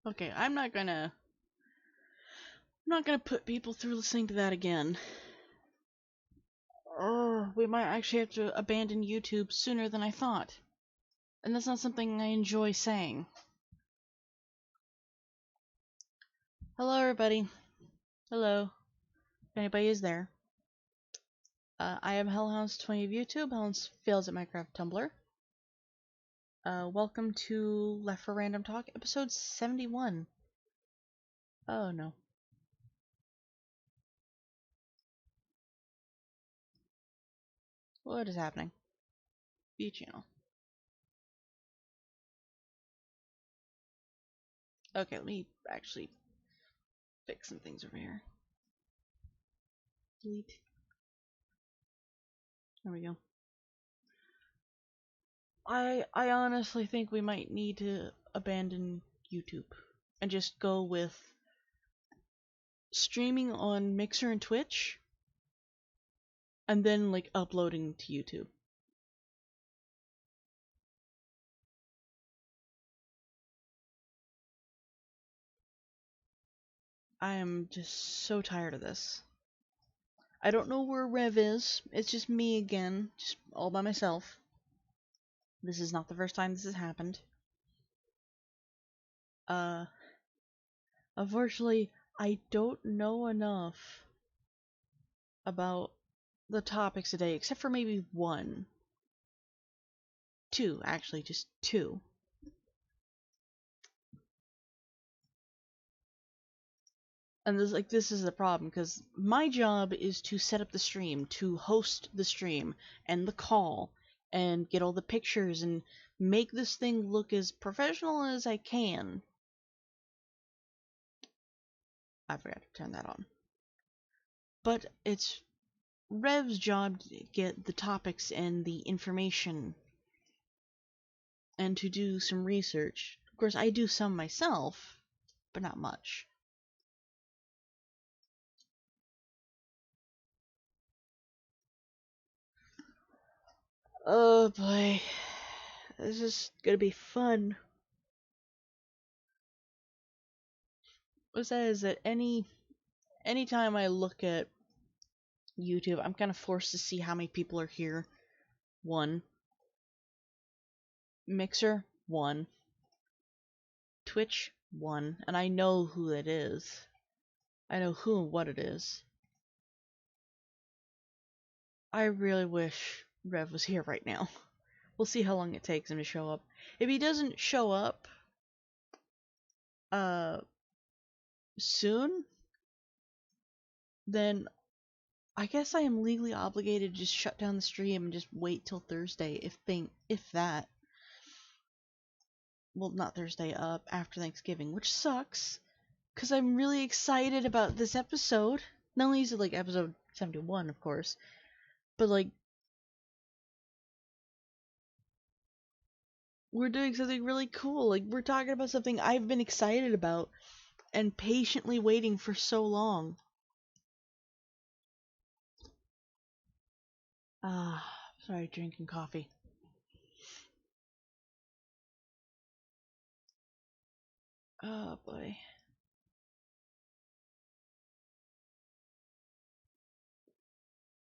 Okay, I'm not gonna put people through listening to that again. We might actually have to abandon YouTube sooner than I thought. And that's not something I enjoy saying. Hello, everybody. Hello. If anybody is there. I am Hellhounds20 of YouTube, Hellhounds Fails at Minecraft Tumblr. Welcome to Left for Random Talk, episode 71. Oh no. What is happening? View channel. Okay, let me actually fix some things over here. Delete. There we go. I honestly think we might need to abandon YouTube and just go with streaming on Mixer and Twitch and then like uploading to YouTube. I am just so tired of this. I don't know where Rev is. It's just me again, just all by myself. This is not the first time this has happened. Unfortunately, I don't know enough about the topics today, except for maybe one. Two, actually, just two. And this is the problem, because my job is to set up the stream, to host the stream, and the call, and get all the pictures, and make this thing look as professional as I can. I forgot to turn that on. But it's Rev's job to get the topics and the information, and to do some research. Of course, I do some myself, but not much. Oh boy. This is gonna be fun. What's that is that anytime I look at YouTube, I'm kind of forced to see how many people are here. 1. Mixer, 1. Twitch, 1. And I know who it is. I know who and what it is. I really wish Rev was here right now. We'll see how long it takes him to show up. If he doesn't show up, soon, then I guess I am legally obligated to just shut down the stream and just wait till Thursday, if that. Well, not Thursday, after Thanksgiving, which sucks, because I'm really excited about this episode. Not only is it, like, episode 71, of course, but, like, we're doing something really cool. Like, we're talking about something I've been excited about and patiently waiting for so long. Sorry, drinking coffee. Oh, boy.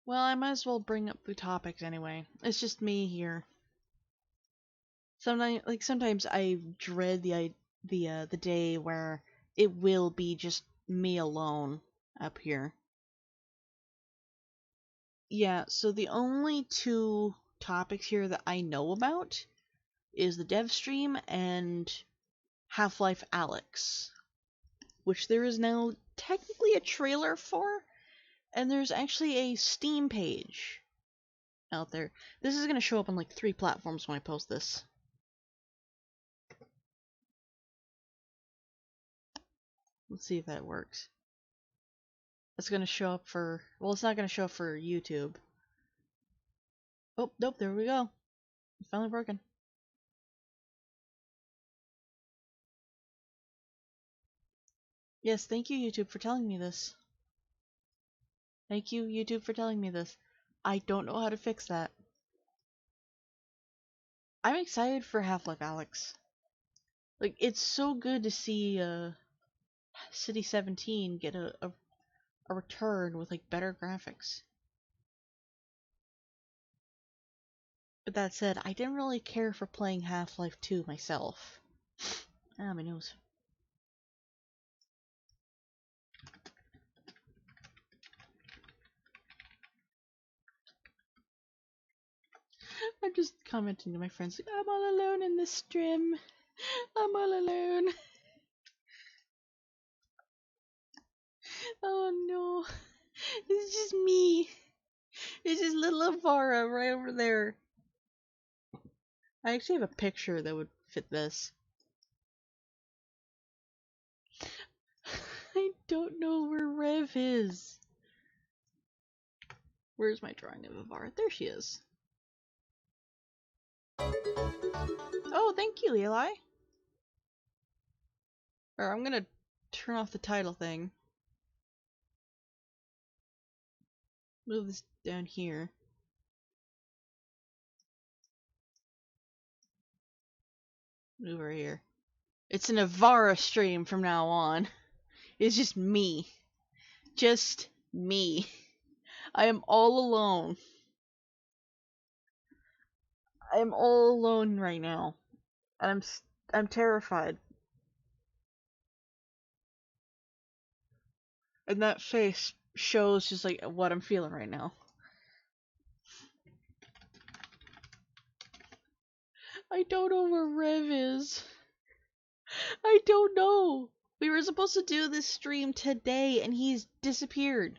Well, I might as well bring up the topics anyway. It's just me here. Sometimes I dread the day where it will be just me alone up here. Yeah, so the only two topics here that I know about is the dev stream and Half-Life Alyx, which there is now technically a trailer for, and there's actually a Steam page out there. This is going to show up on like 3 platforms when I post this. Let's see if that works. It's going to show up for... Well, it's not going to show up for YouTube. Oh, nope, there we go. It's finally broken. Yes, thank you, YouTube, for telling me this. Thank you, YouTube, for telling me this. I don't know how to fix that. I'm excited for Half-Life Alyx. Like, it's so good to see City 17 get a return with like better graphics. But that said, I didn't really care for playing Half-Life 2 myself. Ah, my nose. I'm just commenting to my friends, like, I'm all alone in this stream. I'm all alone. Oh no. It's just me. It's just little Avara right over there. I actually have a picture that would fit this. I don't know where Rev is. Where's my drawing of Avara? There she is. Oh, thank you, Eli. Or I'm gonna turn off the title thing. Move this down here. Move over here. It's an Avara stream from now on. It's just me. Just me. I am all alone. I am all alone right now. And I'm terrified. And that face shows just like what I'm feeling right now. I don't know where Rev is. I don't know. We were supposed to do this stream today and he's disappeared.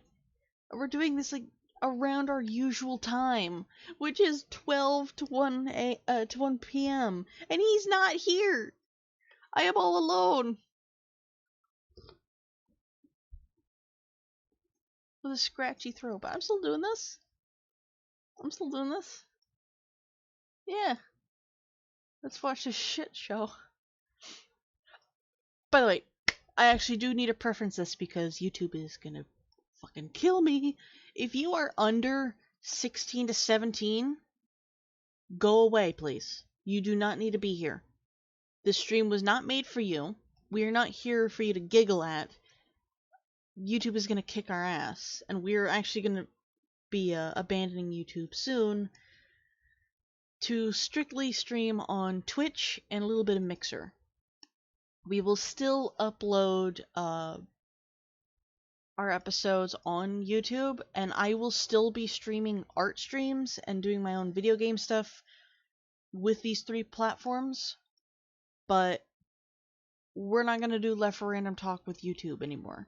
We're doing this like around our usual time, which is 12 to 1 p.m. and he's not here. I am all alone. With a scratchy throat, but I'm still doing this. I'm still doing this. Yeah. Let's watch this shit show. By the way, I actually do need to preference this because YouTube is gonna fucking kill me. If you are under 16 to 17, go away, please. You do not need to be here. This stream was not made for you. We are not here for you to giggle at. YouTube is gonna kick our ass, and we're actually gonna be abandoning YouTube soon to strictly stream on Twitch and a little bit of Mixer. We will still upload our episodes on YouTube, and I will still be streaming art streams and doing my own video game stuff with these 3 platforms, but we're not going to do Left for Random Talk with YouTube anymore.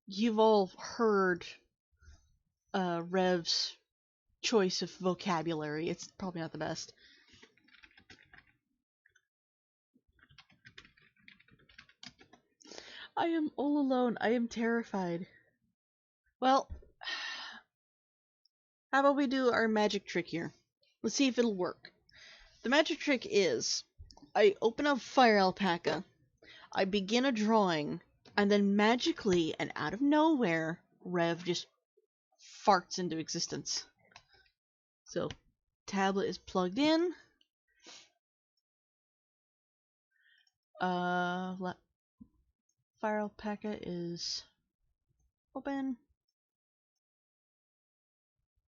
You've all heard Rev's choice of vocabulary. It's probably not the best. I am all alone. I am terrified. Well, how about we do our magic trick here? Let's see if it'll work. The magic trick is, I open up Fire Alpaca, I begin a drawing, and then magically and out of nowhere, Rev just farts into existence. So, tablet is plugged in. Fire Alpaca is open.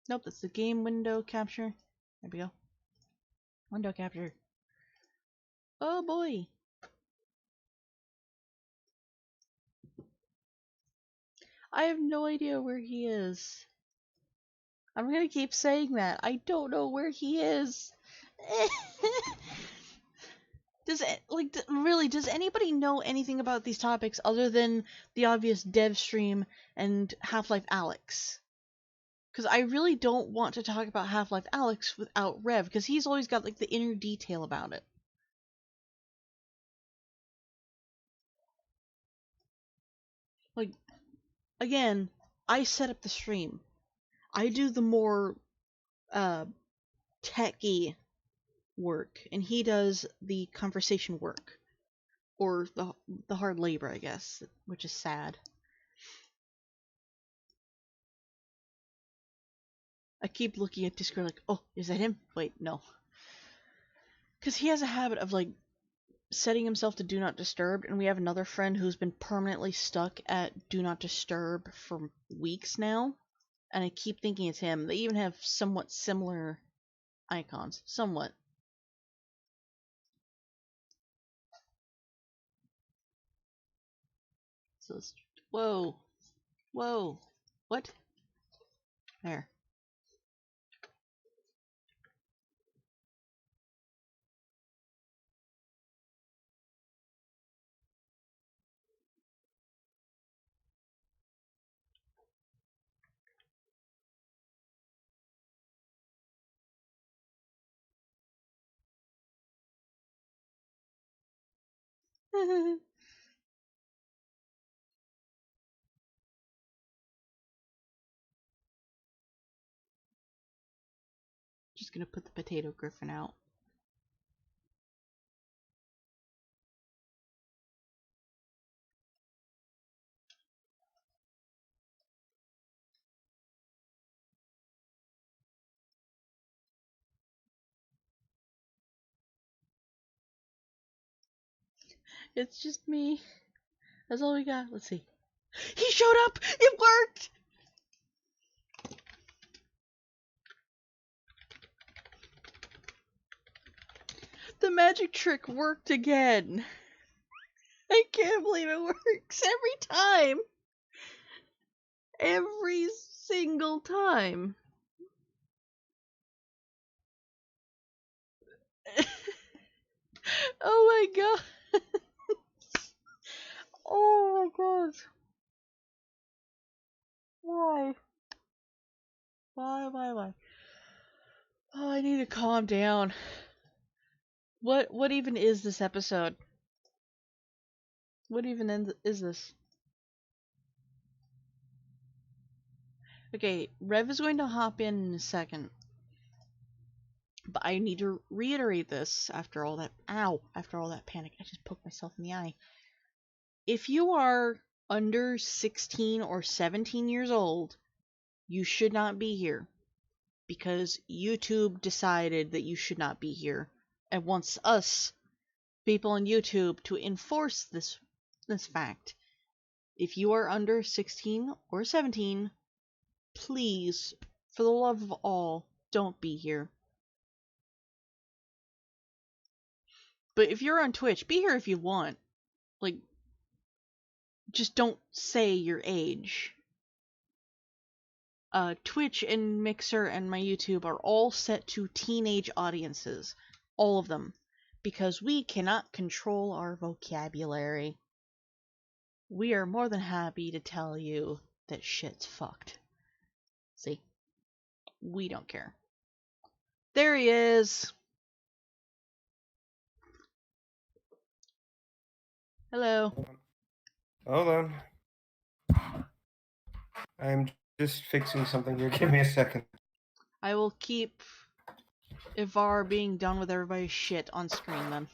Nope, that's the game window capture. There we go. Window capture. Oh boy. I have no idea where he is. I'm gonna keep saying that. I don't know where he is. Does anybody know anything about these topics other than the obvious dev stream and Half-Life Alyx? Because I really don't want to talk about Half-Life Alyx without Rev, because he's always got like the inner detail about it. Like, again, I set up the stream. I do the more techy work, and he does the conversation work, or the hard labor, I guess, which is sad. I keep looking at Discord like, oh, is that him? Wait, no. Because he has a habit of, like, setting himself to Do Not Disturb, and we have another friend who's been permanently stuck at Do Not Disturb for weeks now, and I keep thinking it's him. They even have somewhat similar icons. Somewhat. So let's... Whoa. Whoa. What? There. Just gonna put the potato griffin out. It's just me. That's all we got. Let's see. He showed up! It worked! The magic trick worked again. I can't believe it works every time. Every single time. Oh my god. Oh my god. Why? Why? Oh, I need to calm down. What even is this episode? What even is this? Okay, Rev is going to hop in a second. But I need to reiterate this after all that... Ow! After all that panic. I just poked myself in the eye. If you are under 16 or 17 years old, you should not be here. Because YouTube decided that you should not be here. And wants us, people on YouTube, to enforce this fact. If you are under 16 or 17, please, for the love of all, don't be here. But if you're on Twitch, be here if you want. Like, just don't say your age. Twitch and Mixer and my YouTube are all set to teenage audiences. All of them. Because we cannot control our vocabulary. We are more than happy to tell you that shit's fucked. See? We don't care. There he is! Hello. Hold on. I'm just fixing something here. Give me a second. I will keep Ivar being done with everybody's shit on screen then.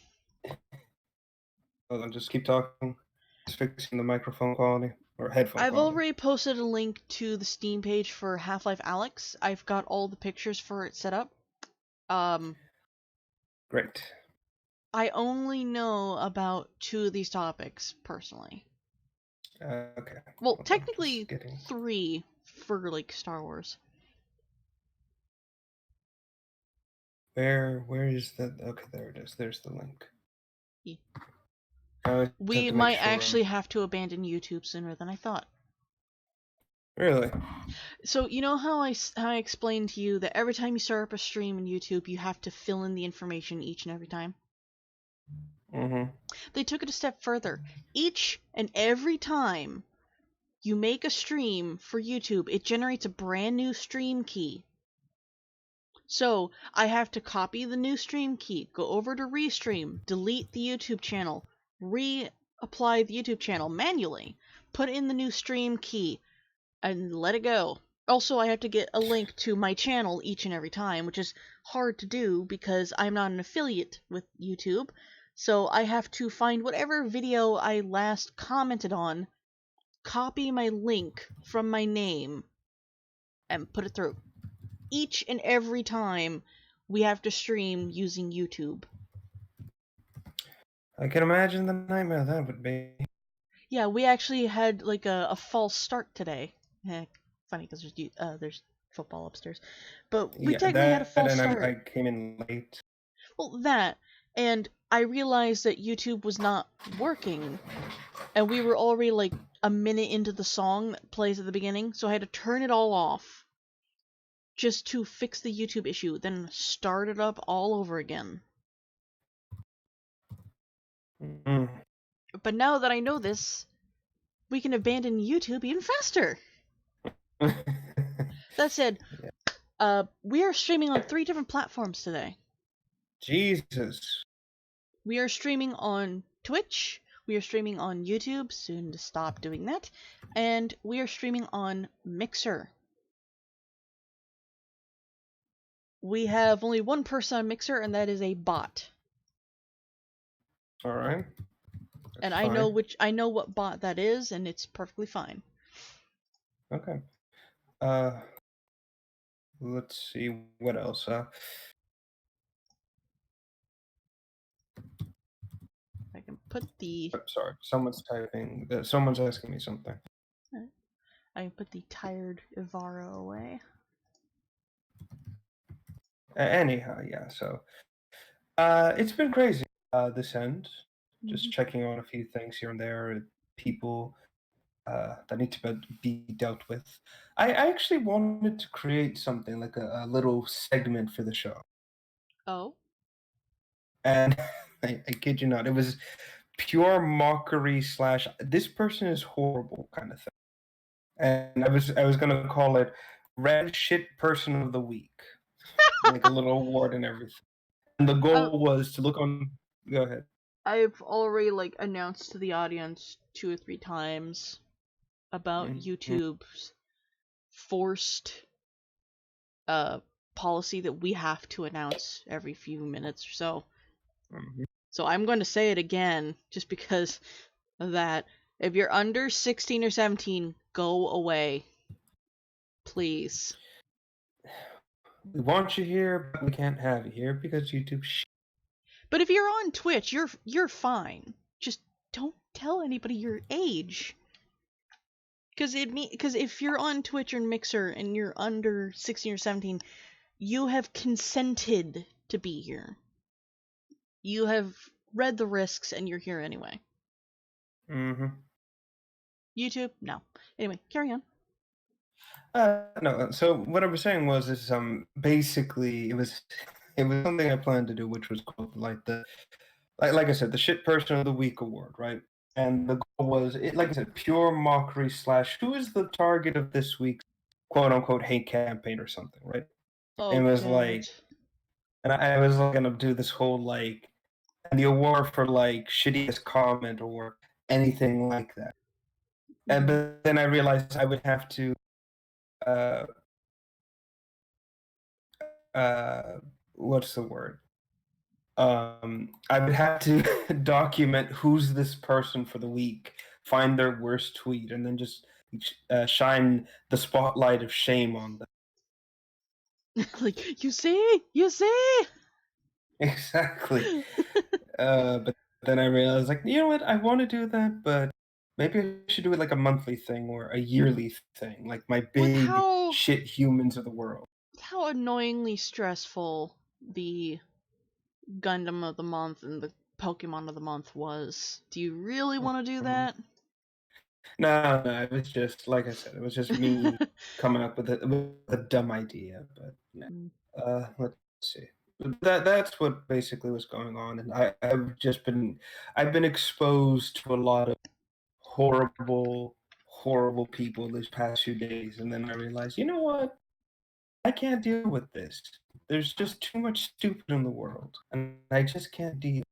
Hold on, just keep talking. Just fixing the microphone quality. Or headphone I've quality. already posted a link to the Steam page for Half-Life Alyx. I've got all the pictures for it set up. Great. I only know about 2 of these topics, personally. Okay. Well, Hold technically on, 3 for, like, Star Wars. Where is that? Okay, there it is. There's the link. Yeah. We might actually have to abandon YouTube sooner than I thought. Really? So, you know how I explained to you that every time you start up a stream in YouTube, you have to fill in the information each and every time? Mm-hmm. They took it a step further. Each and every time you make a stream for YouTube, it generates a brand new stream key. So, I have to copy the new stream key, go over to Restream, delete the YouTube channel, reapply the YouTube channel manually, put in the new stream key, and let it go. Also, I have to get a link to my channel each and every time, which is hard to do because I'm not an affiliate with YouTube. So I have to find whatever video I last commented on, copy my link from my name, and put it through. Each and every time we have to stream using YouTube. I can imagine the nightmare that would be. Yeah, we actually had like a false start today. Funny because there's football upstairs, but we Yeah, technically had a that false and start. I came in late. Well, that, and I realized that YouTube was not working, and we were already like a minute into the song that plays at the beginning, so I had to turn it all off just to fix the YouTube issue, then start it up all over again. Mm. But now that I know this, we can abandon YouTube even faster. That said, Yeah. we are streaming on 3 different platforms today. Jesus. We are streaming on Twitch, we are streaming on YouTube, soon to stop doing that, and we are streaming on Mixer. We have only one person on Mixer, and that is a bot. All right. And That's fine. I know what bot that is, and it's perfectly fine. Okay. Uh, let's see what else. I can put the Sorry, someone's typing. Someone's asking me something. tired Ivara away. Anyhow, yeah. So, it's been crazy. This end, just checking on a few things here and there. People that need to be dealt with. I actually wanted to create something like a little segment for the show, Oh, and I kid you not, it was pure mockery slash this person is horrible kind of thing. And I was gonna call it Red Shit Person of the Week, like a little award and everything. And the I, goal was to look on. Go ahead. I've already like announced to the audience 2 or 3 times about Mhm, YouTube's forced uh policy that we have to announce every few minutes or so. mhm. So I'm going to say it again just because of that. If you're under 16 or 17, go away. Please. We want you here, but we can't have you here because YouTube. But if you're on Twitch, you're fine. Just don't tell anybody your age. Because if you're on Twitch or Mixer and you're under 16 or 17, you have consented to be here. You have read the risks and you're here anyway. Mm-hmm. YouTube, no. Anyway, carry on. No. So what I was saying was, is basically it was something I planned to do, which was called like like I said, the shit person of the week award, right? And the goal was, like I said, pure mockery slash who is the target of this week's quote unquote hate campaign or something, right? And Oh it was god. like, and I was gonna do this whole like, and the award for like shittiest comment or anything like that. And Mm-hmm. but then I realized I would have to uh uh what's the word? I would have to document who's this person for the week, find their worst tweet, and then just shine the spotlight of shame on them. Like, you see? Exactly. But then I realized, like, you know what? I want to do that, but maybe I should do it like a monthly thing or a yearly thing, like my With big shit humans of the world. how annoyingly stressful the Gundam of the month and the Pokemon of the month was. Do you really want to do Mhm. that? No, no, it was just like I said, it was just me coming up with a dumb idea. But no. Mm. Let's see. That's what basically was going on, and I've been exposed to a lot of horrible, horrible people these past few days, and then I realized, you know what? I can't deal with this. There's just too much stupid in the world, and I just can't deal.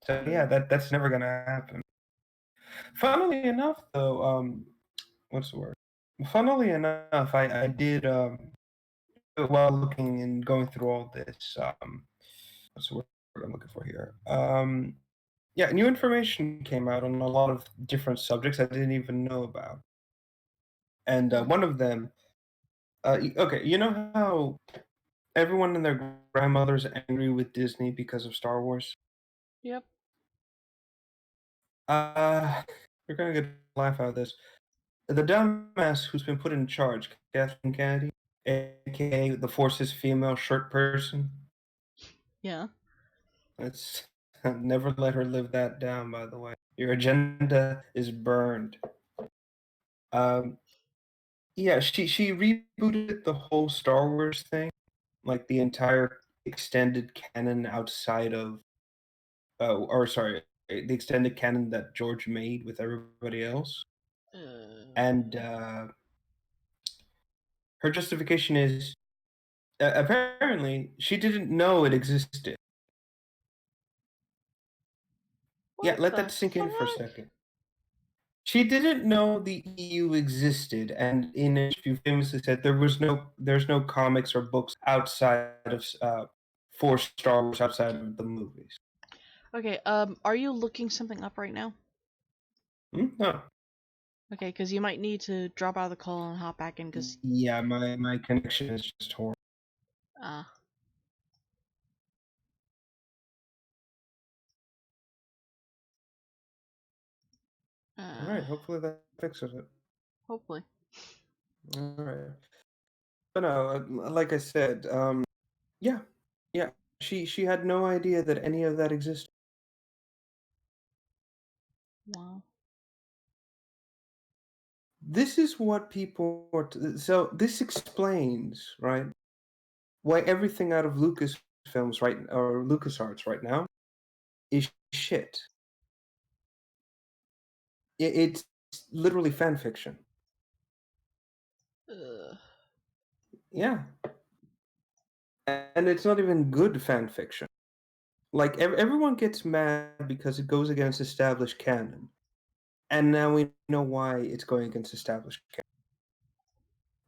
So yeah, that's never gonna happen. Funnily enough, though, what's the word? Funnily enough, I did while looking and going through all this. What's the word I'm looking for here? Yeah, new information came out on a lot of different subjects I didn't even know about, and one of them. Okay, you know how everyone and their grandmother's angry with Disney because of Star Wars? Yep. Uh, you're gonna get a laugh out of this. The dumbass who's been put in charge, Kathleen Kennedy, aka the Force's female shirt person. Yeah. It's never let her live that down. By the way, your agenda is burned. Um, yeah, she rebooted the whole Star Wars thing, like the entire extended canon outside of, or sorry, the extended canon that George made with everybody else. And Uh, her justification is apparently she didn't know it existed. Yeah, what let the that sink in for a fuck? second. She didn't know the EU existed, and in an interview famously said there's no comics or books outside of for Star Wars outside of the movies. Okay, are you looking something up right now? No. Okay, because you might need to drop out of the call and hop back in, because, Yeah, my connection is just horrible. uh, All uh, right, hopefully that fixes it. hopefully. All right, but no, like I said, yeah, yeah, she had no idea that any of that existed. Wow. This is what people are. So this explains, right, why everything out of Lucasfilms right or LucasArts right now is shit. It's literally fan fiction. Ugh. Yeah, and it's not even good fan fiction. Like everyone gets mad because it goes against established canon, and now we know why it's going against established canon.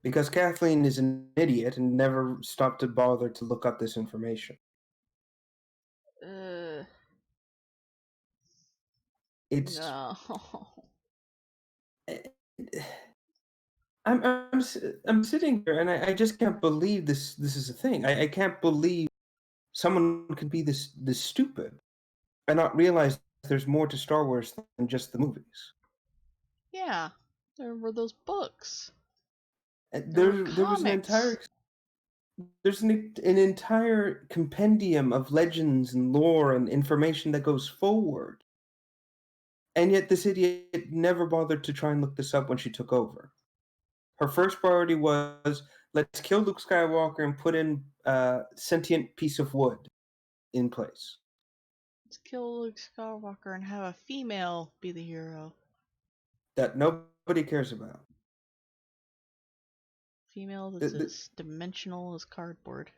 Because Kathleen is an idiot and never stopped to bother to look up this information. Uh, It's no. eh, I'm sitting here and I just can't believe this is a thing. I can't believe someone could be this stupid and not realize there's more to Star Wars than just the movies. Yeah, there were those books. And There were there was comics. an entire compendium of legends and lore and information that goes forward. And yet this idiot never bothered to try and look this up when she took over. Her first priority was let's kill Luke Skywalker and put in a sentient piece of wood in place Let's kill Luke Skywalker and have a female be the hero. that nobody cares about. Female The- that's the- as dimensional as cardboard.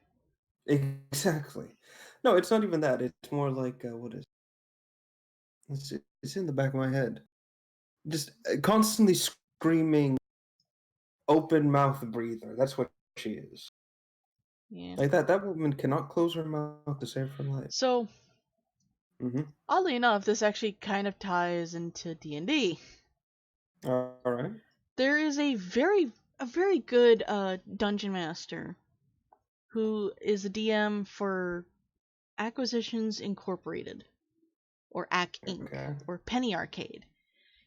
exactly. No, it's not even that. It's more like what is? It's in the back of my head. Just constantly screaming, open mouth breather. That's what she is. Yeah. Like that. That woman cannot close her mouth to save her life. So, Mm-hmm. oddly enough, this actually kind of ties into D&D. All right. There is a very good dungeon master who is a DM for Acquisitions Incorporated or AC Inc. Okay. or Penny Arcade.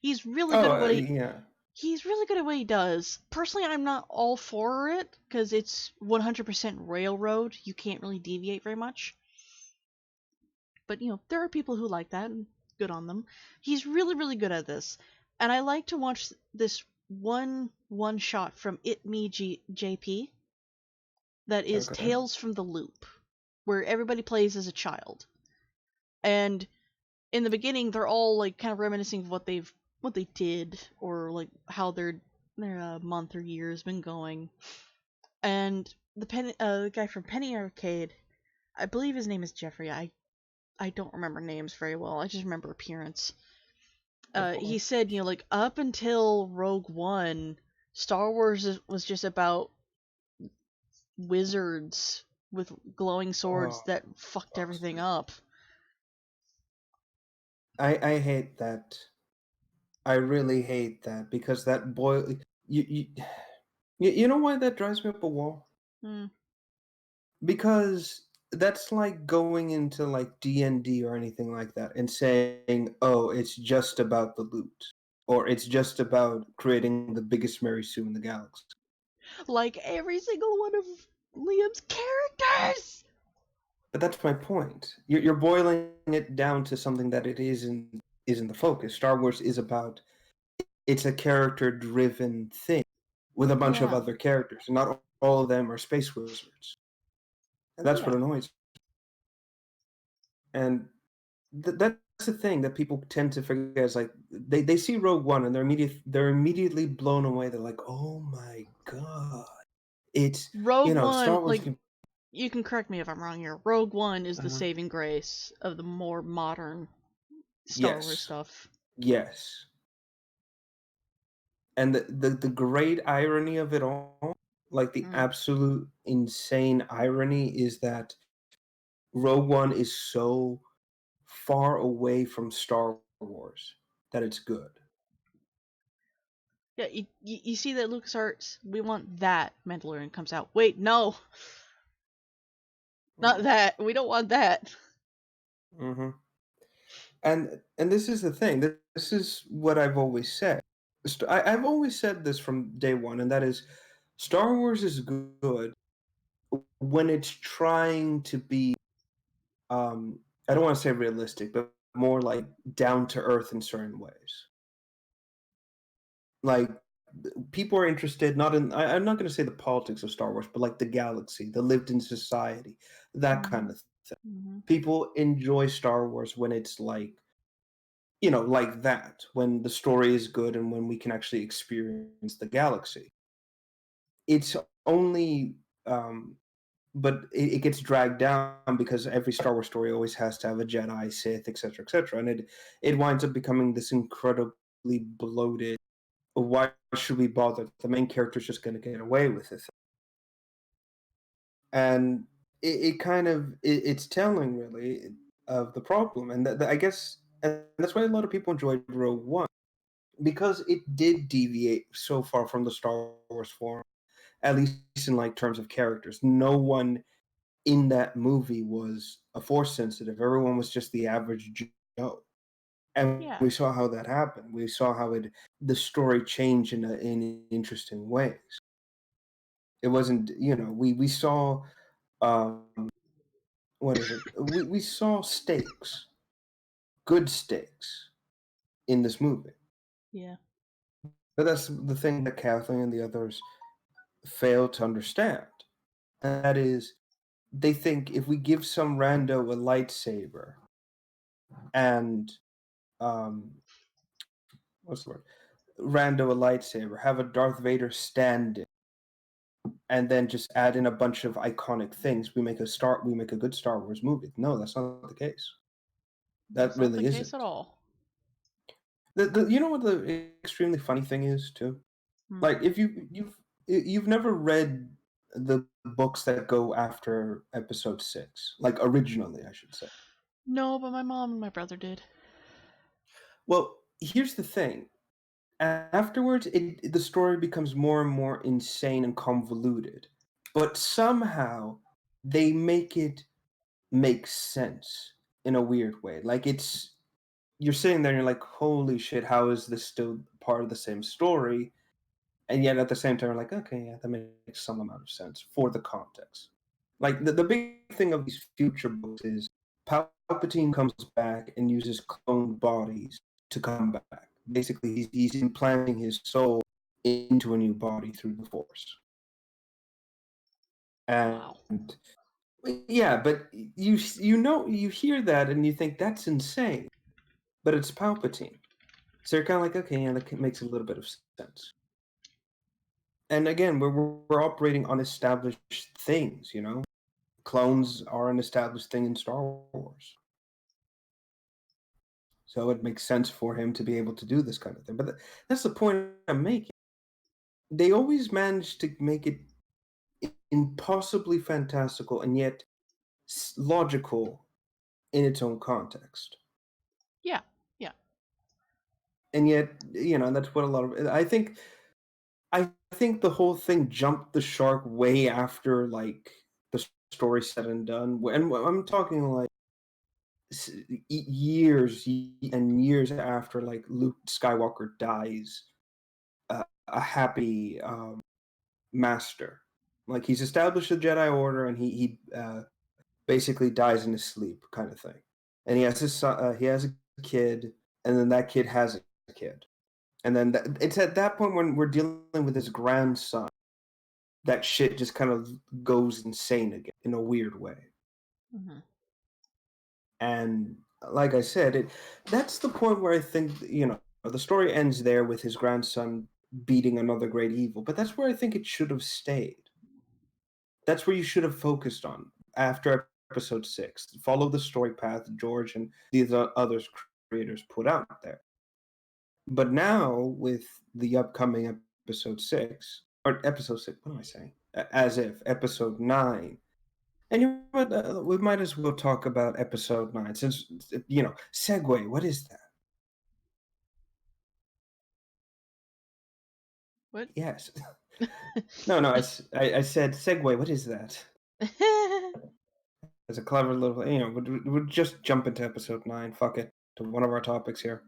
He's really good Oh, at yeah. he's really good at what he does. Personally, I'm not all for it because it's 100% railroad. You can't really deviate very much. But there are people who like that, and good on them. He's really good at this, and I like to watch this one shot from JP that is Okay. Tales from the Loop, where everybody plays as a child, and in the beginning they're all like kind of reminiscing of what they did or like how their month or year has been going, and the guy from Penny Arcade, I believe his name is Jeffrey. I don't remember names very well. I just remember appearance. Of He course. said, like up until Rogue One, Star Wars was just about wizards with glowing swords Oh, that fucked everything bastard. up. I hate that. I really hate that because that boy. You, you know why that drives me up a wall? Hmm. Because that's like going into like D&D or anything like that and saying, "Oh, it's just about the loot," or "It's just about creating the biggest Mary Sue in the galaxy." Like every single one of Liam's characters. But that's my point. You're boiling it down to something that it isn't the focus. Star Wars is about it's a character-driven thing with a bunch of Yeah. other characters, and not all of them are space wizards, and that's Yeah. what annoys me. And that's the thing that people tend to forget is like they see Rogue One and they're immediately blown away. They're like, "Oh my god, it's Rogue Star One, Wars like, can." you can correct me if I'm wrong here. Rogue One is the uh saving grace of the more modern Star Wars Yes, stuff. yes, and the great irony of it all, like the Mm. absolute insane irony, is that Rogue One is so far away from Star Wars that it's good. Yeah, you see that LucasArts, we want that Mandalorian comes out. Wait, no, not that. We don't want that. Mm-hmm. And this is the thing. This is what I've always said. I've always said this from day one, and that is, Star Wars is good when it's trying to be, I don't want to say realistic, but more like down to earth in certain ways. Like people are interested not in. I'm not going to say the politics of Star Wars, but like the galaxy, the lived in society, that Mm-hmm. kind of thing. Mm-hmm. People enjoy Star Wars when it's like like that, when the story is good and when we can actually experience the galaxy. It's only, but it gets dragged down because every Star Wars story always has to have a Jedi, Sith, etc., etc., and it winds up becoming this incredibly bloated. Why should we bother? The main character's just going to get away with it, and it kind of it's telling really of the problem, and I guess, and that's why a lot of people enjoyed Rogue One because it did deviate so far from the Star Wars form, at least in like terms of characters. No one in that movie was a force sensitive. Everyone was just the average Joe. And Yeah. we saw how that happened. We saw how the story changed in interesting ways. It wasn't, we saw, um, what is it? We saw stakes, good stakes in this movie. Yeah. But that's the thing that Kathleen and the others fail to understand. And that is, they think if we give some rando a lightsaber and, um, what's the word? Rando a lightsaber, have a Darth Vader stand it, and then just add in a bunch of iconic things, we make a good Star Wars movie. No, that's not the case. That That's not the really case at isn't. all. You know what the extremely funny thing is too? Hmm. Like if you've never read the books that go after episode 6, like originally, I should say. No, but my mom and my brother did. Well, here's the thing. Afterwards, the story becomes more and more insane and convoluted, but somehow they make it make sense in a weird way. Like you're sitting there and you're like, holy shit, how is this still part of the same story? And yet at the same time, you're like, okay, yeah, that makes some amount of sense for the context. Like the big thing of these future books is Palpatine comes back and uses cloned bodies to come back. Basically, he's implanting his soul into a new body through the Force. Wow. And yeah, but you hear that and you think that's insane, but it's Palpatine. So you're kind of like, okay, yeah, that makes a little bit of sense. And again, we're operating on established things, Clones are an established thing in Star Wars. So it makes sense for him to be able to do this kind of thing. But that's the point I'm making. They always manage to make it impossibly fantastical and yet logical in its own context. Yeah. Yeah. And yet, that's what a lot of I think the whole thing jumped the shark way after like the story said and done, and I'm talking like years and years after like Luke Skywalker dies, a happy master. Like he's established the Jedi Order, and he basically dies in his sleep, kind of thing. And he has his son, he has a kid, and then that kid has a kid, and then it's at that point when we're dealing with his grandson that shit just kind of goes insane again in a weird way. Mm-hmm. And like I said, that's the point where I think the story ends there with his grandson beating another great evil. But that's where I think it should have stayed. That's where you should have focused on after episode 6. Follow the story path George and these other creators put out there. But now with the upcoming episode 6 or episode 6, what am I saying? As if episode 9. And we might as well talk about episode 9 since segue. What is that? What? Yes. No. I said segue. What is that? It's a clever little. We'll just jump into episode 9. Fuck it, to one of our topics here.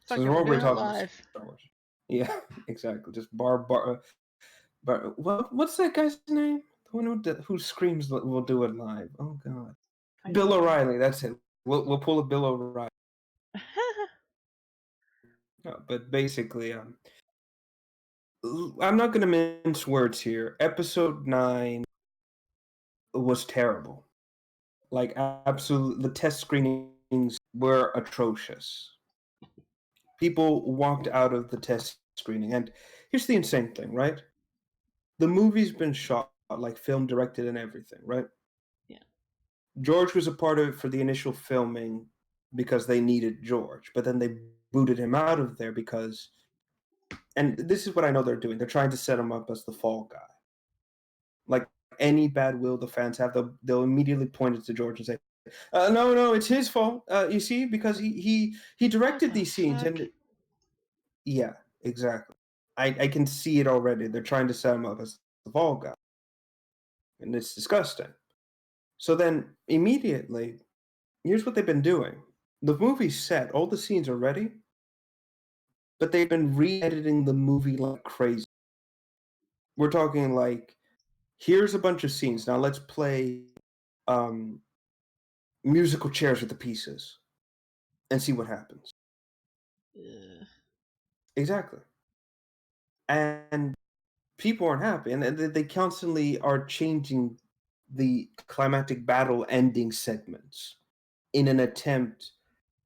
Fuck So it, we're we're doing it talking about live. Star Wars. Yeah, exactly. Just what's that guy's name? The one who screams "We'll do it live." Oh God, Bill O'Reilly. That's it. We'll pull a Bill O'Reilly. No, but basically, I'm not going to mince words here. Episode 9 was terrible. Like, absolutely, the test screenings were atrocious. People walked out of the test screening, and here's the insane thing, right? The movie's been shot, like film directed and everything, right? Yeah. George was a part of it for the initial filming because they needed George, but then they booted him out of there because, and this is what I know they're doing, they're trying to set him up as the fall guy. Like any bad will the fans have, they'll immediately point it to George and say, no, it's his fault. You see, because he directed these scenes, and yeah, exactly. I can see it already. They're trying to set him up as the fall guy, and it's disgusting. So then immediately, here's what they've been doing. The movie's set, all the scenes are ready, but they've been re-editing the movie like crazy. We're talking like, here's a bunch of scenes. Now let's play musical chairs with the pieces and see what happens. Exactly. And people aren't happy, and they constantly are changing the climactic battle ending segments in an attempt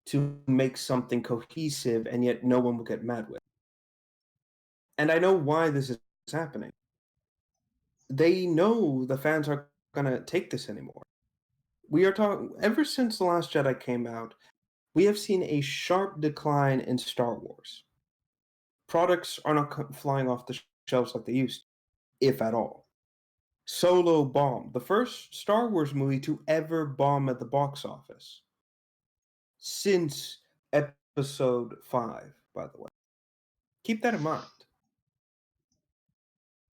to make something cohesive, and yet no one will get mad with. And I know why this is happening. They know the fans aren't gonna take this anymore. We are talking ever since The Last Jedi came out, we have seen a sharp decline in Star Wars. Products are not flying off the shelves like they used to, if at all. Solo bombed, the first Star Wars movie to ever bomb at the box office since episode 5, by the way. Keep that in mind.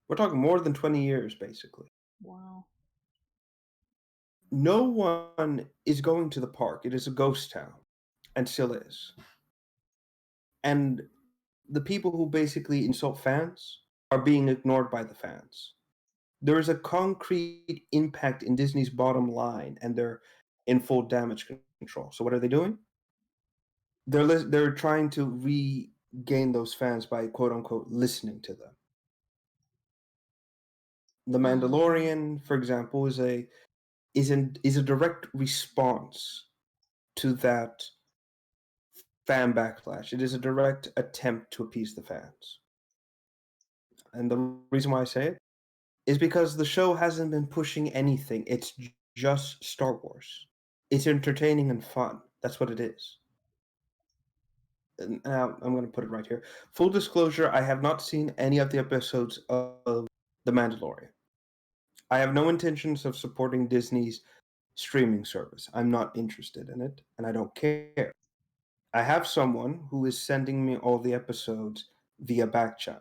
We're talking more than 20 years, basically. Wow. No one is going to the park. It is a ghost town, and still is. And the people who basically insult fans are being ignored by the fans. There is a concrete impact in Disney's bottom line, and they're in full damage control. So what are they doing? They're trying to regain those fans by quote unquote listening to them. The Mandalorian, for example, is a direct response to that fan backlash. It is a direct attempt to appease the fans. And the reason why I say it is because the show hasn't been pushing anything. It's just Star Wars. It's entertaining and fun. That's what it is. And now I'm going to put it right here. Full disclosure, I have not seen any of the episodes of The Mandalorian. I have no intentions of supporting Disney's streaming service. I'm not interested in it, and I don't care. I have someone who is sending me all the episodes via back channels.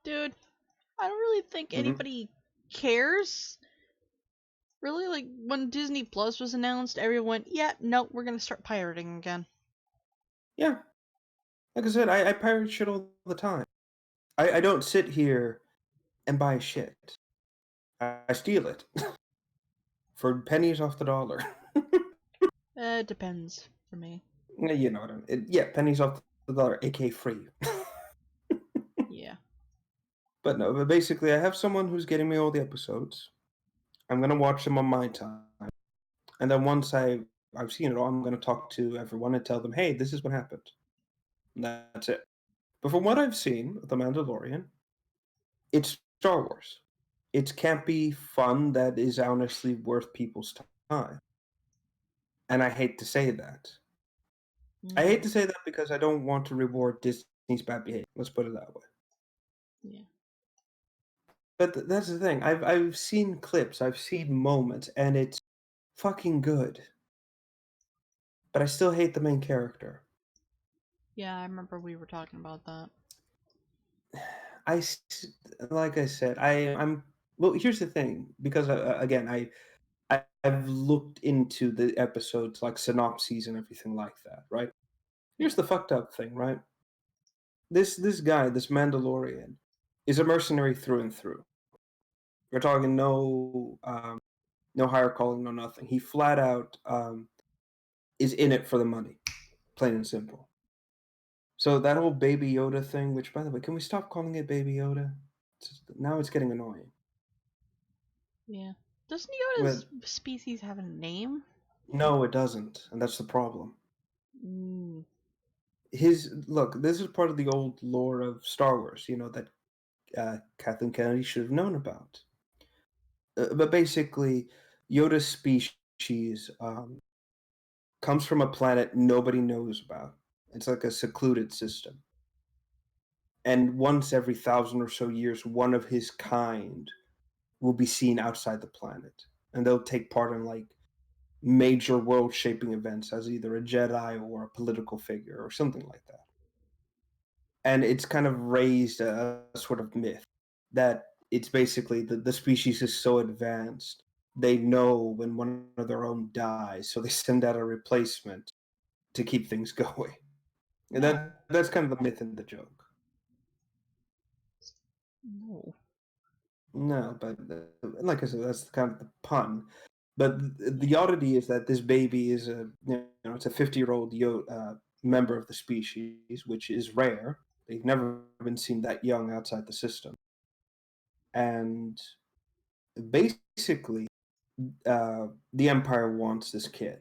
Dude, I don't really think Mm-hmm. anybody cares. Really, like when Disney Plus was announced, everyone went, "Yeah, no, we're gonna start pirating again." Yeah, like I said, I pirate shit all the time. I don't sit here and buy shit. I steal it for pennies off the dollar. It depends for me. You know what I mean? Yeah, pennies off the dollar, aka free. Yeah. But no, but basically, I have someone who's getting me all the episodes. I'm gonna watch them on my time, and then once I've seen it all, I'm gonna talk to everyone and tell them, hey, this is what happened. And that's it. But from what I've seen of The Mandalorian, it's Star Wars. It can't be fun that is honestly worth people's time. And I hate to say that. I hate Mm, to say that because I don't want to reward Disney's bad behavior. Let's put it that way. yeah. But that's the thing. I've seen clips, I've seen moments, and it's fucking good. But I still hate the main character. Yeah, I remember we were talking about that. I s- like I said, I'm well. Here's the thing, because again, I've looked into the episodes like synopses and everything like that. Right. Yeah. Here's the fucked up thing. Right. This guy, this Mandalorian, is a mercenary through and through. We're talking no higher calling, no nothing. He flat out is in it for the money, plain and simple. So that whole Baby Yoda thing, which by the way, can we stop calling it Baby Yoda? Now it's getting annoying. Yeah. Doesn't But Yoda's species have a name? no, it doesn't, and that's the problem. Mm, His look, this is part of the old lore of Star Wars, that Kathleen Kennedy should have known about. But basically, Yoda's species comes from a planet nobody knows about. It's like a secluded system. And once every 1,000 or so years, one of his kind will be seen outside the planet. And they'll take part in like major world shaping events as either a Jedi or a political figure or something like that. And it's kind of raised a sort of myth that it's basically the species is so advanced they know when one of their own dies, so they send out a replacement to keep things going. And no. that's kind of the myth and the joke. No. No, but like I said, that's kind of the pun. But the oddity is that this baby is it's a 50-year-old member of the species, which is rare. They've never been seen that young outside the system. And basically, the Empire wants this kid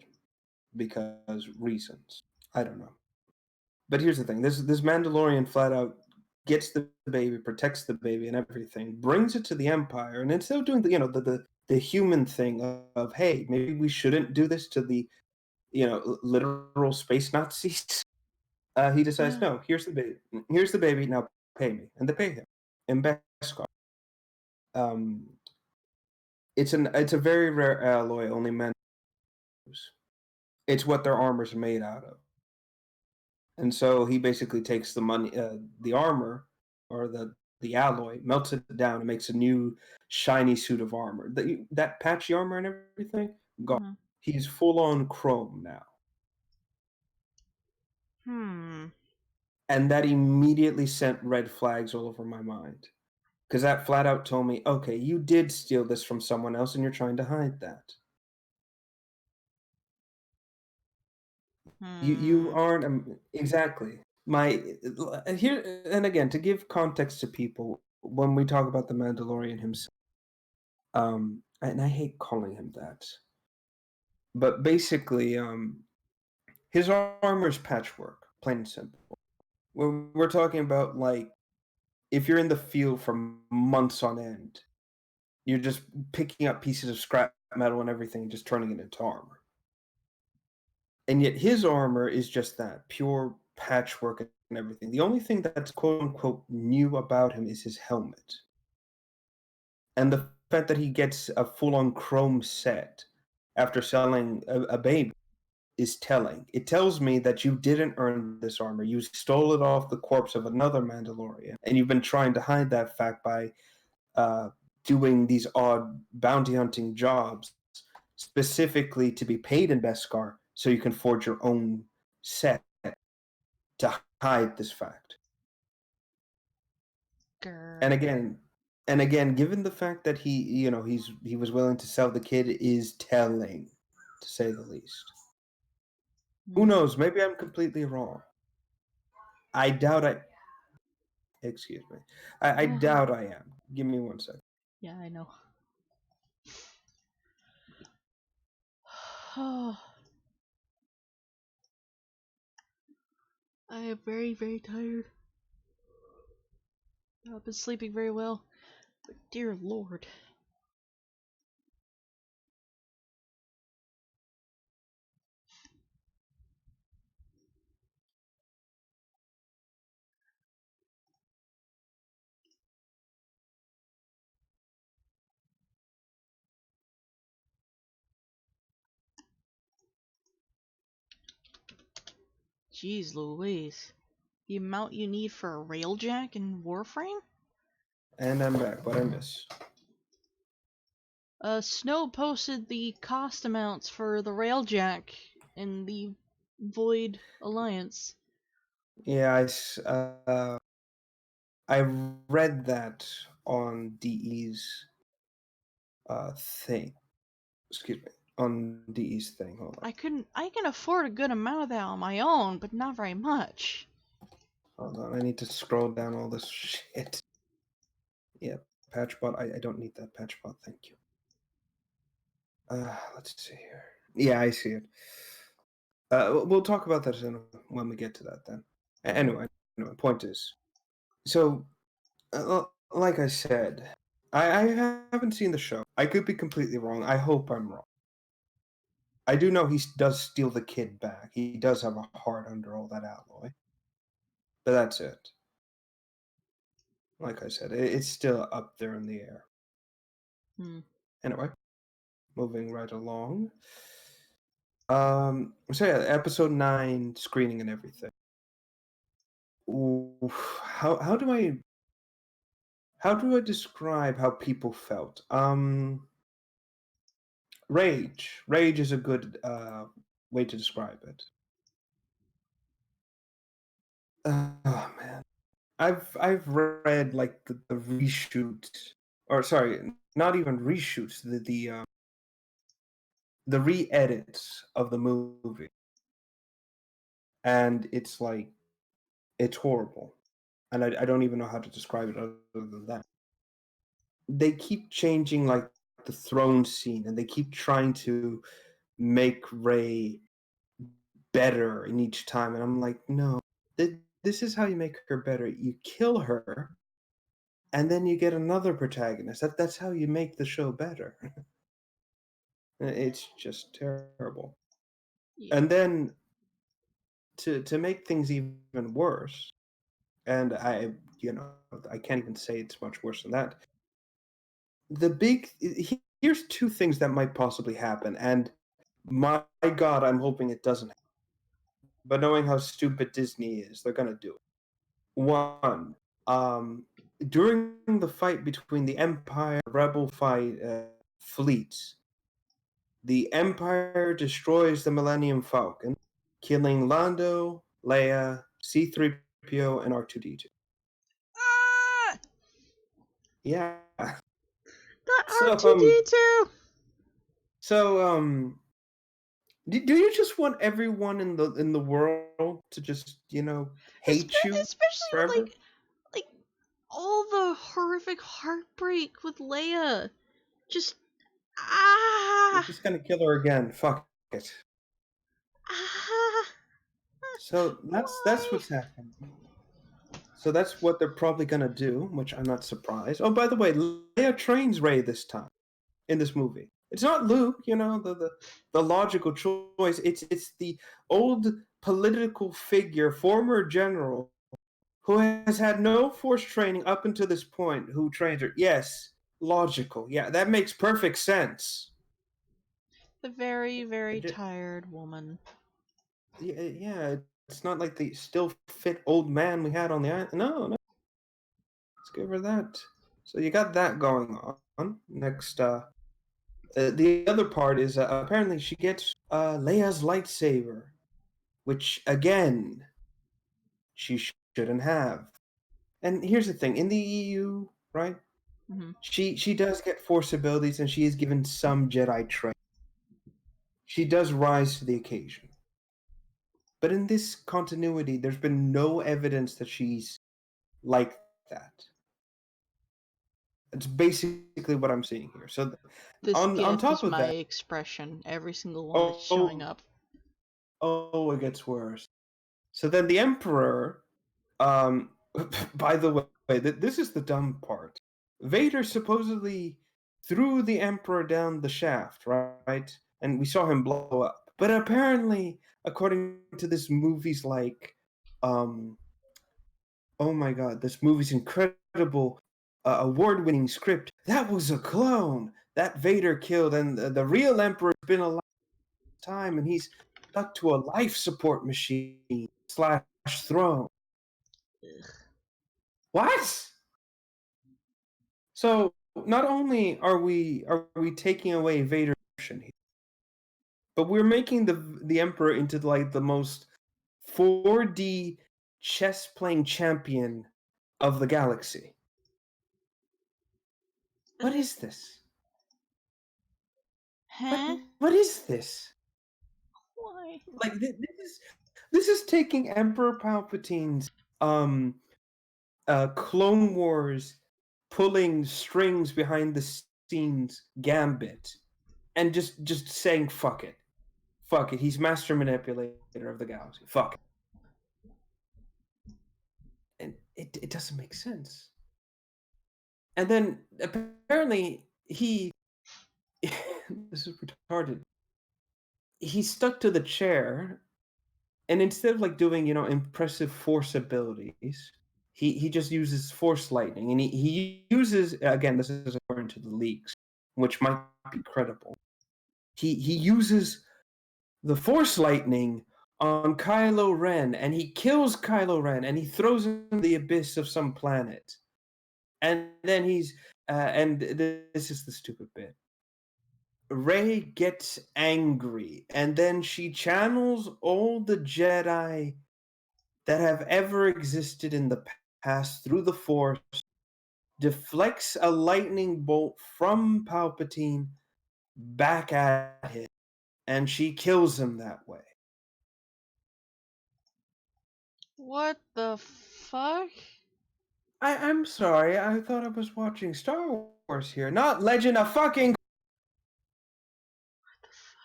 because reasons. I don't know. But here's the thing: this Mandalorian flat out gets the baby, protects the baby, and everything, brings it to the Empire, and instead of doing the human thing of hey, maybe we shouldn't do this to the literal space Nazis. He decides, Yeah. no, here's the baby, now pay me, and they pay him in Beskar. Um, it's a very rare alloy only men use. It's what their armor's made out of. And so he basically takes the money, the armor, or the alloy, melts it down, and makes a new shiny suit of armor. That patchy armor and everything, gone. Hmm. He's full on chrome now, Hmm. and that immediately sent red flags all over my mind because that flat out told me, okay, you did steal this from someone else, and you're trying to hide that. You Hmm. aren't exactly my here. And again, to give context to people, when we talk about the Mandalorian himself. And I hate calling him that, but basically, his armor is patchwork, plain and simple. We're talking about like if you're in the field for months on end, you're just picking up pieces of scrap metal and everything, and just turning it into armor. And yet, his armor is just that pure patchwork and everything. The only thing that's quote unquote new about him is his helmet, and the fact that he gets a full on chrome set after selling a baby is telling. It tells me that you didn't earn this armor. You stole it off the corpse of another Mandalorian, and you've been trying to hide that fact by doing these odd bounty hunting jobs specifically to be paid in Beskar so you can forge your own set to hide this fact. Grr. And again, given the fact that he was willing to sell the kid is telling, to say the least. Who knows? Maybe I'm completely wrong. I doubt I. Excuse me. I doubt I am. Give me 1 second. Yeah, I know. I am very, very tired. I've been sleeping very well, but dear Lord. Jeez Louise. The amount you need for a railjack in Warframe? And I'm back. What I miss? Snow posted the cost amounts for the railjack in the Void Alliance. Yeah, I read that on DE's thing. Excuse me, on DE's thing. Hold on. I can afford a good amount of that on my own, but not very much. Hold on. I need to scroll down all this shit. Yeah, patchbot. I don't need that patchbot. Thank you. Let's see here. Yeah, I see it. We'll talk about that when we get to that then. Anyway, point is, so like I said, I haven't seen the show. I could be completely wrong. I hope I'm wrong. I do know he does steal the kid back. He does have a heart under all that alloy. But that's it. Like I said, it's still up there in the air. Anyway, moving right along. So yeah, episode 9 screening and everything. Ooh, how do I describe how people felt? Rage. Rage is a good way to describe it. Oh man, I've read like the reshoot, or sorry, not even reshoots, the re-edits of the movie, and it's like it's horrible, and I don't even know how to describe it other than that. They keep changing like the throne scene, and they keep trying to make Rey better in each time, and I'm like, no, this is how you make her better. You kill her, and then you get another protagonist. That's how you make the show better. It's just terrible. Yeah. And then to make things even worse, and I can't even say it's much worse than that. Here's two things that might possibly happen, and my God, I'm hoping it doesn't happen. But knowing how stupid Disney is, they're gonna do it. One, during the fight between the Empire Rebel fleets, the Empire destroys the Millennium Falcon, killing Lando, Leia, C-3PO, and R2-D2. Ah! Yeah. The So, R2D2! do you just want everyone in the world to just hate you Especially with forever? like all the horrific heartbreak with Leia. Just We're just gonna kill her again. Fuck it. ah. So that's Why? what's happening. So that's what they're probably gonna do, which I'm not surprised. Oh, by the way, Leia trains Rey this time in this movie. It's not Luke, the logical choice. It's the old political figure, former general, who has had no force training up until this point, who trains her. Yes, logical. Yeah, that makes perfect sense. The very, very tired woman. Yeah, it's not like the still fit old man we had on the island. No, let's give her that So you got that going on. Next, the other part is apparently she gets Leia's lightsaber, which again she shouldn't have. And here's the thing: in the EU, right? Hmm. She does get Force abilities, and she is given some Jedi training. She does rise to the occasion. But in this continuity, there's been no evidence that she's like that. It's basically what I'm seeing here. So This on GIF top is of my that, expression. Every single one that's showing oh up. oh, it gets worse. So then the Emperor, um, by the way, this is the dumb part. Vader supposedly threw the Emperor down the shaft, right? And we saw him blow up. But apparently, according to this movie's like, um, oh my god, this movie's incredible award-winning script. That was a clone that Vader killed, and the real Emperor's been alive time, and he's stuck to a life support machine slash throne. Ugh. What? So not only are we taking away Vader's option here, but we're making the Emperor into like the most 4D chess playing champion of the galaxy. What is this? What Huh? what is this? Why? Like this is taking Emperor Palpatine's Clone Wars pulling strings behind the scenes gambit and just saying fuck it, he's master manipulator of the galaxy, fuck it. And it doesn't make sense. And then apparently he this is retarded. He stuck to the chair, and instead of like doing impressive force abilities, he just uses force lightning, and he uses, again, this is according to the leaks, which might be credible. He uses the force lightning on Kylo Ren, and he kills Kylo Ren, and he throws him in the abyss of some planet. And then this is the stupid bit. Rey gets angry, and then she channels all the Jedi that have ever existed in the past through the Force, deflects a lightning bolt from Palpatine back at him, and she kills him that way. What the fuck? I'm sorry, I thought I was watching Star Wars here, not Legend of fucking.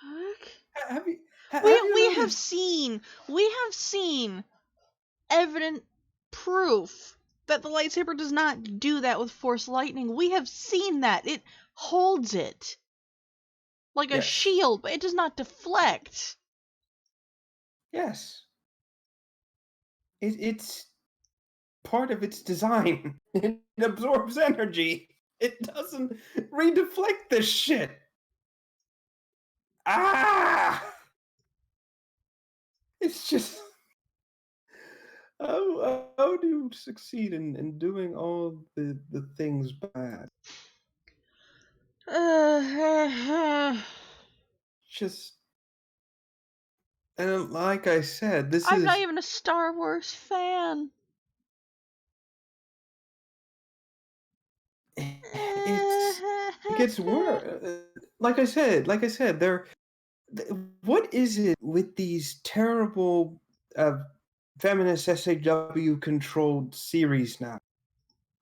Fuck? Have you We have you we have noticed? seen evident proof that the lightsaber does not do that with force lightning. We have seen that. It holds it like a Yes, shield, but it does not deflect. yes. It's part of its design. It absorbs energy. It doesn't redeflect this shit. Ah! It's just how do you succeed in doing all the things bad? Just and like I said, this I'm not is even a Star Wars fan. it's it gets worse. Like I said, what is it with these terrible feminist SAW controlled series now?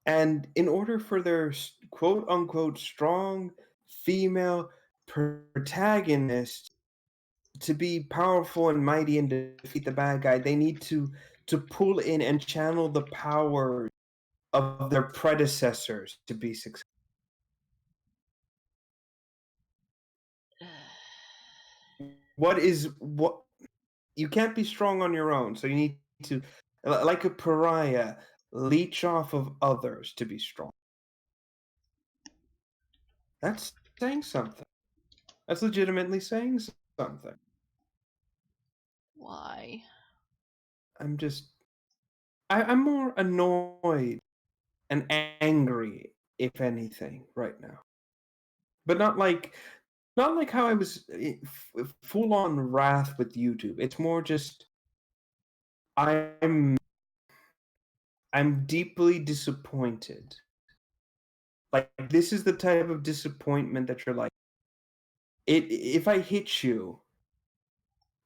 And in order for their quote unquote strong female protagonist to be powerful and mighty and defeat the bad guy, they need to pull in and channel the power of their predecessors to be successful. What you can't be strong on your own, so you need to, like a pariah, leech off of others to be strong. That's saying something. That's legitimately saying something. Why? I'm just I'm more annoyed and angry if anything, right now. But not like how I was full on wrath with YouTube. It's more just I'm I'm deeply disappointed. Like this is the type of disappointment that you're like, if I hit you,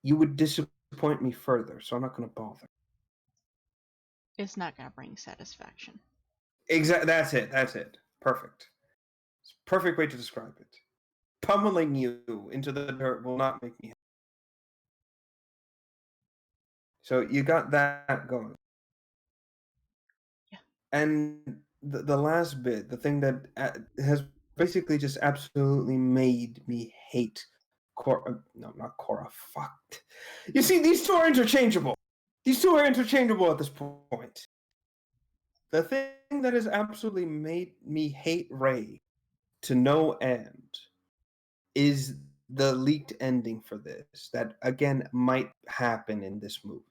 you would disappoint me further, so I'm not gonna bother. It's not gonna bring satisfaction. Exactly. That's it. Perfect. Perfect way to describe it. Pummeling you into the dirt will not make me happy. So you got that going. Yeah. And the last bit, the thing that has basically just absolutely made me hate Cora. No, not Cora. Fuck. You see, these two are interchangeable. These two are interchangeable at this point. The thing that has absolutely made me hate Ray to no end is the leaked ending for this that again might happen in this movie.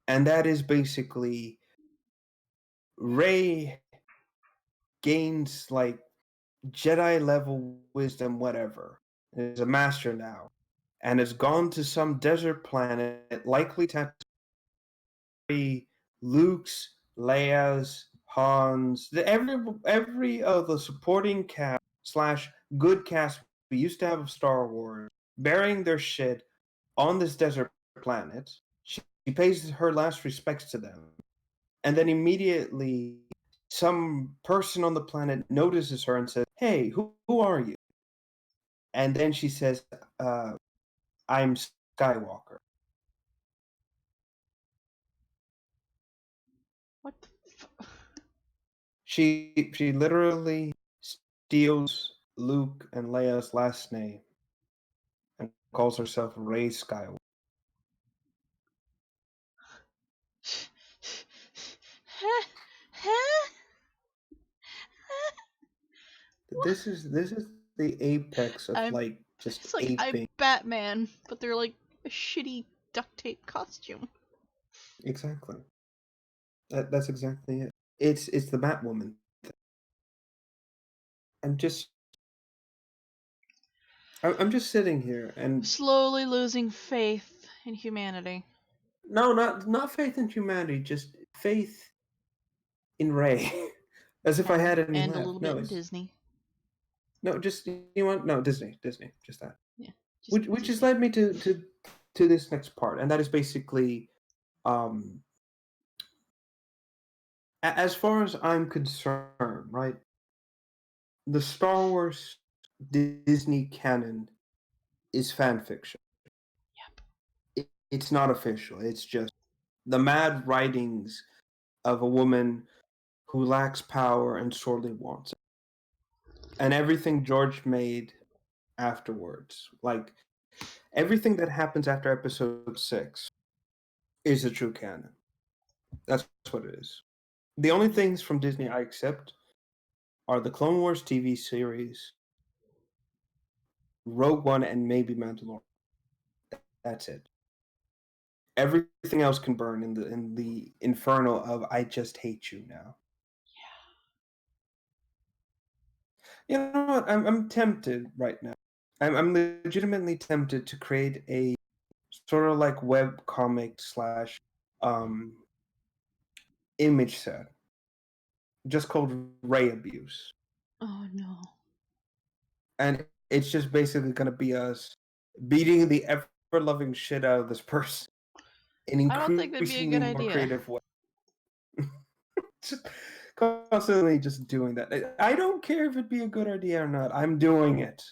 And that is basically Ray gains like Jedi level wisdom, whatever, is a master now, and has gone to some desert planet, likely to Luke's, Leia's, Han's, every of the supporting cast slash good cast we used to have of Star Wars, burying their shit on this desert planet. She pays her last respects to them, and then immediately some person on the planet notices her and says, "Hey, who are you?" And then she says, "I'm Skywalker." What the She literally steals Luke and Leia's last name and calls herself Rey Skywalker. This is the apex of I'm. like just It's like I'm aping. Batman, but they're like a shitty duct tape costume. Exactly. That's exactly it. It's the Batwoman. I'm just I'm just sitting here and Slowly losing faith in humanity. no, not faith in humanity, just faith in Ray. As if I had any And a left. little bit in Disney. No, just you want no Disney, just that. Yeah, just Which has Disney. led me to this next part, and that is basically, um, as far as I'm concerned, right? The Star Wars Disney canon is fan fiction. It's not official. It's just the mad writings of a woman who lacks power and sorely wants it, and everything George made afterwards, like everything that happens after Episode 6, is a true canon. That's what it is. The only things from Disney I accept are the Clone Wars TV series, Rogue One, and maybe Mandalorian. That's it. Everything else can burn in the inferno of I just hate you now. You know what? I'm tempted right now. I'm legitimately tempted to create a sort of like web comic slash um image set just called Ray Abuse. Oh no. And it's just basically gonna be us beating the ever loving shit out of this person in I don't think that'd be a increasingly good more idea. creative ways. Just constantly just doing that. I don't care if it'd be a good idea or not. I'm doing it.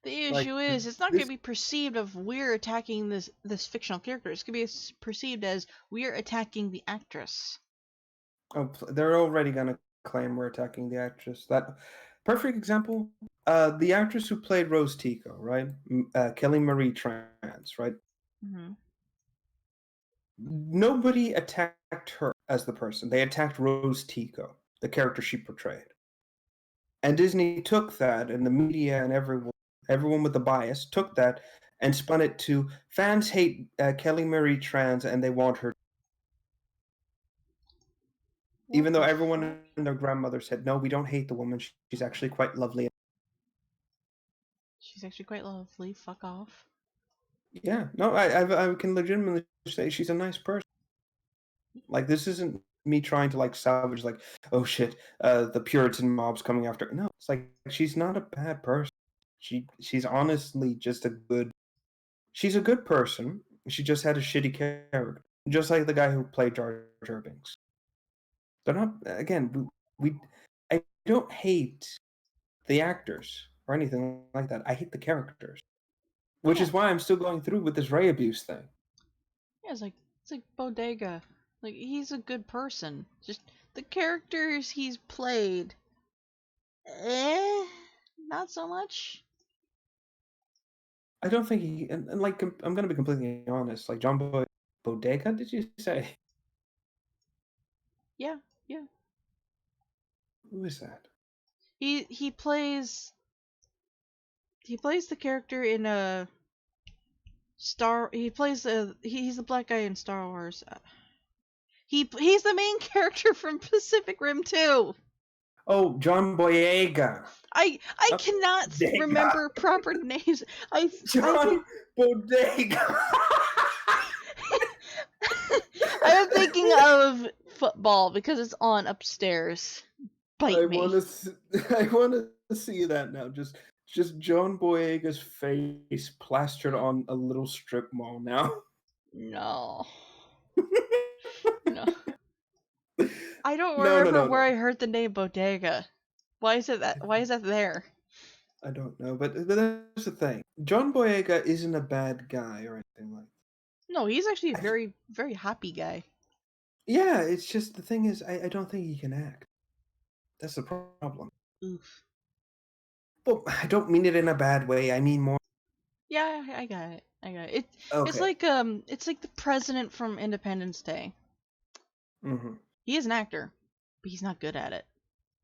The Like issue is, it's not going this. to be perceived of we're attacking this fictional character. It's going to be perceived as we're attacking the actress. Oh, they're already gonna claim we're attacking the actress. That perfect example. The actress who played Rose Tico, right? Kelly Marie Trans, right? Mm-hmm. Nobody attacked her as the person. They attacked Rose Tico, the character she portrayed. And Disney took that, and the media and everyone with a bias took that and spun it to fans hate Kelly Marie Trans and they want her. Even though the everyone fuck? and their grandmother said, no, we don't hate the woman. She's actually quite lovely. She's actually quite lovely. Fuck off. Yeah, no, I can legitimately say she's a nice person. Like, this isn't me trying to like salvage like, oh shit, the Puritan mob's coming after. No, it's like she's not a bad person. She's honestly just a good. She's a good person. She just had a shitty character, just like the guy who played Jar Jar Binks. They're not again. I don't hate the actors or anything like that. I hate the characters, which Yeah. is why I'm still going through with this Ray abuse thing. Yeah, it's like Bodega. Like he's a good person. Just the characters he's played, not so much. I don't think he and like I'm gonna be completely honest. Like John Bodega, did you say? Yeah, yeah. Who is that? He plays the character in a Star. He plays he's the black guy in Star Wars. He's the main character from Pacific Rim 2. Oh, John Boyega. I Not cannot Bodega. remember proper names. I John think Bodega. I'm thinking of football because it's on upstairs. Bite I me. want to. I want to see that now. Just John Boyega's face plastered on a little strip mall now. No. No. I don't No, no, remember no, where no. I heard the name Bodega. Why is that there? I don't know, but that's the thing. John Boyega isn't a bad guy or anything like. No, he's actually a I just, very, very happy guy. yeah, it's just the thing is, I don't think he can act. That's the problem. Oof. Well, I don't mean it in a bad way. I mean more. Yeah, I got it. I got it. Okay. It's like the president from Independence Day. Mm-hmm. He is an actor, but he's not good at it.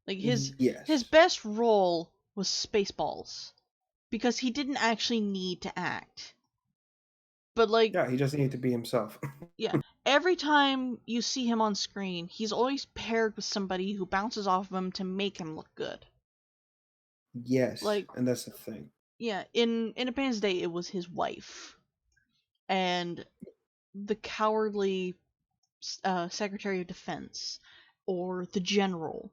Like his Yes. best role was Spaceballs because he didn't actually need to act. But like, Yeah, he just needed to be himself. yeah, every time you see him on screen, he's always paired with somebody who bounces off of him to make him look good. Yes, Like, and that's the thing. yeah, in Independence Day, it was his wife and the cowardly Secretary of Defense or the General.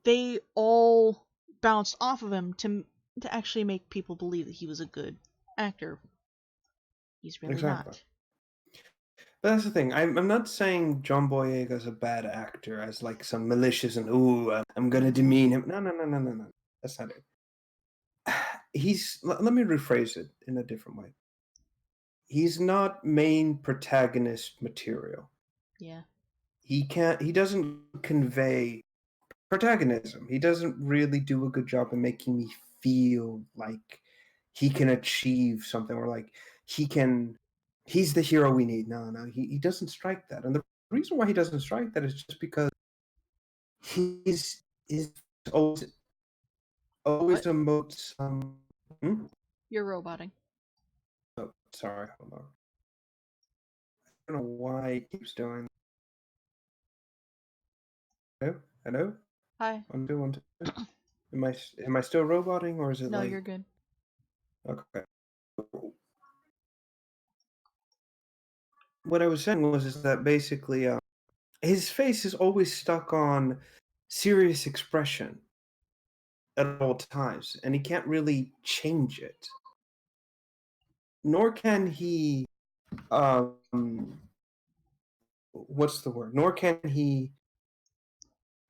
They all bounced off of him to actually make people believe that he was a good actor. He's really Exactly. not. But that's the thing. I'm not saying John Boyega's a bad actor as like some malicious and ooh, I'm gonna demean him. No, no, no, no, no, no. That's not it. Let me rephrase it in a different way. He's not main protagonist material. Yeah. He doesn't convey protagonism. He doesn't really do a good job in making me feel like he can achieve something or like he's the hero we need. No, no, he doesn't strike that. And the reason why he doesn't strike that is just because he's always What? emotes hmm? You're roboting. Oh, sorry, hold on. I don't know why he keeps doing. Hello? Hello? Hi. 1 2 1 2. Am I still roboting or is it No, like you're good. okay? What I was saying was is that basically his face is always stuck on serious expression at all times, and he can't really change it. Nor can he, what's the word? Nor can he.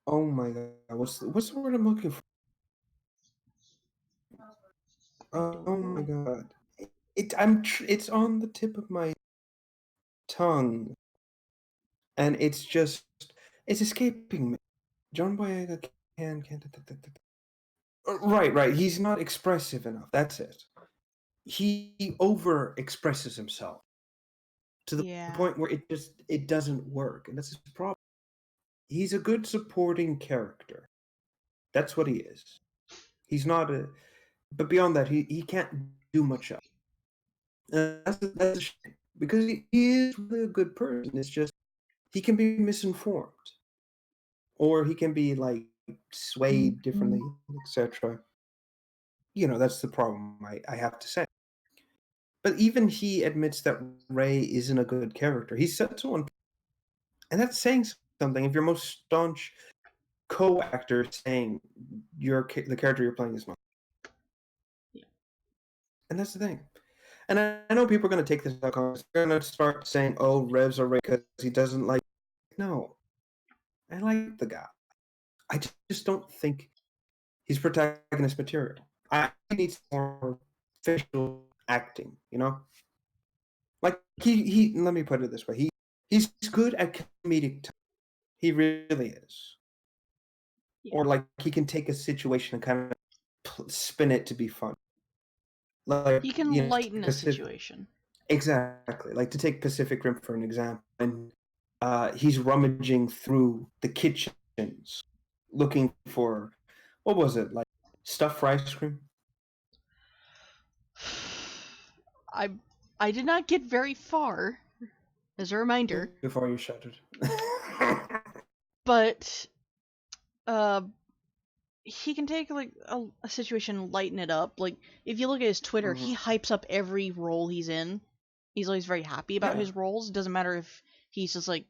Oh my god, what's the word I'm looking for? I don't Oh my know. god, it's on the tip of my tongue, and it's escaping me. John Boyega can't. Right, right. He's not expressive enough. That's it. He over expresses himself to the Yeah. point where it doesn't work, and that's his problem. He's a good supporting character. That's what he is. He's not a, but beyond that, he can't do much else. That's a shame because he is really a good person. It's just he can be misinformed, or he can be like swayed differently, etc. That's the problem. I have to say. But even he admits that Ray isn't a good character. He said so on, and that's saying something. If your most staunch co-actor saying the character you're playing is not, Yeah. and that's the thing. And I know people are going to take this out. They're going to start saying, "Oh, Rev's a Ray because he doesn't like." No, I like the guy. I just don't think he's protagonist material. I need more facial acting. Like he. Let me put it this way: he's good at comedic time. He really is. Yeah. Or like he can take a situation and kind of spin it to be fun. Like He can lighten a situation. Exactly. Like to take Pacific Rim for an example, and he's rummaging through the kitchens looking for what was it, like stuffed ice cream? I I did not get very far, as a reminder, Before you shuddered. but he can take like a situation and lighten it up. Like if you look at his Twitter, he hypes up every role he's in. He's always very happy about his roles. It doesn't matter if he's just like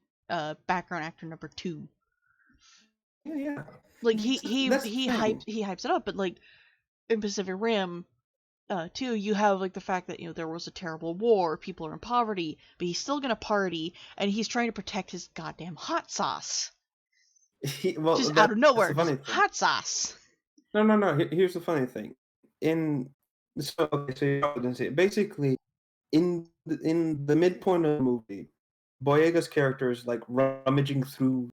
background actor number 2. Yeah. Like he That's the thing. hypes it up, but like in Pacific Rim, too, you have like the fact that there was a terrible war, people are in poverty, but he's still gonna party, and he's trying to protect his goddamn hot sauce. Well, Just out that's of the nowhere, just funny thing. hot sauce. No. Here's the funny thing. So you didn't see it. Basically, in the midpoint of the movie, Boyega's character is like rummaging through.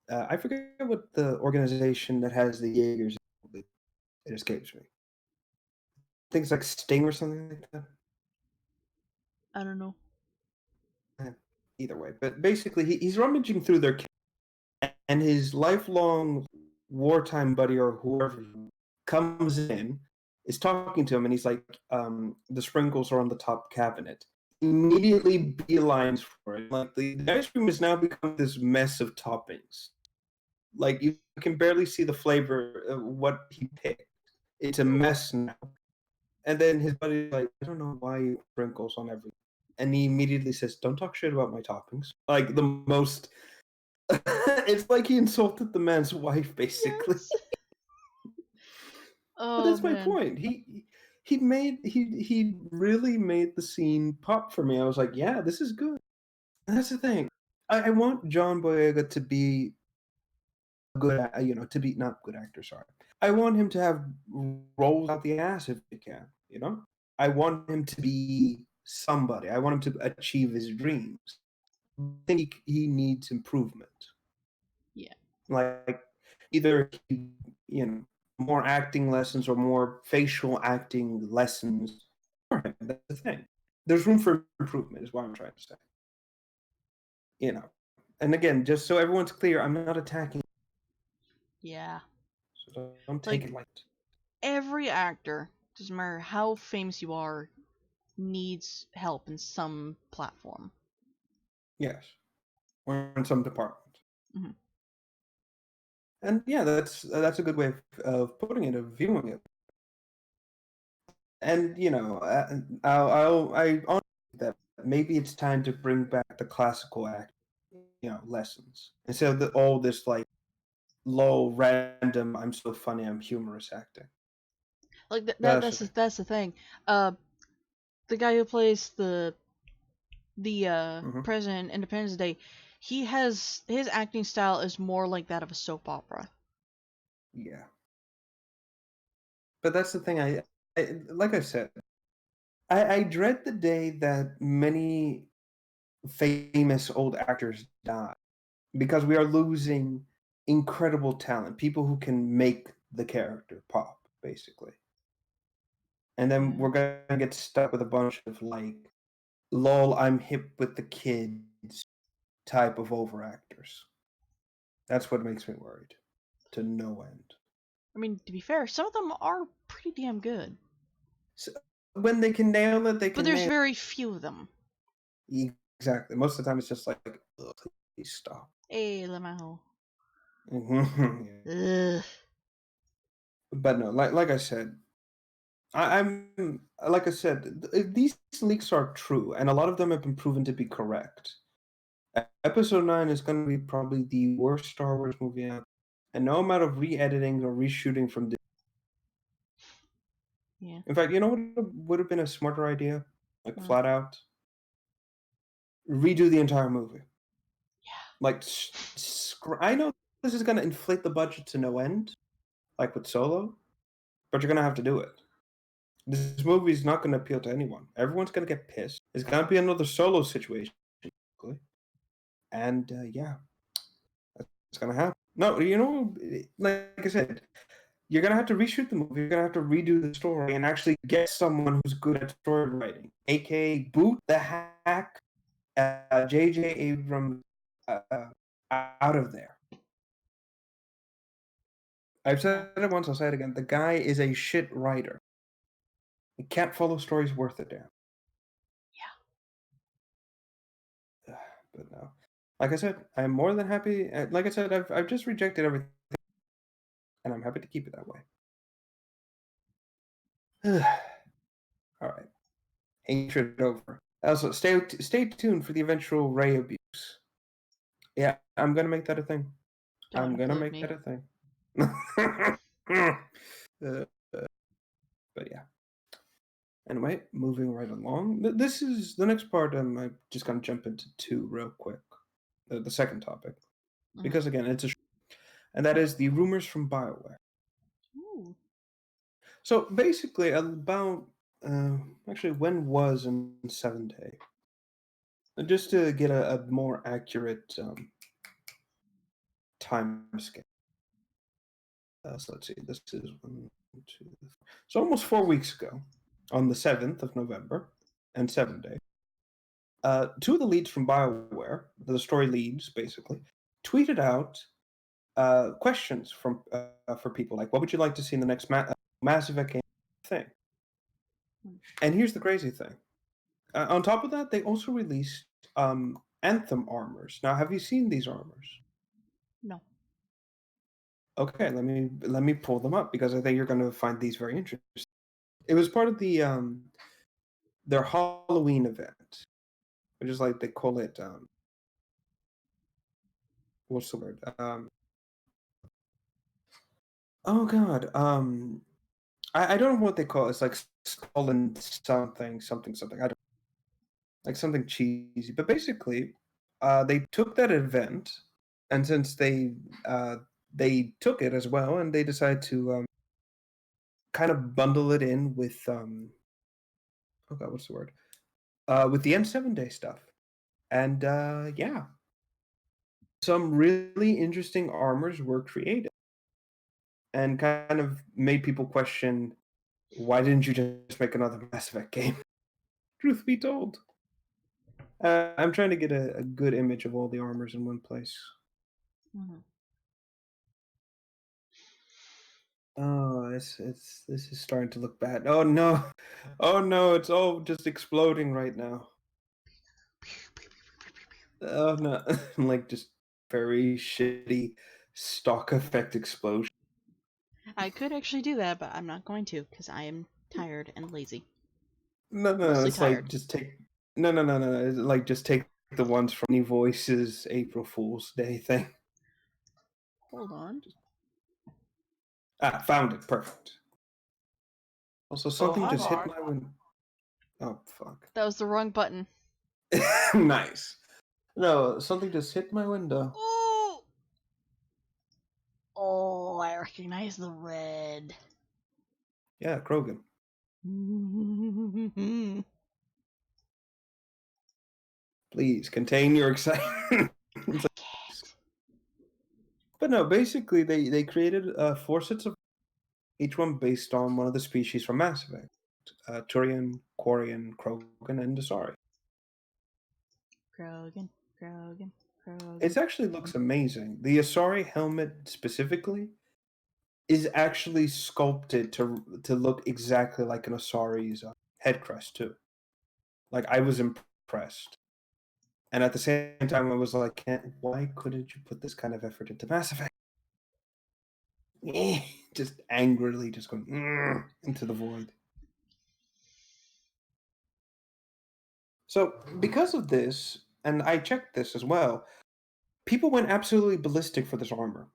I forget what the organization that has the Jaegers. It escapes me. Things like Sting or something like that. I don't know. Either way, but basically, he's rummaging through their, and his lifelong wartime buddy or whoever comes in, is talking to him, and he's like, "The sprinkles are on the top cabinet." Immediately beelines for it. Like the ice cream has now become this mess of toppings. Like you can barely see the flavor of what he picked. It's a mess now. And then his buddy's like, "I don't know why you put sprinkles on everything." And he immediately says, "Don't talk shit about my toppings." Like the most. It's like he insulted the man's wife, basically. Yes. But Oh that's my man. point. He really made the scene pop for me. I was like, yeah, this is good. And that's the thing. I want John Boyega to be good, to be not good actor. Sorry, I want him to have roles out the ass if he can. I want him to be somebody. I want him to achieve his dreams. I think he needs improvement. Yeah. Like either more acting lessons or more facial acting lessons for him. That's the thing. There's room for improvement, is what I'm trying to say. And again, just so everyone's clear, I'm not attacking. Yeah. So don't take Like it light. every actor, doesn't matter how famous you are, needs help in some platform. Yes, or in some department. Mm-hmm. And yeah, that's a good way of putting it, of viewing it. And I honestly think that maybe it's time to bring back the classical act, lessons instead of all this like low random. I'm so funny. I'm humorous acting. Like That's the thing. that's the thing. Uh, the guy who plays the Hmm. president Independence Day, his acting style is more like that of a soap opera. Yeah, but that's the thing. Like I said, I dread the day that many famous old actors die because we are losing incredible talent, people who can make the character pop, basically. And then Yeah. we're gonna get stuck with a bunch of like, lol, I'm hip with the kids type of overactors. That's what makes me worried, to no end. I mean, to be fair, some of them are pretty damn good, So when they can nail it, they but can there's nail very few of them. it. Exactly. Most of the time, it's just like, ugh, Please stop. Hey, Lamaho. Yeah. Ugh. But no, like I said, I'm like I said, these leaks are true, and a lot of them have been proven to be correct. Episode 9 is going to be probably the worst Star Wars movie out, and no amount of re-editing or reshooting from. Yeah. In fact, you know what would have been a smarter idea? Like What? flat out, redo the entire movie. Yeah. Like, I know this is going to inflate the budget to no end, like with Solo, but you're going to have to do it. This movie is not going to appeal to anyone. Everyone's going to get pissed. It's going to be another Solo situation, and yeah, that's going to happen. No, you know, like I said, you're going to have to reshoot the movie. You're going to have to redo the story and actually get someone who's good at story writing, aka boot the hack J.J. Abrams out of there. I've said it once, I'll say it again. The guy is a shit writer. He can't follow stories worth a damn. Yeah. But no. Like I said, I'm more than happy. Like I said, I've just rejected everything, and I'm happy to keep it that way. All right. Hatred over. Also, stay tuned for the eventual Ray abuse. Yeah, I'm gonna make that a thing. Don't I'm gonna include make me. that a thing. But yeah. Anyway, moving right along. This is the next part. I'm just gonna jump into two real quick. The second topic, because again, it's a, and that is the rumors from BioWare. Ooh. So basically, about actually, when was in 7 day? Just to get a more accurate time scale. So let's see. This is 1, 2, 3. So almost 4 weeks ago, on the 7th of November, and 7 day. Two of the leads from BioWare, the story leads basically, tweeted out questions from for people like, "What would you like to see in the next Mass Effect game thing?" And here's the crazy thing. On top of that, they also released Anthem armors. Now, have you seen these armors? No. Okay, let me pull them up because I think you're going to find these very interesting. It was part of their Halloween event, which is like they call it. What's the word? Oh God. I don't know what they call it. It's like skull and something. I don't like something cheesy. But basically, they took that event, and since they took it as well, and they decided to kind of bundle it in with oh God, what's the word? With the N7 Day stuff, and yeah, some really interesting armors were created, and kind of made people question, why didn't you just make another Mass Effect game? Truth be told. I'm trying to get a good image of all the armors in one place. Mm-hmm. Oh, this is starting to look bad. Oh no, oh no, it's all just exploding right now. Oh no, like just very shitty stock effect explosion. I could actually do that, but I'm not going to because I am tired and lazy. No, Mostly it's like tired. just take no. It's like just take the ones from Any Voices April Fool's Day thing. Hold on. Found it. Perfect. Also, something hi, just hit Mark. my window. Oh fuck. That was the wrong button. Nice. No, something just hit my window. Oh! Oh, I recognize the red. Yeah, Krogan. Please contain your excitement. I can't. But no, basically they created 4 sets of each one based on one of the species from Mass Effect: Turian, Quarian, Krogan, and Asari. Krogan, Krogan, Krogan. It actually looks amazing. The Asari helmet specifically is actually sculpted to look exactly like an Asari's head crest too. Like I was impressed. And at the same time, I was like, why couldn't you put this kind of effort into Mass Effect? Just angrily, just going into the void. So, because of this, and I checked this as well, people went absolutely ballistic for this armor.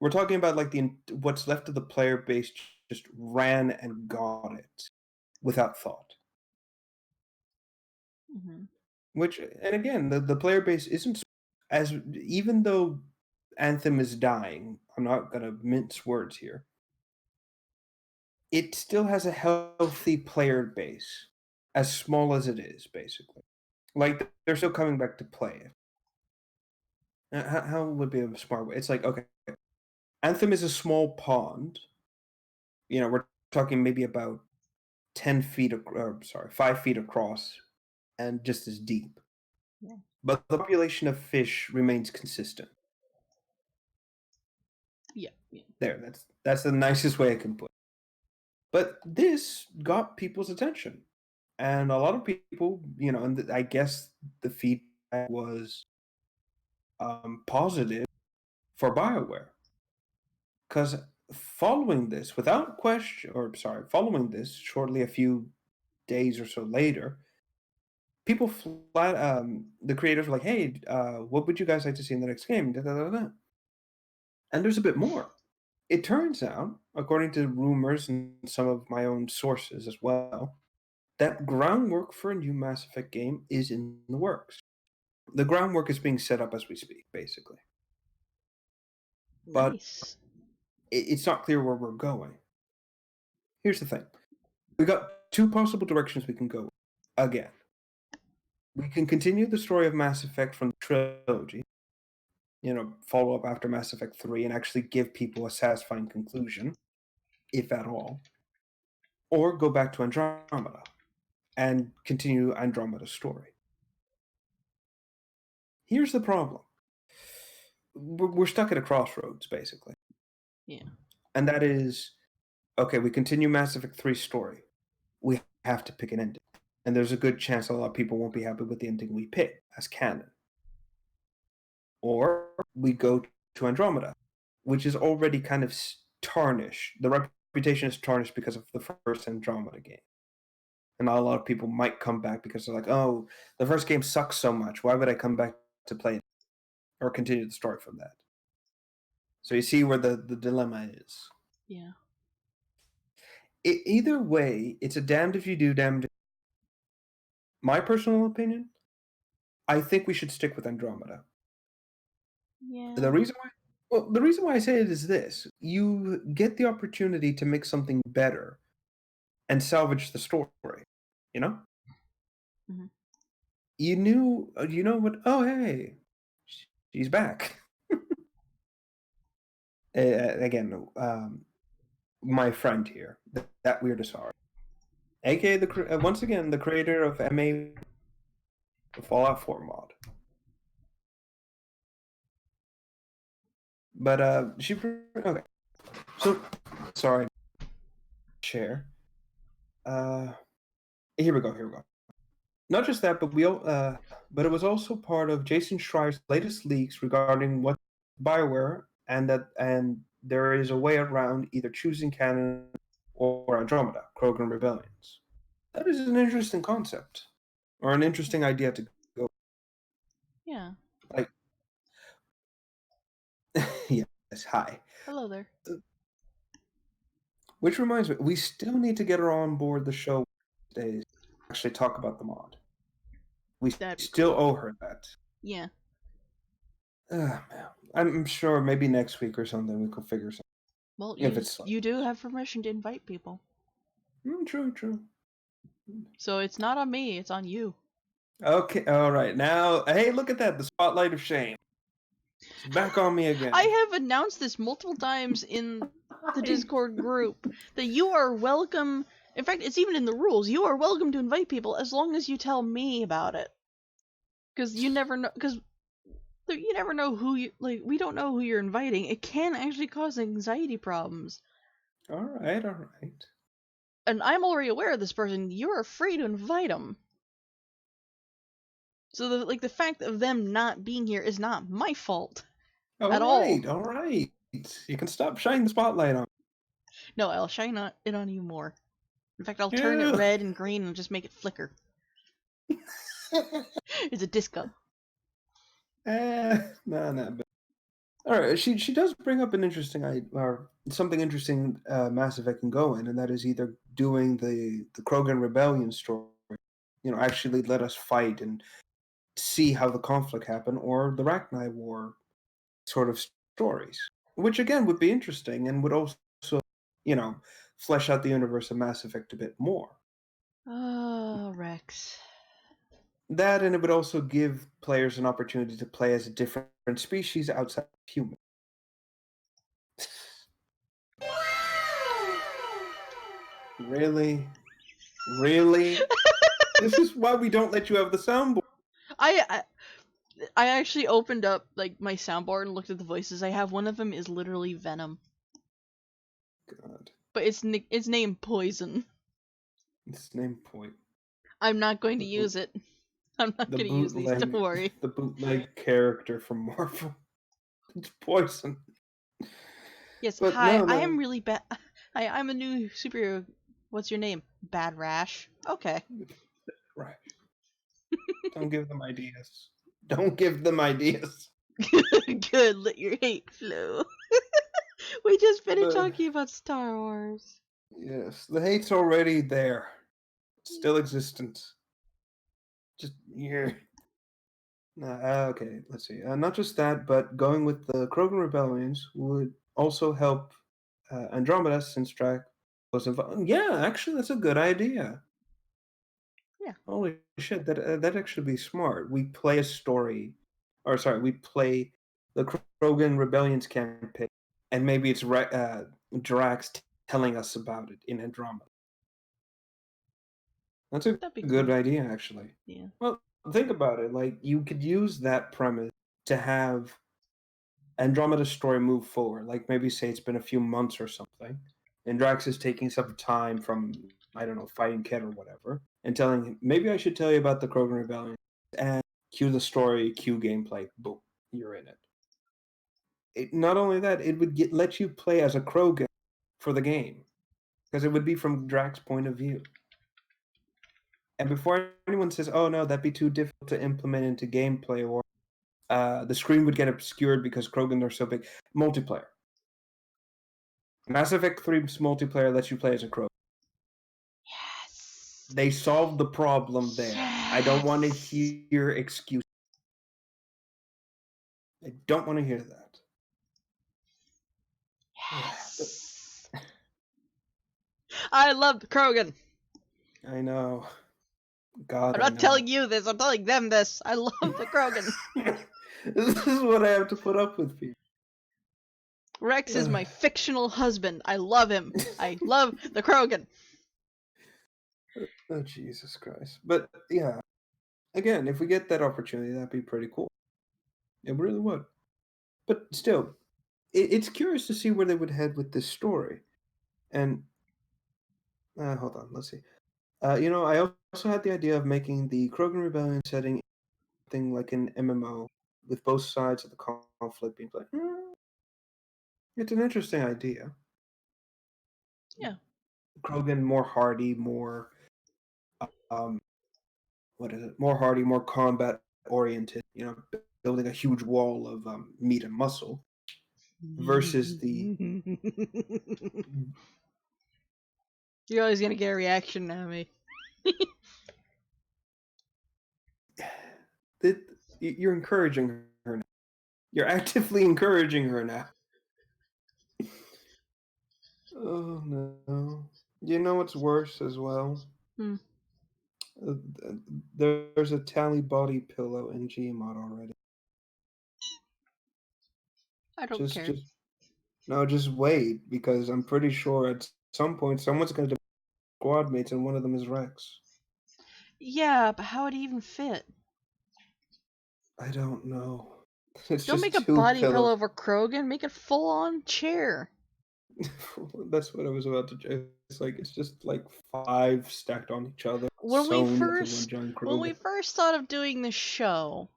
We're talking about like what's left of the player base just ran and got it without thought. Mm-hmm. Which, and again, the player base isn't as, even though Anthem is dying, I'm not gonna mince words here. It still has a healthy player base, as small as it is, basically. Like they're still coming back to play it. How would be a smart way? It's like, okay, Anthem is a small pond. You know, we're talking maybe about 10 feet, or sorry, 5 feet across, and just as deep. Yeah. But the population of fish remains consistent. Yeah. Yeah. There, that's the nicest way I can put it. But this got people's attention, and a lot of people, you know, and I guess the feedback was positive for BioWare, because following this, without question, or sorry, following this, shortly a few days or so later, people flat, the creators were like, "Hey, what would you guys like to see in the next game?" Da, da, da, da. And there's a bit more. It turns out, according to rumors and some of my own sources as well, that groundwork for a new Mass Effect game is in the works. The groundwork is being set up as we speak, basically. But Nice. it's not clear where we're going. Here's the thing. We got two possible directions we can go again. We can continue the story of Mass Effect from the trilogy, you know, follow up after Mass Effect 3 and actually give people a satisfying conclusion, if at all. Or go back to Andromeda and continue Andromeda's story. Here's the problem. We're stuck at a crossroads, basically. Yeah. And that is, okay, we continue Mass Effect 3's story. We have to pick an ending. And there's a good chance a lot of people won't be happy with the ending we pick as canon. Or we go to Andromeda, which is already kind of tarnished. The reputation is tarnished because of the first Andromeda game. And not a lot of people might come back because they're like, oh, the first game sucks so much. Why would I come back to play it or continue the story from that? So you see where the dilemma is. Yeah. Either way, it's a damned if you do, damned if... My personal opinion, I think we should stick with Andromeda. Yeah. The reason why I say it is this: you get the opportunity to make something better and salvage the story. You know, Mm-hmm. you know what? Oh, hey, she's back. Again, my friend here, that weird Asara, aka once again the creator of MA Fallout 4 mod. But she okay. So sorry, share. Here we go. Here we go. Not just that, but it was also part of Jason Schreier's latest leaks regarding what Bioware, and there is a way around either choosing canon or Andromeda, Krogan rebellions. That is an interesting concept, or an interesting idea to go. Yeah. Like, yes, hi. Hello there. Which reminds me, we still need to get her on board the show days. Actually, talk about the mod. We That'd be still cool. owe her that. Yeah. Man. I'm sure maybe next week or something we could figure something. Well, If it's you do have permission to invite people, true. so it's not on me. It's on you. Okay, all right. Now, hey, look at that. The spotlight of shame. It's back on me again. I have announced this multiple times in the Discord group that you are welcome. In fact, it's even in the rules. You are welcome to invite people as long as you tell me about it. Because you never know. Because you never know who you like. We don't know who you're inviting. It can actually cause anxiety problems. All right, all right. And I'm already aware of this person. You're free to invite them. So the fact of them not being here is not my fault All at all. right. You can stop shining the spotlight on. No, I'll shine it on you more. In fact, I'll turn it Yeah. red and green and just make it flicker. It's a disco. No. But all right, she does bring up an interesting or something interesting. Mass Effect can go in, and that is either doing the Krogan Rebellion story. Actually let us fight and see how the conflict happened, or the Rachni War sort of stories, which again would be interesting and would also, you know, flesh out the universe of Mass Effect a bit more. Oh, Rex. That, and it would also give players an opportunity to play as a different species outside of human. Really? Really? This is why we don't let you have the soundboard. I I actually opened up like my soundboard and looked at the voices I have. One of them is literally Venom, God, but it's named Poison. it's name point. I'm not going to The boot, use it. I'm not the going to use these. Don't bootleg, worry. the bootleg character from Marvel. It's poison. Yes. But Hi. no, I am no. really bad. I'm a new superhero. What's your name? Bad Rash. Okay. Right. Don't give them ideas. Don't give them ideas. Good. Let your hate flow. We just finished The talking about Star Wars. Yes, the hate's already there, still existent. Just here. Okay, let's see. Not just that, but going with the Krogan rebellions would also help Andromeda since Drac was involved. Yeah, actually, that's a good idea. Yeah. Holy shit, that actually be smart. We play a story, or sorry, we play the Krogan rebellions campaign, and maybe it's Drax telling us about it in Andromeda. That's a That'd be good cool. idea, actually. Yeah. Well, think about it. Like, you could use that premise to have Andromeda's story move forward. Like, maybe say it's been a few months or something, and Drax is taking some time from, I don't know, fighting Ket or whatever, and telling him, maybe I should tell you about the Krogan Rebellion, and cue the story, cue gameplay, boom, you're in it. Not only that, it would let you play as a Krogan for the game, because it would be from Drax's point of view. And before anyone says, "Oh no, that'd be too difficult to implement into gameplay," or the screen would get obscured because Krogan are so big, multiplayer. Mass Effect 3's multiplayer lets you play as a Krogan. Yes. They solved the problem there. I don't want to Yes. hear excuses. I don't want to hear that. Yes. I love Krogan. I know. God, I'm I not know. telling you this. I'm telling them this. I love the Krogan. This is what I have to put up with, people. Rex is my fictional husband. I love him. I love the Krogan. Oh, Jesus Christ. But yeah, again, if we get that opportunity, that'd be pretty cool. It really would. But still, it's curious to see where they would head with this story. And hold on, let's see. I also had the idea of making the Krogan Rebellion setting something like an MMO with both sides of the conflict being played. It's an interesting idea. Yeah. Krogan more hardy, more um, what is it? More hardy, more combat oriented. Building a huge wall of meat and muscle versus the You're always gonna get a reaction out of me. that you're encouraging her now. You're actively encouraging her now. Oh no. You know what's worse as well? Hmm. Uh, there's a tally body pillow in Gmod already. I don't Just care. just no, just wait, because I'm pretty sure at some point someone's gonna deploy squad mates and one of them is Rex. Yeah, but how would he even fit? I don't know. It's Don't just make a two body pillow pillows. over Krogan. Make it full on chair. That's what I was about to say. It's like it's just like five stacked on each other, When we sewn into one first giant when we Krogan. first thought of doing this show,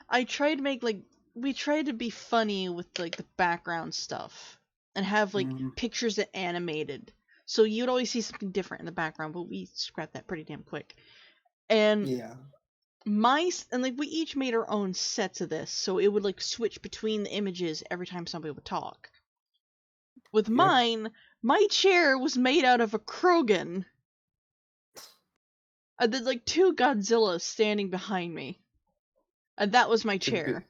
I tried to make like we tried to be funny with like the background stuff and have like Mm, pictures that animated. So you'd always see something different in the background, but we scrapped that pretty damn quick. And yeah. and like we each made our own sets of this, so it would like switch between the images every time somebody would talk. With Yep. mine, my chair was made out of a Krogan. And there's like two Godzillas standing behind me. And that was my To be, chair.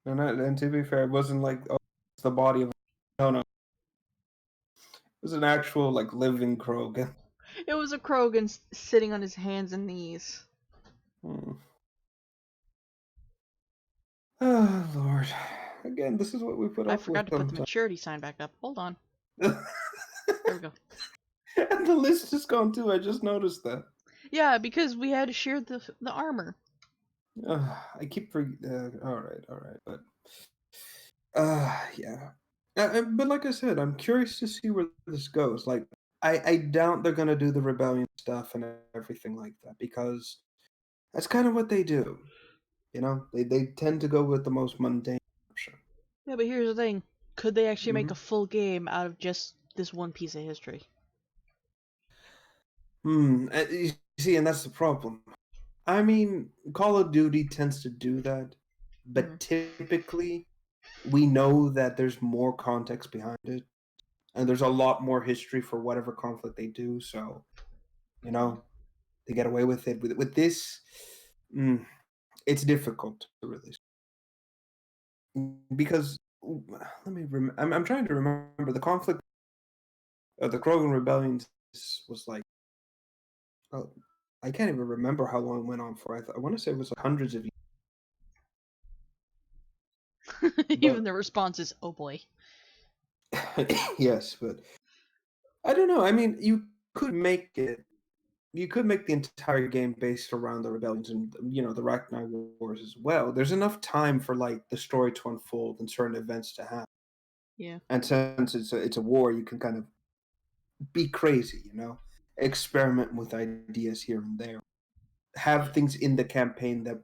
and to be fair, it wasn't like, oh, it's the body of. No, no. It was an actual like living Krogan. It was a Krogan sitting on his hands and knees. Hmm. Oh Lord. Again, this is what we put I up with forgot to put the sometimes. maturity sign back up. Hold on. And There we go. the list is gone too. I just noticed that. Yeah, because we had to share the armor. I keep all right, but yeah. But like I said, I'm curious to see where this goes. Like, I doubt they're gonna do the rebellion stuff and everything like that because that's kind of what they do. You know, they tend to go with the most mundane option. Yeah, but here's the thing. Could they actually make Hmm. a full game out of just this one piece of history? You see, and that's the problem. I mean, Call of Duty tends to do that, Hmm. but typically we know that there's more context behind it, and there's a lot more history for whatever conflict they do. So, you Yeah. know, they get away with it. With this, mm, it's difficult to release because let me. I'm trying to remember the conflict. The Krogan Rebellion was like. Oh, I can't even remember how long it went on for. I want to say it was like hundreds of years, Even but the response is, oh boy. yes, but I don't know. I mean, could make it. You could make the entire game based around the rebellions and the Rachni Wars as well. There's enough time for like the story to unfold and certain events to happen. Yeah. And since it's a war, you can kind of be crazy, experiment with ideas here and there, have things in the campaign that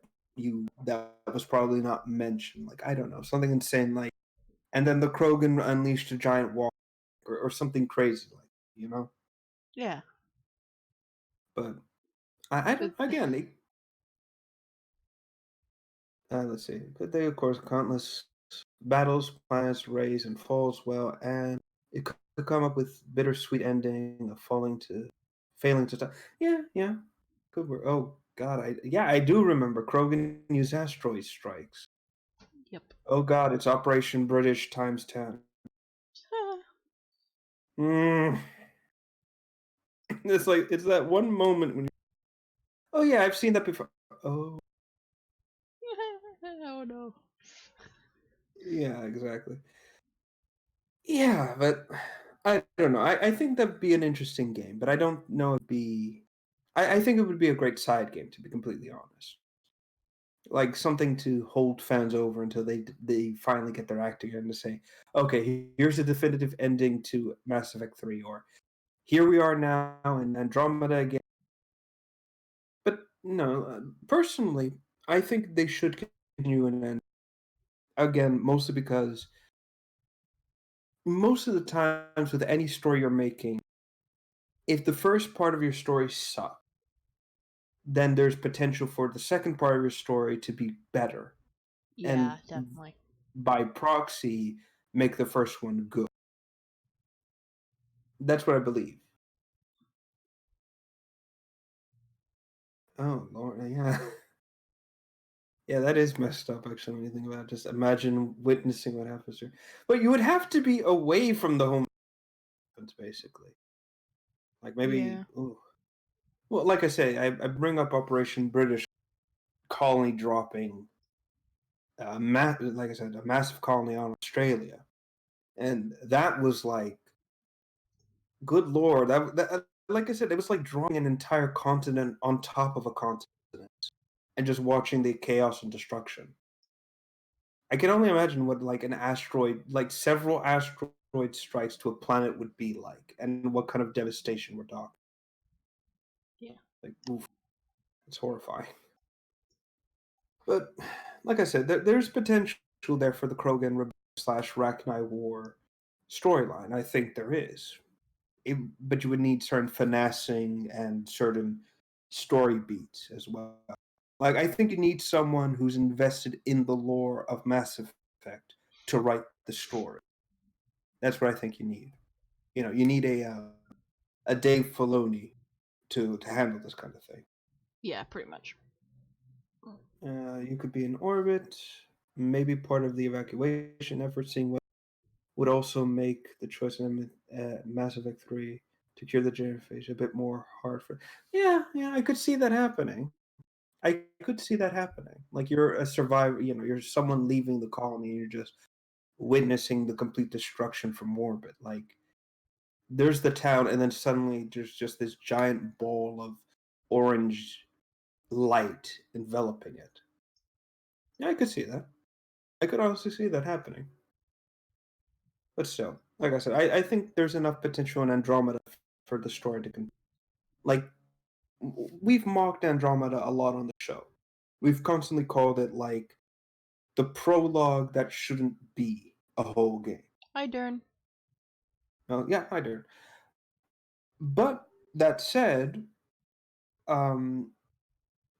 was probably not mentioned. Like I don't know, something insane like, and then the Krogan unleashed a giant wall or something crazy like, you know. Yeah. But I But don't. Again, let's see. But they, of course, countless battles, planets raise and falls well, and it could come up with bittersweet ending of failing to stop. Yeah, yeah, good work. Oh God, I do remember Krogan used asteroid strikes. yep. Oh God, it's Operation British times 10. Mm. It's like it's that one moment when. Oh yeah, I've seen that before. Oh Oh no. yeah, exactly. Yeah, but I don't know. I think that'd be an interesting game, but I don't know it'd be. I think it would be a great side game, to be completely honest. Like something to hold fans over until they finally get their act together and to say, okay, here's a definitive ending to Mass Effect 3, or here we are now in Andromeda again. But no, personally, I think they should continue and end again, mostly because most of the times with any story you're making, if the first part of your story sucks, then there's potential for the second part of your story to be better. And Yeah, definitely. by proxy, make the first one good. That's what I believe. Oh, Lord. Yeah. Yeah, that is messed up, actually, when you think about it. Just imagine witnessing what happens here. But you would have to be away from the home, basically. Like maybe, Yeah. ooh. Well, like I say, I bring up Operation British colony dropping, like I said, a massive colony on Australia. And that was like, good lord, like I said, it was like drawing an entire continent on top of a continent and just watching the chaos and destruction. I can only imagine what like an asteroid, like several asteroids asteroid strikes to a planet would be like, and what kind of devastation we're talking. Yeah. Like, oof, it's horrifying. But like I said, there's potential there for the Krogan slash Rachni War storyline. I think there is. But you would need certain finessing and certain story beats as well. Like I think you need someone who's invested in the lore of Mass Effect to write the story. That's what I think you need. You need a Dave Filoni to handle this kind of thing. Yeah, pretty much. You could be in orbit, maybe part of the evacuation effort, seeing what would also make the choice in Mass Effect 3 to cure the genophage a bit more hard for. Yeah, I could see that happening. I could see that happening. Like you're a survivor, you're someone leaving the colony, and you're just witnessing the complete destruction from orbit. Like there's the town, and then suddenly there's just this giant ball of orange light enveloping it. Yeah, I could see that. I could honestly see that happening. But still, like I said, I think there's enough potential in Andromeda for the story to continue. Like, we've mocked Andromeda a lot on the show. We've constantly called it, like, the prologue that shouldn't be a whole game. Hi, Dern. Yeah, I do. But that said, um,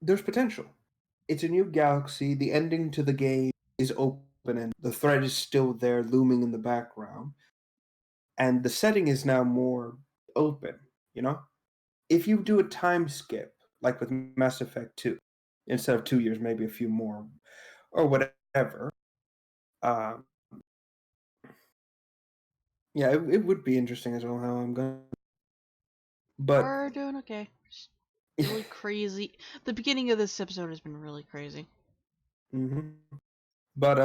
there's potential. It's a new galaxy. The ending to the game is open, and the threat is still there, looming in the background. And the setting is now more open, you know? If you do a time skip, like with Mass Effect 2, instead of 2 years, maybe a few more, or whatever, um, yeah, it would be interesting as well how I'm going. But We're doing okay. Really crazy. The beginning of this episode has been really crazy. mhm. But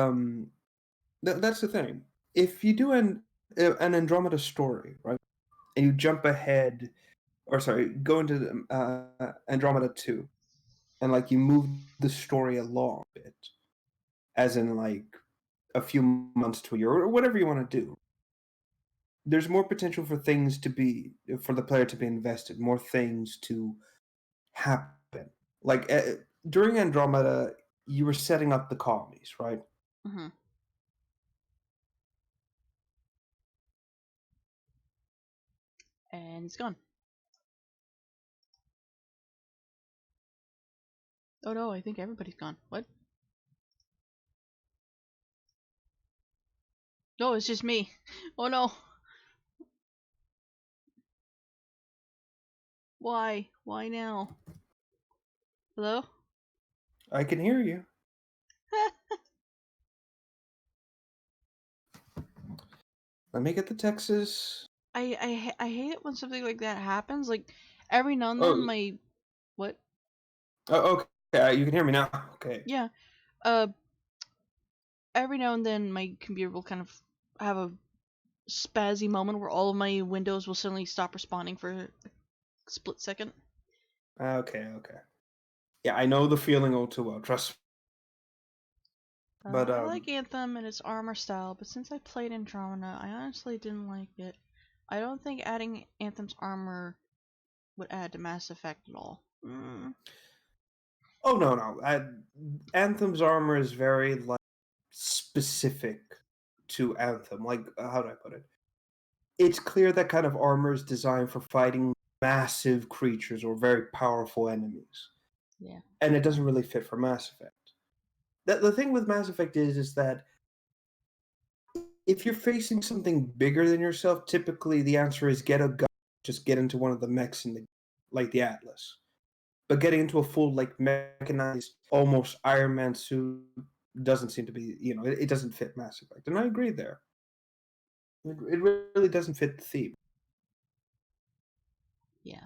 that's the thing. If you do an Andromeda story, right, and you jump ahead, or sorry, go into Andromeda 2, and like you move the story along a bit, as in like a few months to a year, or whatever you want to do, there's more potential for things to be for the player to be invested, more things to happen. Like during Andromeda, you were setting up the colonies, right? Mm-hmm. And it's gone. Oh no, I think everybody's gone. What? No, it's just me. Oh no. Why? Why now? Hello? I can hear you. Let me get the Texas. I hate it when something like that happens. Like every now and then Oh, my what? okay. You can hear me now. Okay. Yeah. Every now and then my computer will kind of have a spazzy moment where all of my windows will suddenly stop responding for a split second. Okay. Yeah, I know the feeling all too well. Trust me. But I like Anthem and its armor style, but since I played Andromeda, I honestly didn't like it. I don't think adding Anthem's armor would add to Mass Effect at all. oh no. Anthem's armor is very like specific to Anthem. Like how do I put it? It's clear that kind of armor is designed for fighting massive creatures or very powerful enemies, Yeah. and it doesn't really fit for Mass Effect. The thing with Mass Effect is that if you're facing something bigger than yourself, typically the answer is get a gun, just get into one of the mechs in the like the Atlas. But getting into a full like mechanized, almost Iron Man suit doesn't seem to be, it doesn't fit Mass Effect, and I agree there. It really doesn't fit the theme. Yeah.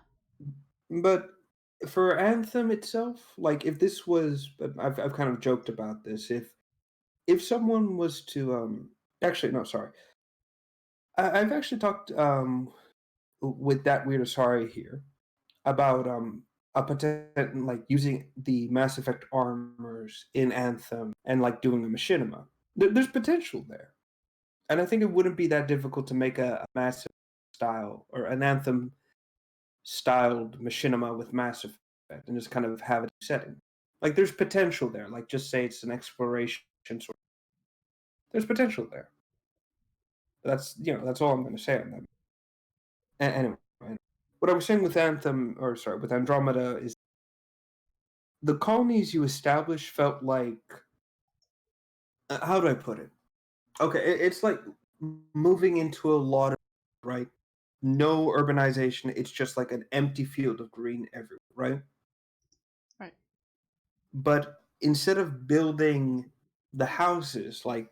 But for Anthem itself, like if this was, I've kind of joked about this. If someone was to, actually no, sorry, I've actually talked with that weird Asari here about a potential like using the Mass Effect armors in Anthem and like doing a machinima. There's potential there. And I think it wouldn't be that difficult to make a massive style or an Anthem styled machinima with Mass Effect and just kind of have it setting. Like there's potential there. Like just say it's an exploration sort. There's potential there. That's all I'm going to say on that. Anyway, what I was saying with Anthem, or sorry, with Andromeda is the colonies you establish felt like how do I put it? Okay, it's like moving into a lot of right. No urbanization. It's just like an empty field of green everywhere, right? Right. But instead of building the houses, like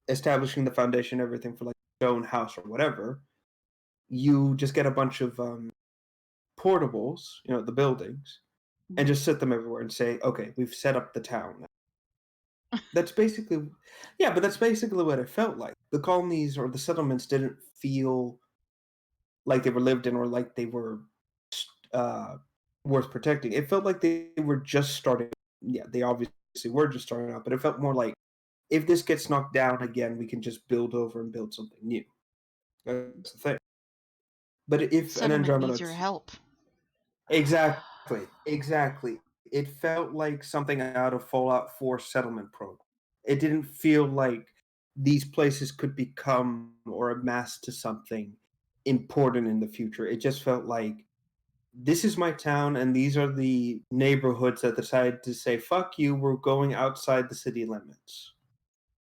establishing the foundation, everything for like stone house or whatever, you just get a bunch of portables, the buildings, and just set them everywhere and say, okay, we've set up the town. That's basically, yeah, but that's basically what it felt like. The colonies or the settlements didn't feel like they were lived in or like they were uh, worth protecting. It felt like they were just starting. Yeah, they obviously were just starting out, but it felt more like if this gets knocked down again, we can just build over and build something new. That's the thing. But if an Settlement needs Andromeda, your help. exactly, it felt like something out of Fallout 4 settlement program. It didn't feel like these places could become or amass to something important in the future. It just felt like this is my town and these are the neighborhoods that decided to say, fuck you, we're going outside the city limits.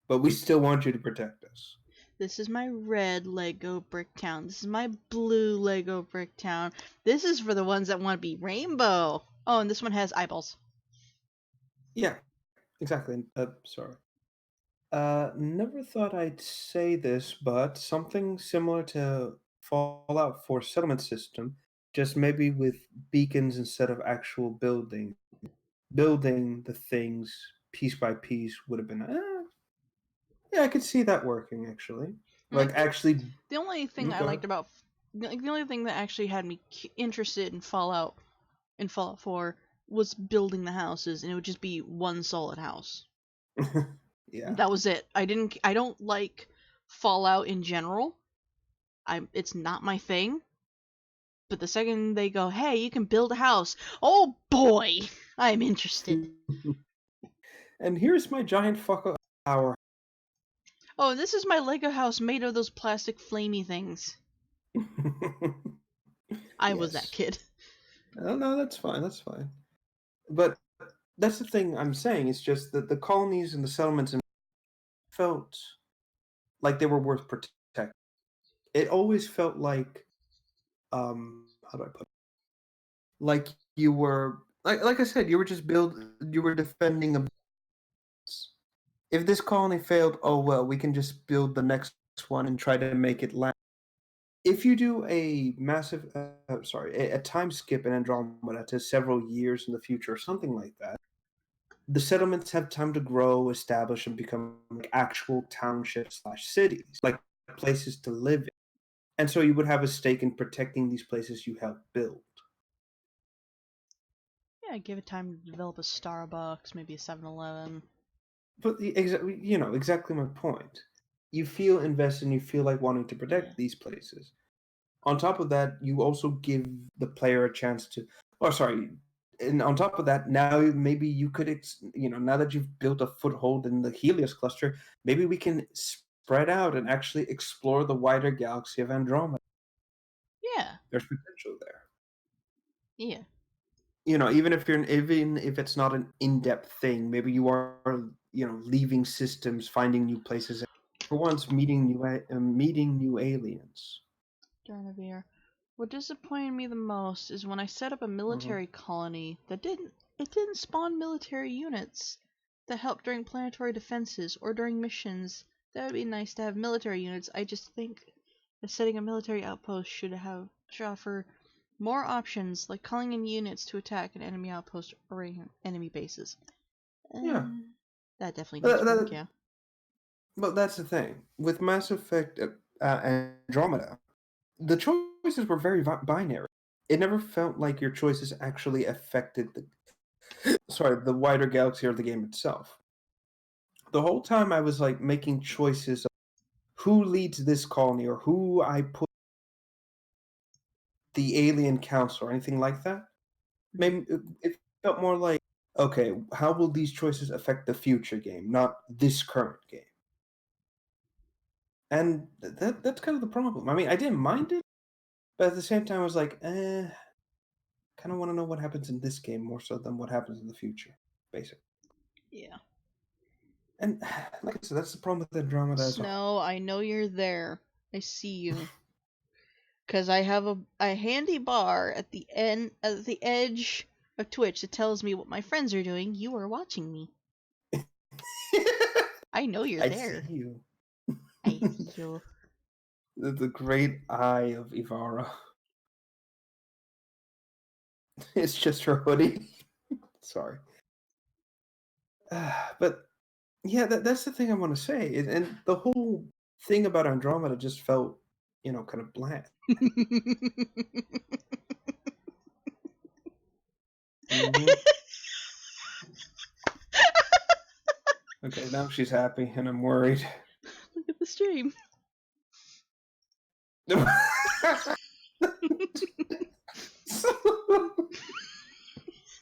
But we still want you to protect us. This is my red Lego brick town. This is my blue Lego brick town. This is for the ones that want to be rainbow. Oh, and this one has eyeballs. Yeah, exactly. Sorry. Never thought I'd say this, but something similar to Fallout 4 settlement system, just maybe with beacons instead of actual building. Building the things piece by piece would have been, yeah, I could see that working actually. And I Like think actually, the only thing I go ahead. liked about, like the only thing that actually had me interested in Fallout 4 was building the houses, and it would just be one solid house. Yeah. That was it. I don't like Fallout in general. It's not my thing. But the second they go, hey, you can build a house, oh boy, I'm interested. And here's my giant fuck hour. Oh, this is my Lego house made of those plastic flamey things. I was that Yes. kid. Oh, no, that's fine. That's fine. But that's the thing I'm saying. It's just that the colonies and the settlements felt like they were worth protecting. It always felt like, how do I put it? Like you were, like I said, you were defending a. If this colony failed, oh well, we can just build the next one and try to make it last. If you do a massive, a time skip in Andromeda to several years in the future or something like that, the settlements have time to grow, establish, and become like actual townships slash cities, like places to live in. And so you would have a stake in protecting these places you helped build. Yeah, give it time to develop a Starbucks, maybe a 7-Eleven. But exactly my point. You feel invested and you feel like wanting to Yeah. protect these places. On top of that, you also give the player a chance to. Oh, sorry. And on top of that, now maybe you could, now that you've built a foothold in the Helios cluster, maybe we can spread out and actually explore the wider galaxy of Andromeda. Yeah. There's potential there. Yeah. Even if it's not an in-depth thing, maybe you are, leaving systems, finding new places, for once meeting new aliens. Darnavir. What disappointed me the most is when I set up a Hmm. military colony that didn't spawn military units that help during planetary defenses or during missions. That would be nice to have military units. I just think that setting a military outpost should offer more options, like calling in units to attack an enemy outpost or enemy bases. Yeah, That definitely needs that, work, that, yeah. but that's the thing with Mass Effect Andromeda. The choices were very binary. It never felt like your choices actually affected the wider galaxy or the game itself. The whole time I was like making choices who leads this colony or who I put the alien council or anything like that. Mhm. Maybe it felt more like, okay, how will these choices affect the future game, not this current game? And that's kind of the problem. I mean, I didn't mind it, but at the same time, I was like, kind of want to know what happens in this game more so than what happens in the future, basically. Yeah. And like I said, that's the problem with Andromeda as a whole. Snow, I know you're there. I see you. Cause I have a handy bar at the edge of Twitch that tells me what my friends are doing. You are watching me. I know you're I see there. you. I see you. The great eye of Ivara. It's just her hoodie. Sorry. But yeah, that's the thing I want to say. And the whole thing about Andromeda just felt, kind of bland. Hmm. Okay, now she's happy, and I'm worried. Look at the stream.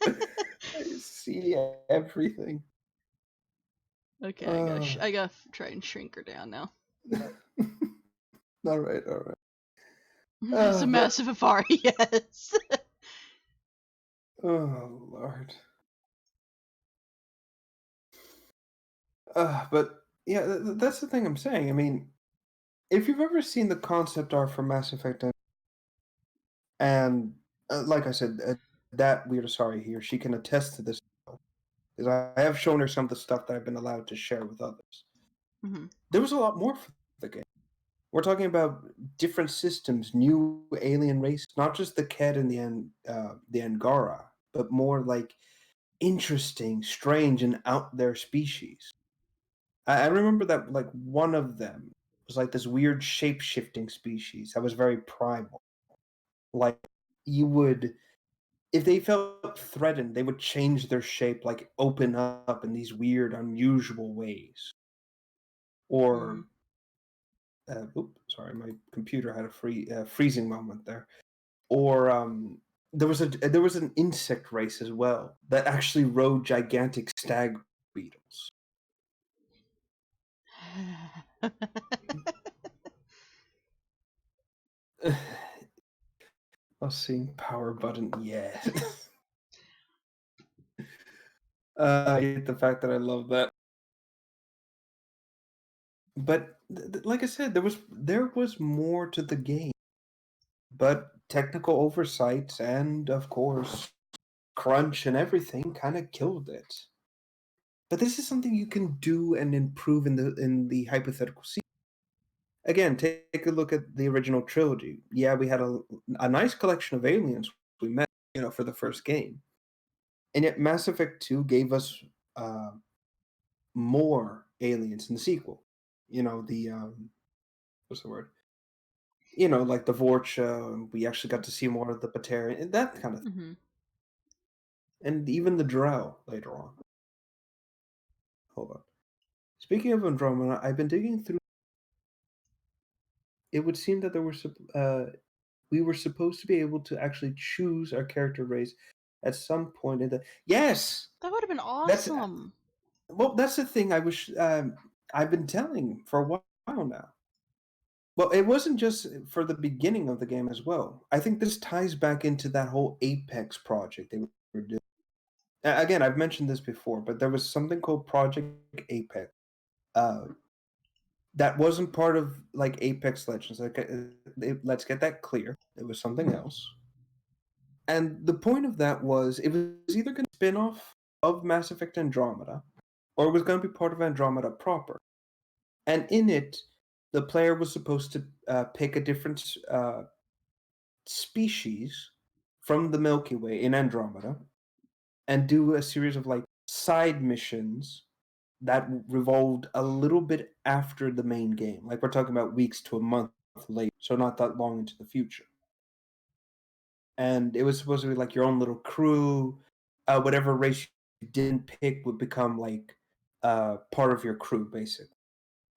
I see everything. Okay, Uh, I gotta try and shrink her down now. all right, all right. It's a But massive Afari, yes. oh Lord. But yeah, that's the thing I'm saying. I mean, if you've ever seen the concept art for Mass Effect, and like I said, that weird sorry here, she can attest to this because I have shown her some of the stuff that I've been allowed to share with others. Mhm. There was a lot more for the game. We're talking about different systems, new alien race, not just the Ked and the Angara, but more like interesting, strange, and out there species. I remember that like one of them was like this weird shape shifting species that was very primal. Like you would, if they felt threatened, they would change their shape, like open up in these weird, unusual ways. Or, Mhm. sorry, my computer had a freezing moment there. Or there was an insect race as well that actually rode gigantic stag beetles. I'll see power button. Yes. I hate the fact that I love that. But like I said, there was more to the game, but technical oversight and of course crunch and everything kind of killed it. But this is something you can do and improve in the hypothetical sequel. Again, take a look at the original trilogy. Yeah, we had a nice collection of aliens we met, for the first game, and yet Mass Effect 2 gave us uh, more aliens in the sequel. The what's the word? Like the Vorcha, and we actually got to see more of the Batarian, and that kind of thing. Mhm. And even the Drow later on. Hold on. Speaking of Andromeda, I've been digging through. It would seem that we were supposed to be able to actually choose our character race at some point in the. Yes, That would have been that's awesome. well, that's the thing. I've been telling for a while now. Well, it wasn't just for the beginning of the game as well. I think this ties back into that whole Apex project they were doing. Again, I've mentioned this before, but there was something called Project Apex uh, that wasn't part of like Apex Legends. Like, let's get that clear. It was something Mhm. else. And the point of that was it was either going to spin off of Mass Effect Andromeda, or it was going to be part of Andromeda proper. And in it, the player was supposed to pick a different species from the Milky Way in Andromeda and do a series of like side missions that revolved a little bit after the main game. Like we're talking about weeks to a month later, so not that long into the future. And it was supposed to be like your own little crew. Whatever race you didn't pick would become like part of your crew, basically.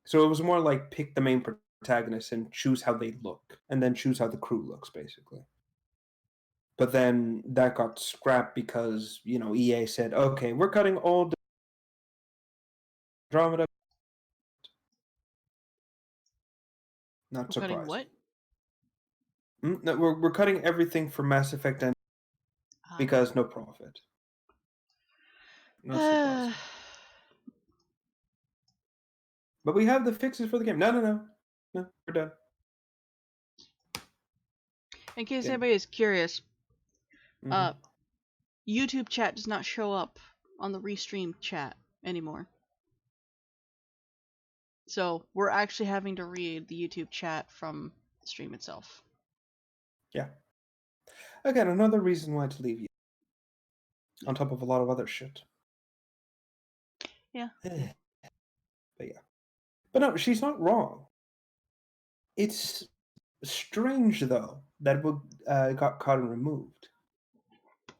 So it was more like pick the main protagonist and choose how they look, and then choose how the crew looks, basically. But then that got scrapped because EA said, "Okay, we're cutting all Andromeda." Not We're cutting what? surprising. No, we're cutting everything for Mass Effect and Ah. because no profit. Not surprising. But we have the fixes for the game. No, we're done. In case Again. anybody is curious, Mhm. YouTube chat does not show up on the restream chat anymore. So we're actually having to read the YouTube chat from the stream itself. Yeah. Again, another reason why to leave you. On top of a lot of other shit. Yeah. But yeah. But no, she's not wrong. It's strange, though, that it got caught and removed.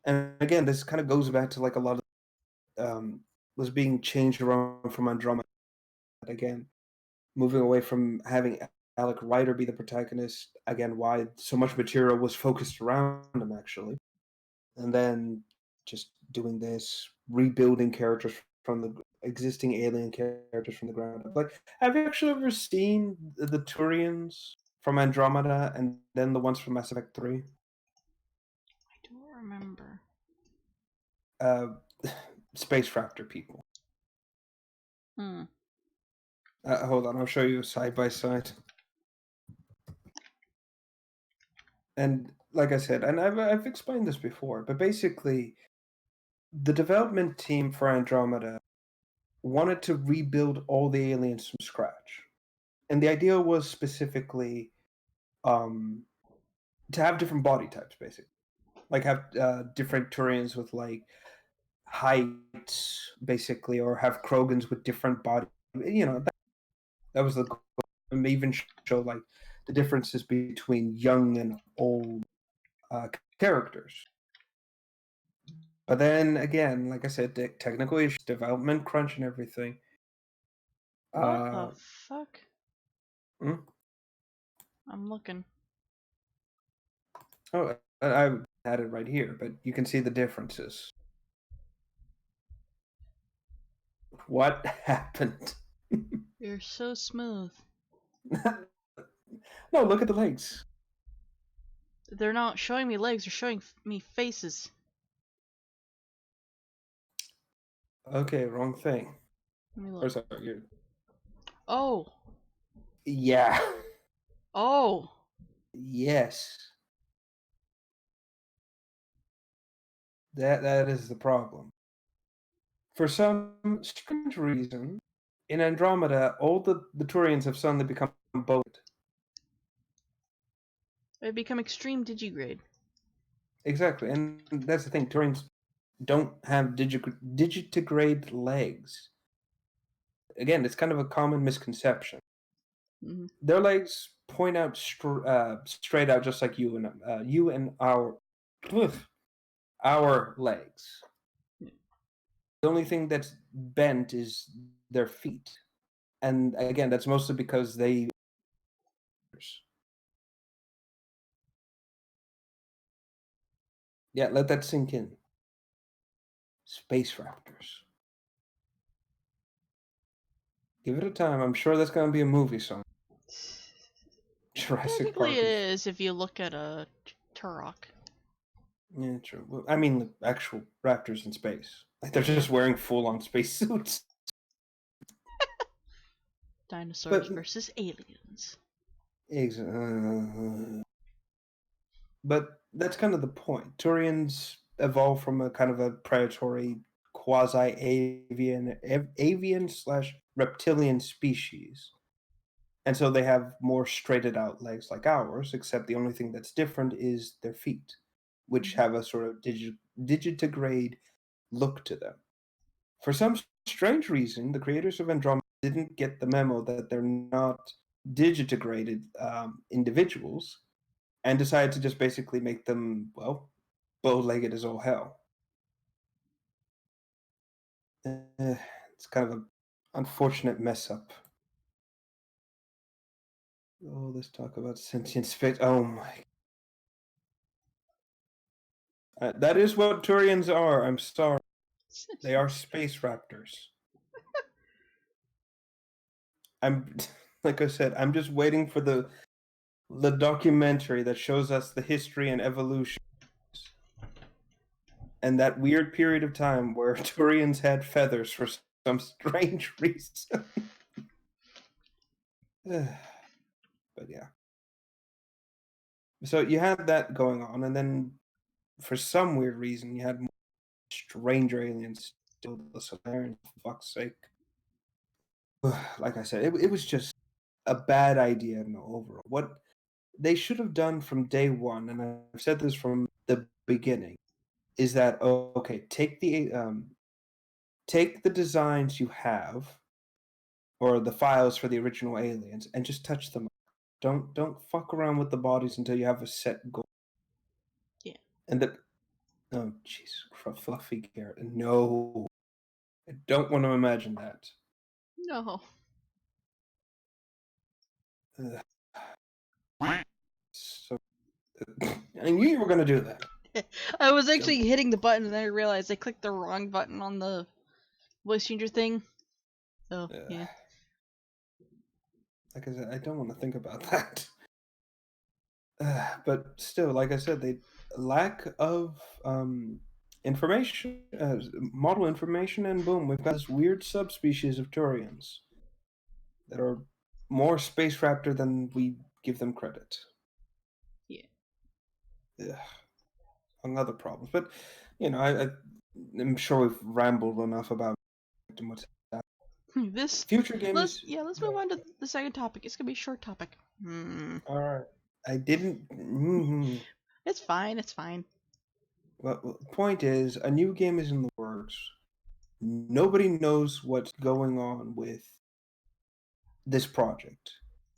And again, this kind of goes back to like a lot of was being changed around from Andromeda. Again, moving away from having Alec Ryder be the protagonist. Again, why so much material was focused around him, actually. And then just doing this, rebuilding characters from the existing alien characters from the ground up. Like, have you actually ever seen the Turians from Andromeda and then the ones from Mass Effect 3? I don't remember. Uh, Space Raptor people. Hold on, I'll show you side by side. And like I said, and I've explained this before, but basically, the development team for Andromeda wanted to rebuild all the aliens from scratch. And the idea was specifically um, to have different body types, basically. Like have different Turians with like heights, basically, or have Krogans with different body. That was the goal. And even show like the differences between young and old characters. But then again, like I said, technical issues, development crunch, and everything. What the fuck? Hmm? I'm looking. Oh, I had it right here, but you can see the differences. What happened? You're so smooth. No, look at the legs. They're not showing me legs, they're showing me faces. Okay, wrong thing. Let me Or look. sorry, you're... Oh. Yeah. Oh. Yes. That is the problem. For some strange reason, in Andromeda, all the Turians have suddenly become boated. They become extreme digigrade. Exactly, and that's the thing. Turians don't have digitigrade legs. Again, it's kind of a common misconception. Mm-hmm. Their legs point out straight out, just like you and our legs. The only thing that's bent is their feet, and again, that's mostly because they. Yeah, let that sink in. Space raptors. Give it a time. I'm sure that's going to be a movie song. Jurassic Technically Park it is. is if you look at a Turok. Yeah, true. Well, I mean, the actual raptors in space. Like they're Yeah. just wearing full-on spacesuits. Dinosaurs But versus aliens. but that's kind of the point. Turians evolved from a kind of a predatory avian slash reptilian species. And so they have more straighted out legs like ours, except the only thing that's different is their feet, which Mm-hmm. have a sort of digitigrade look to them. For some strange reason, the creators of Andromeda didn't get the memo that they're not digitigrated individuals and decided to just basically make them, well, bow-legged as all hell. It's kind of an unfortunate mess up. Oh, let's talk about sentient space. Oh my. That is what Turians are. I'm sorry. They are space raptors. I'm, like I said, I'm just waiting for the documentary that shows us the history and evolution, and that weird period of time where Turians had feathers for some strange reason. But yeah. So you had that going on, and then for some weird reason, you had more stranger aliens steal the Solarians, for fuck's sake. Like I said, it was just a bad idea in the overall. What they should have done from day one, and I've said this from the beginning, is that okay, take the designs you have or the files for the original aliens and just touch them up. Don't fuck around with the bodies until you have a set goal. Yeah. And that oh jeez, fluffy carrot. No, I don't want to imagine that. No. So I knew you were gonna do that. I was actually hitting the button and then I realized I clicked the wrong button on the voice changer thing. Oh, yeah. Like I said, I don't want to think about that. But still, like I said, they lack of information, model information, and boom, we've got this weird subspecies of Turians that are more space raptor than we give them credit. Yeah. Ugh, among other problems, but you know, I'm sure we've rambled enough about what's happening. This Future let's games. move on to the second topic. It's gonna be a short topic. All right, I didn't. It's fine. It's fine. Well, the point is, a new game is in the works. Nobody knows what's going on with this project.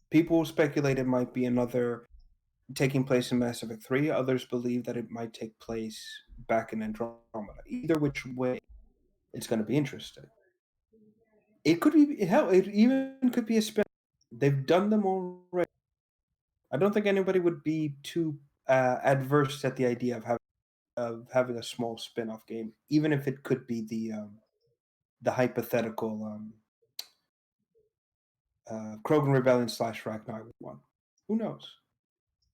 People speculate it might be another taking place in Mass Effect 3. Others believe that it might take place back in Andromeda. Either which way, it's going to be interesting. It could be, hell, it even could be a spin. They've done them already. I don't think anybody would be too adverse at the idea of having a small spin-off game, even if it could be the hypothetical Krogan Rebellion / Ragnar one. Who knows?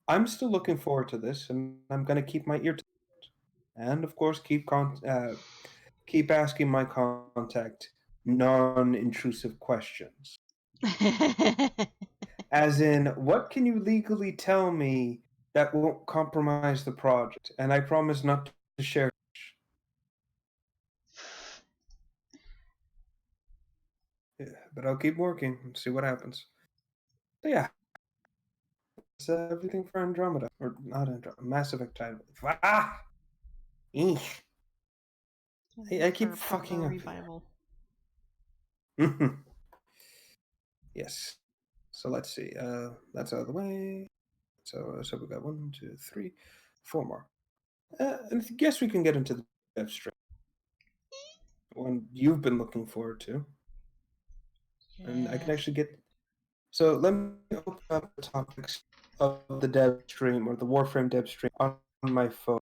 I'm still looking forward to this, and I'm going to keep my ear to it. And of course, keep asking my contact non-intrusive questions. As in, what can you legally tell me that won't compromise the project? And I promise not to share. Yeah, but I'll keep working and see what happens. But yeah, that's everything for Andromeda. Or not Andromeda, Mass Effect title. Ah! Eesh. I keep fucking up revival. here. Yes. So let's see. That's out of the way. So we got 1, 2, 3, 4 more. And I guess we can get into the dev stream. One you've been looking forward to. Yeah. And I can actually get. So let me open up the topics of the dev stream or the Warframe dev stream on my phone.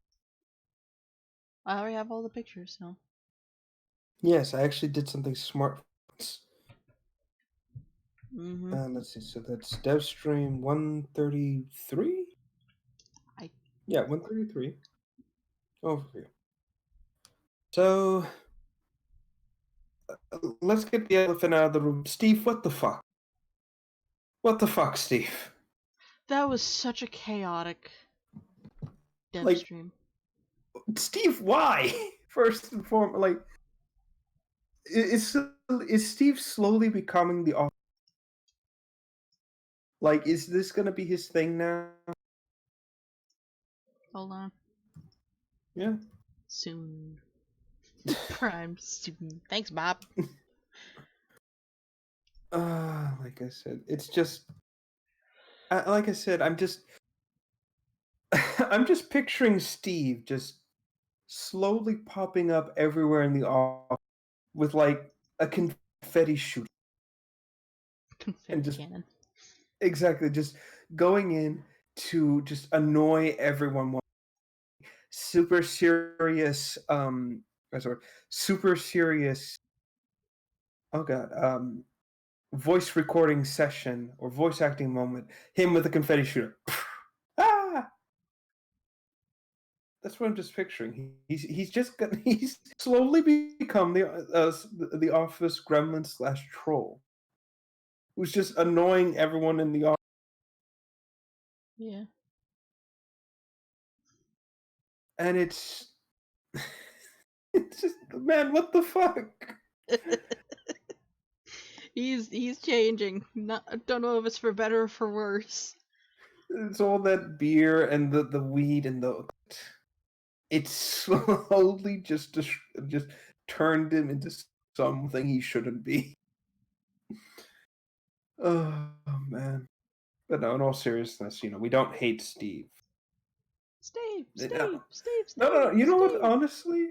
I already have all the pictures, so. Yes, I actually did something smart. Mm-hmm. Let's see. So that's dev stream 133. Yeah, 133. Overview. So let's get the elephant out of the room. Steve, what the fuck? What the fuck, Steve? That was such a chaotic dev Like, stream. Steve, why? First and foremost, like, is Steve slowly becoming the author? Like, is this gonna be his thing now? Hold on. Yeah. Soon. Prime soon. Thanks, Bob. Like I said, it's just. Like I said, I'm just. I'm just picturing Steve just slowly popping up everywhere in the office with like a confetti shooter Confetti and just cannon. Exactly, just going in to just annoy everyone. Super serious, what's the word? Super serious. Oh god, voice recording session or voice acting moment. Him with a confetti shooter. Ah, that's what I'm just picturing. He's just he's slowly become the office gremlin slash troll who's just annoying everyone in the office. Yeah. And it's it's just, man, what the fuck? He's changing. Not, don't know if it's for better or for worse. It's all that beer and the weed and the it slowly just turned him into something he shouldn't be. Oh man. But no, in all seriousness, we don't hate Steve. Steve, No, Steve, Steve, no, no, no. Steve, You know what? Steve. Honestly,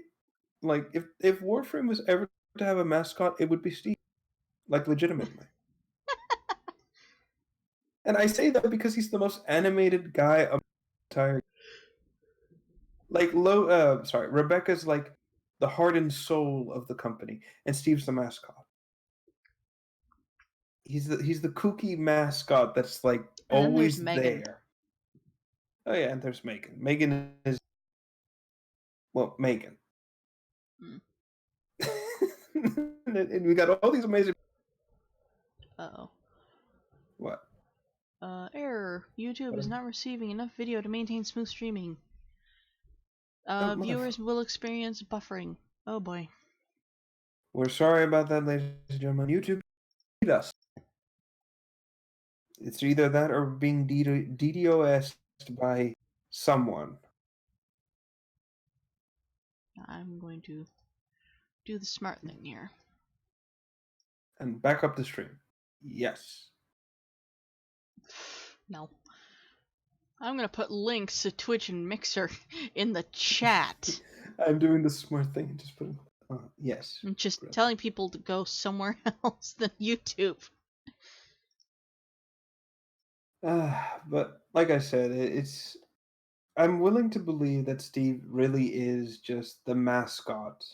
like if Warframe was ever to have a mascot, it would be Steve. Like legitimately. And I say that because he's the most animated guy of the entire. Like sorry, Rebecca's like the heart and soul of the company, and Steve's the mascot. He's the kooky mascot that's like And then there's always Megan. there. Oh yeah, and there's Megan. Megan is Megan. Mm. And we got all these amazing. Uh-oh. What? Error. YouTube is not receiving enough video to maintain smooth streaming. Oh, Viewers will experience buffering. Oh boy. We're sorry about that, ladies and gentlemen. YouTube beat us. It's either that or being DDoSed by someone. I'm going to do the smart thing here. And back up the stream. Yes. No. I'm gonna put links to Twitch and Mixer in the chat. I'm doing the smart thing and just putting. Yes. I'm just telling people to go somewhere else than YouTube. But like I said, it's. I'm willing to believe that Steve really is just the mascot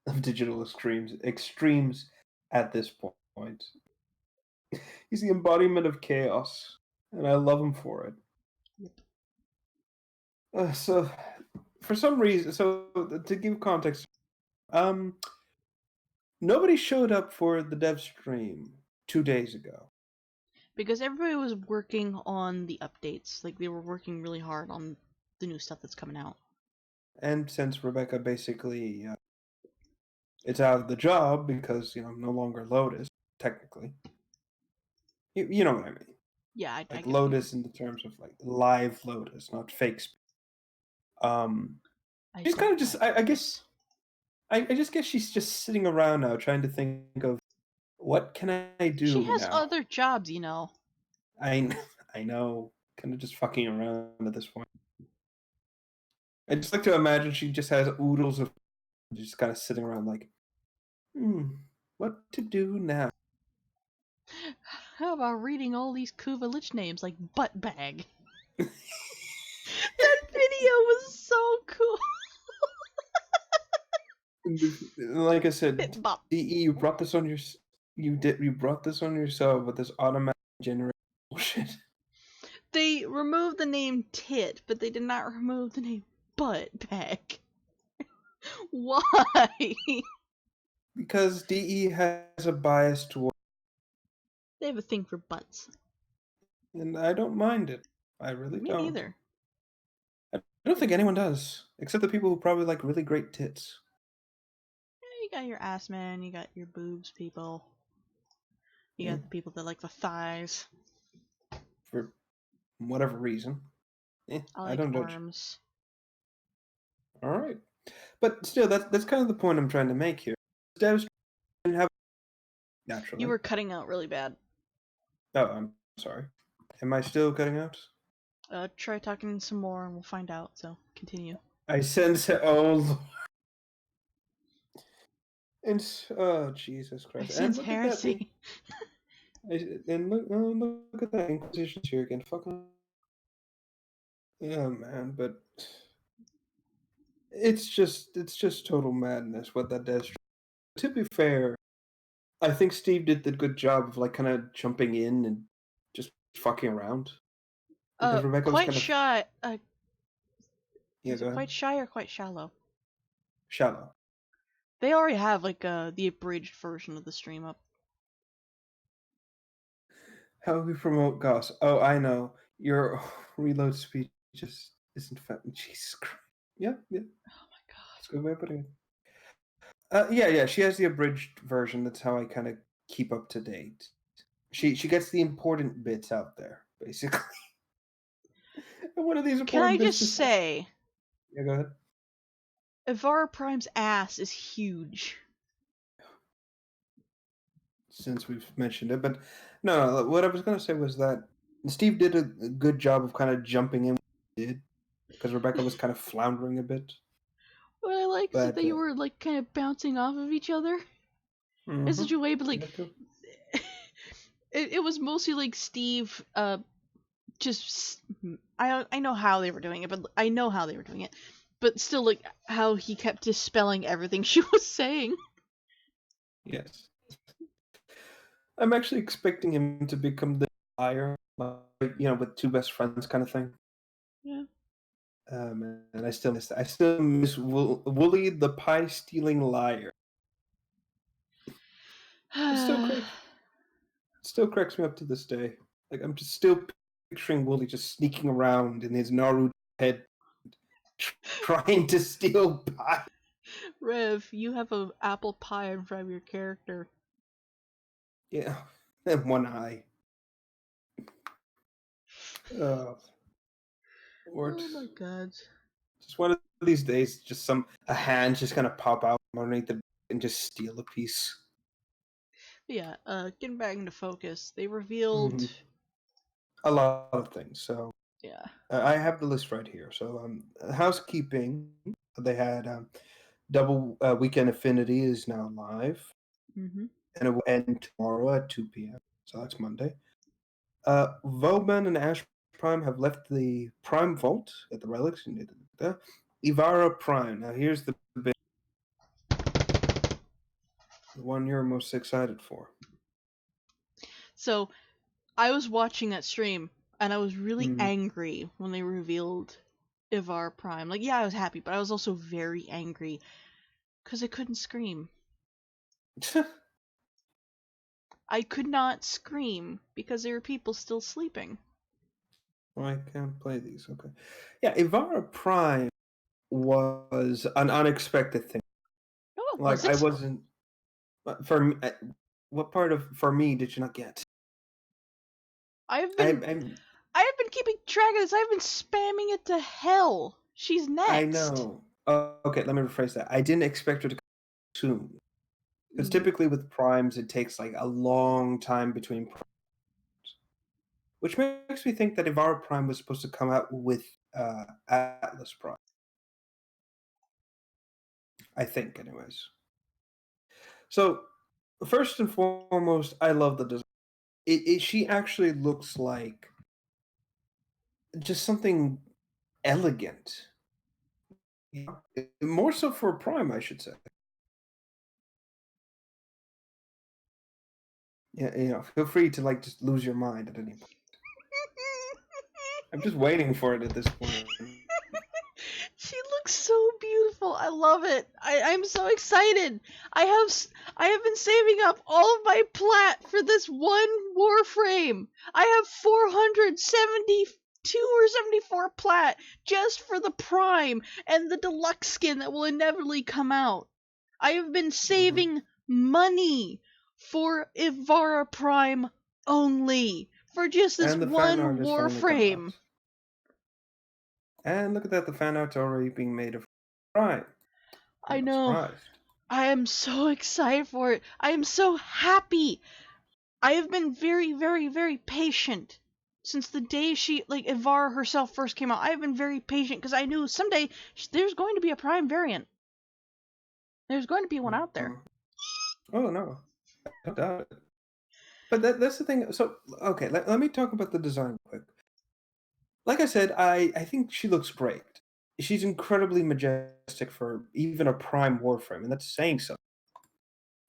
of digital extremes at this point. He's the embodiment of chaos, and I love him for it. Yep. So, for some reason, to give context, nobody showed up for the dev stream 2 days ago. Because everybody was working on the updates. Like, they were working really hard on the new stuff that's coming out. And since Rebecca basically it's out of the job because no longer Lotus technically. You know what I mean? Yeah, I Like get what you Lotus in the terms of like live Lotus, not fake. She's kind of just. I guess. I just guess she's just sitting around now, trying to think of what can I She do has now. other jobs, you know. I know, kind of just fucking around at this point. I just like to imagine she just has oodles of just kind of sitting around like, what to do now? How about reading all these cool village names like Butt Bag? That video was so cool. Like I said, Bop. DE, you brought this on you brought this on yourself with this automatic generation bullshit. They removed the name Tit, but they did not remove the name Butt Bag. Why? Because DE has a bias toward, They have a thing for butts. and I don't mind it. I really Me don't. neither. I don't think anyone does, except the people who probably like really great tits. Yeah, you got your ass man, you got your boobs people. You Yeah, got the people that like the thighs. for whatever reason. I I like don't judge. arms. All right, but still, that's kind of the point I'm trying to make here. Devs have naturally. You were cutting out really bad. Oh, I'm sorry. Am I still cutting out? Try talking some more and we'll find out, so continue. I sense it. Oh, and oh Jesus I Christ! And sense look at that. heresy. And look at that Inquisition here again. Fucking yeah, man. But it's just total madness what that does. To be fair, I think Steve did the good job of like kind of jumping in and just fucking around because Rebecca was Quite kind of shy. yeah. Was Go it ahead. quite shy or quite shallow? Shallow. They already have like the abridged version of the stream up. How we promote Goss? Oh, I know. Your reload speed just isn't fat. Jesus Christ. Yeah, yeah. Oh my That's god. a good way of putting it. Yeah. She has the abridged version. That's how I kind of keep up to date. She gets the important bits out there, basically. And one of these Can I important bits just is say, yeah. Go ahead. Ivara Prime's ass is huge. Since we've mentioned it, but no. What I was gonna say was that Steve did a good job of kind of jumping in. Did because Rebecca was kind of floundering a bit, What I like is that but they were like kind of bouncing off of each other in mm-hmm. such a way, but like Yeah, cool. it was mostly like Steve just I know how they were doing it, but I know how they were doing it, but still like how he kept dispelling everything she was saying. Yes. I'm actually expecting him to become the liar, like, with two best friends kind of thing. Yeah. And I still miss Wooly the pie stealing liar. It still cracks me up to this day. Like I'm just still picturing Wooly just sneaking around in his Naruto head, trying to steal pie. Rev, you have an apple pie in front of your character. Yeah, and one eye. Uh, or Oh my god. just one of these days, just a hand just kind of pop out underneath it and just steal a piece. But yeah, getting back into focus, they revealed. Mhm. A lot of things. So Yeah. I have the list right here. So housekeeping, they had double weekend affinity is now live, Mm-hmm. and it will end tomorrow at 2 p.m. So that's Monday. Vauban and Ash Prime have left the Prime Vault at the relics. Ivara Prime. Now here's the one you're most excited for. So I was watching that stream and I was really Mm. angry when they revealed Ivar Prime. Like, yeah, I was happy, but I was also very angry because I couldn't scream. I could not scream because there were people still sleeping. I can't play these. Okay. Yeah, Ivara Prime was an unexpected thing. Oh, Like was I it? wasn't for me. What part of for me did you not get? I've I been I'm, I've been keeping track of this. I've been spamming it to hell. She's I next. know. Okay, let me rephrase that. I didn't expect her to come soon because Mm-hmm. typically with primes it takes like a long time between primes, which makes me think that Ivara Prime was supposed to come out with Atlas Prime. I think, anyways. So first and foremost, I love the design. She actually looks like just something elegant. Yeah. More so for a prime, I should say. Yeah, feel free to like just lose your mind at any point. I'm just waiting for it at this point. She looks so beautiful. I love it. I'm so excited. I have been saving up all of my plat for this one Warframe. I have 472 or 74 plat just for the Prime and the deluxe skin that will inevitably come out. I have been Hmm. saving money for Ivara Prime only for just this And the fan one art has finally come Warframe. out. And look at that, the fan art's already being made of prime. I'm I not know. surprised. I am so excited for it. I am so happy. I have been very, very, very patient since the day Ivara herself first came out. I have been very patient because I knew someday there's going to be a Prime variant. There's going to be one out there. Mhm. Oh no, I don't doubt it. But that's the thing. So, okay, let me talk about the design quick. Like I said, I think she looks great. She's incredibly majestic for even a prime Warframe, and that's saying something.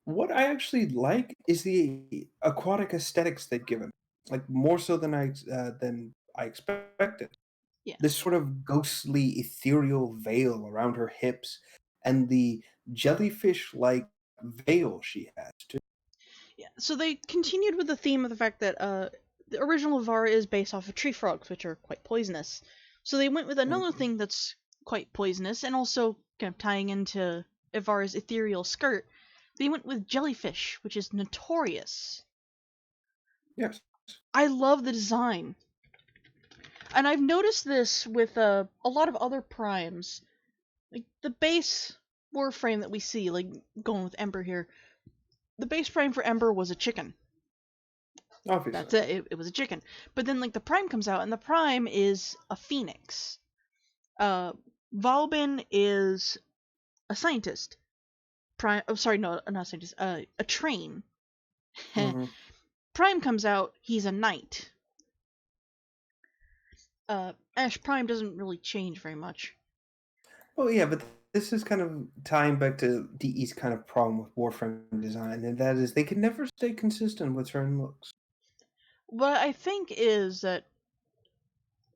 What I actually like is the aquatic aesthetics they've given, like more so than I expected. Yeah. This sort of ghostly, ethereal veil around her hips, and the jellyfish-like veil she has too. Yeah. So they continued with the theme of the fact that the original Vara is based off of tree frogs, which are quite poisonous. So they went with another Mhm. thing that's quite poisonous, and also kind of tying into Ivara's ethereal skirt. They went with jellyfish, which is notorious. Yes. I love the design. And I've noticed this with a lot of other primes. Like the base Warframe that we see, like going with Ember here, the base prime for Ember was a chicken. Obviously. That's it. It was a chicken. But then like the prime comes out, and the prime is a phoenix. Uh, Valbin is a scientist. Prime. Oh, sorry, no, not a scientist. A train. Mhm. Prime comes out. He's a knight. Ash Prime doesn't really change very much. Well, yeah, but this is kind of tying back to DE's kind of problem with Warframe design, and that is they can never stay consistent with certain looks. What I think is that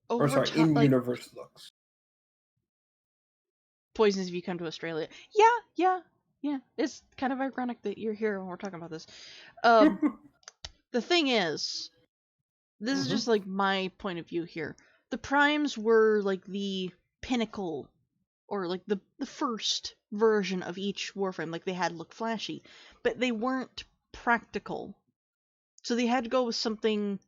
Or over sorry, time, like in-universe looks. poisons if you come to Australia. Yeah, yeah, yeah. It's kind of ironic that you're here when we're talking about this. Um, the thing is, this is just Mhm. like my point of view here. The primes were like the pinnacle, or like the first version of each Warframe. Like they had look flashy, but they weren't practical. So they had to go with something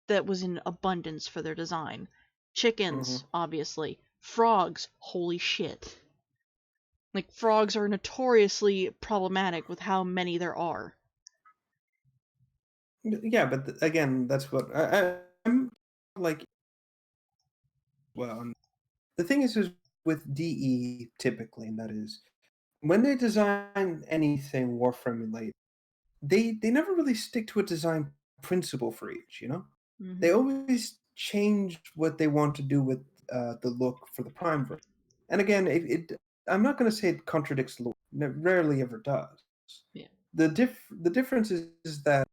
that was in abundance for their design. Chickens, Mhm. obviously. Frogs, holy shit. Like frogs are notoriously problematic with how many there are. Yeah, but again, that's what I'm like. Well, and the thing is with DE typically, and that is when they design anything Warframe related, they never really stick to a design principle for each. Hmm. They always change what they want to do with the look for the Prime version. And again, I'm not going to say it contradicts lore. It rarely ever does. Yeah. The difference is that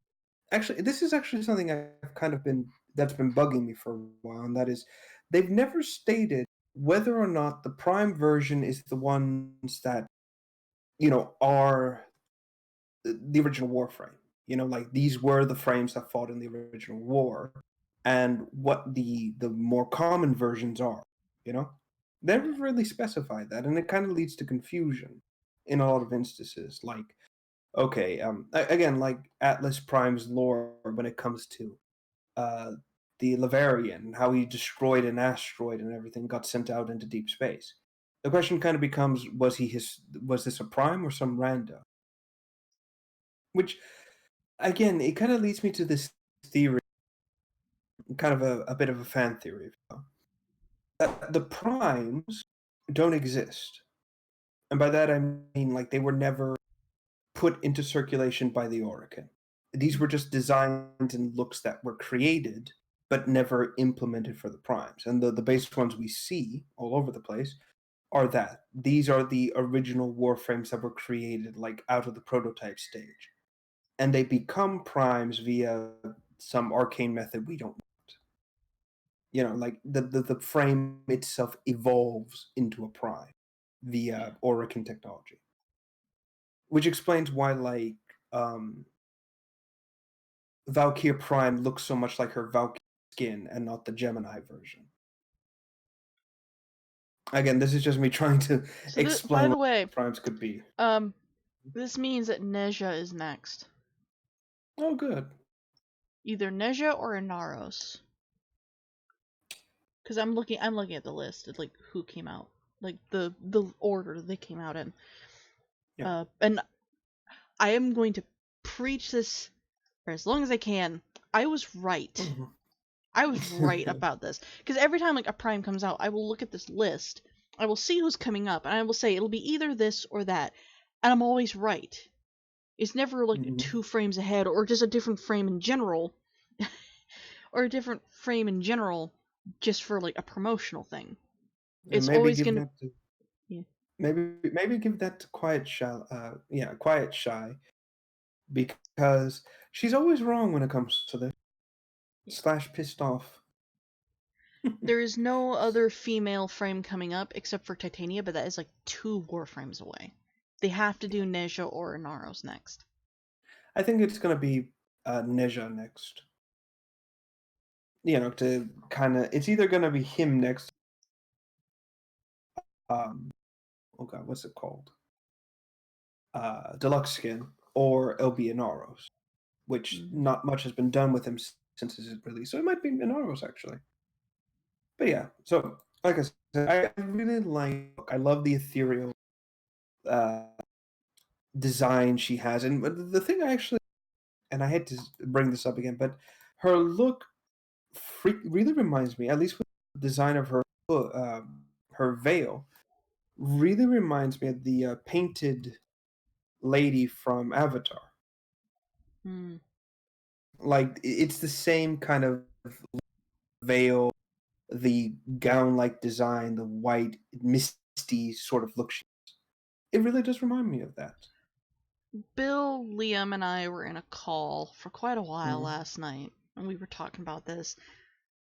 actually this is actually something I've kind of been that's been bugging me for a while, and that is they've never stated whether or not the Prime version is the ones that are the original Warframe. Like these were the frames that fought in the original war, and what the more common versions are. You know, they never Yeah. really specified that, and it kind of leads to confusion in a lot of instances. Like, okay, again, like Atlas Prime's lore when it comes to uh, the Lavarian, how he destroyed an asteroid and everything got sent out into deep space. The question kind of becomes: Was this a prime or some random? Which again, it kind of leads me to this theory, kind of a bit of a fan theory, that the primes don't exist. And by that I mean like they were never put into circulation by the Orokin. These were just designs and looks that were created but never implemented for the primes. And the base ones we see all over the place are that. These are the original warframes that were created like out of the prototype stage. And they become primes via some arcane method we don't like the frame itself evolves into a prime Yeah. via Orokin technology, which explains why Valkyr Prime looks so much like her Valkyr skin and not the Gemini version. Again, this is just me trying to So by explain the what way, primes could be. um, this means that Neja is next. Oh, good. Either Neja or Inaros. Because I'm looking at the list of like who came out, like the order they came out in. Yeah. And I am going to preach this for as long as I can. I was right. Mhm. I was right about this. Because every time like a prime comes out, I will look at this list. I will see who's coming up, and I will say it'll be either this or that, and I'm always right. It's never like 2 frames ahead or just a different frame in general. Or a different frame in general just for like a promotional thing. And It's maybe always give gonna. that to Yeah. maybe give that to Quiet Shy. Quiet Shy, because she's always wrong when it comes to this. Slash pissed off. There is no other female frame coming up except for Titania, but that is like 2 Warframes away. They have to do Neja or Inaros next. I think it's gonna be Neja next. To kind of, it's either gonna be him next. Oh god, what's it called? Deluxe skin, or it'll be Inaros, which not much has been done with him since his release. So it might be Inaros actually. But yeah, so like I said, I really like. I love the ethereal uh, design she has, and the thing I actually, and I hate to bring this up again, but her look really reminds me, at least with the design of her veil, really reminds me of the painted lady from Avatar. Mm. Like it's the same kind of veil, the gown-like design, the white misty sort of look. It really does remind me of that. Bill, Liam, and I were in a call for quite a while Mm. last night, and we were talking about this.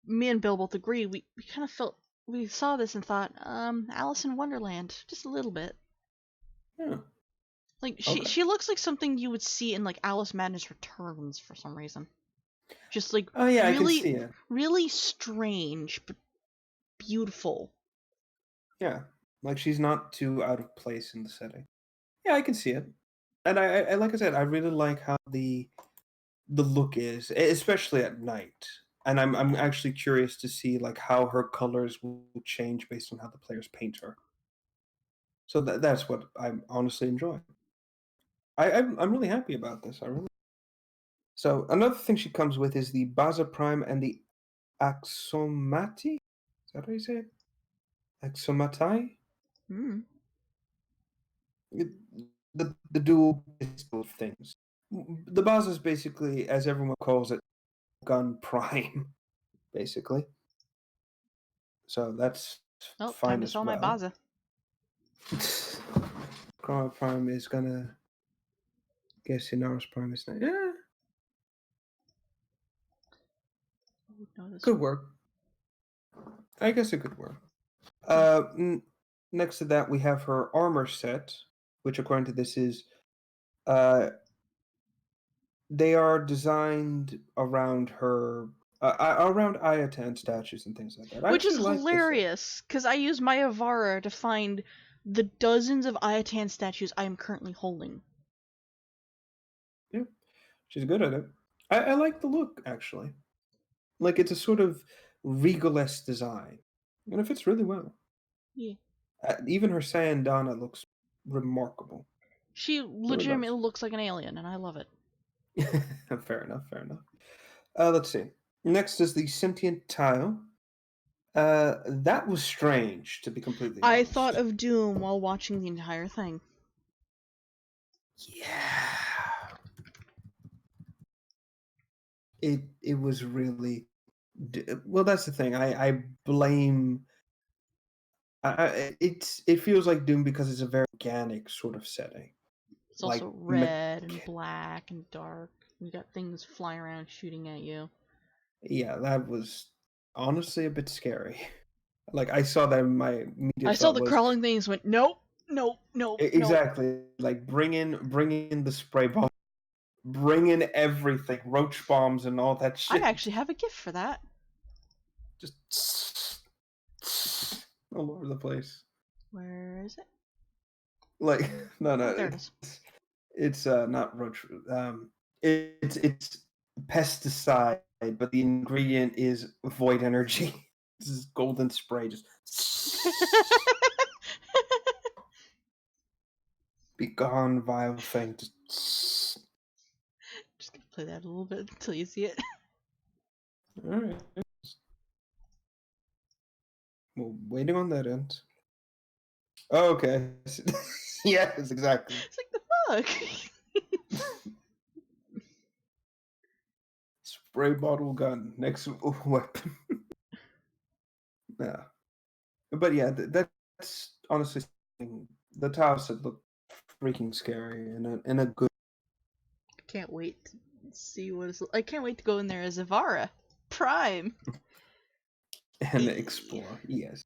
Me and Bill both agree. We kind of felt we saw this and thought, Alice in Wonderland, just a little bit. Yeah. Like Okay. she looks like something you would see in like Alice Madness Returns for some reason. Just like Oh yeah, I can really, see it. really strange but beautiful. Yeah, like she's not too out of place in the setting. Yeah, I can see it, and I like I said, I really like how the look is, especially at night. And I'm actually curious to see like how her colors will change based on how the players paint her. So that's what I'm honestly enjoying. I'm really happy about this. I really. So another thing she comes with is the Baza Prime and the Axomati. Is that how you say it? Axomatai? Mm. It- the dual pistol things. The Baza is basically, as everyone calls it, gun prime, basically. So that's Oh, time fine to as sell my well. Baza. Chroma Prime is gonna guess Inaros Prime is not. Yeah, No, this could one. work. I guess it could work. Next to that, we have her armor set, which according to this is, uh, they are designed around her, around Ayatan statues and things like that. I Which is actually like this set. hilarious, because I use my Avara to find the dozens of Ayatan statues I am currently holding. Yeah, she's good at it. I like the look actually. Like it's a sort of regal-esque design, and it fits really well. Yeah. Even her Sayandana looks remarkable. She Really does. legitimately looks like an alien, and I love it. Fair enough. Fair enough. Let's see. Next is the sentient tile. That was strange, to be completely I thought honest. of Doom while watching the entire thing. Yeah. It was really well. That's the thing. I blame. It feels like Doom because it's a very organic sort of setting. It's Like also red and black and dark. You got things flying around shooting at you. yeah, that was honestly a bit scary. Like I saw that, my I immediate saw thought the was crawling things, went nope, nope, nope, nope. exactly like bring in the spray bomb, bring in everything, roach bombs and all that I shit. actually have a gift for that. Just all over the place. Where is it? Like no, Oh, there it is. it's not roach. It's pesticide, but the ingredient is void energy. This is golden spray, just be gone, vile thing. Just Just gonna play that a little bit until you see it. all right. Well, waiting on that end. Oh, okay. Yes, exactly. It's like the fuck. Spray bottle gun next weapon. Yeah, but yeah, that's honestly the tiles that look freaking scary in a good Can't wait to see what it's. I can't wait to go in there as Ivara Prime. and explore. Yes.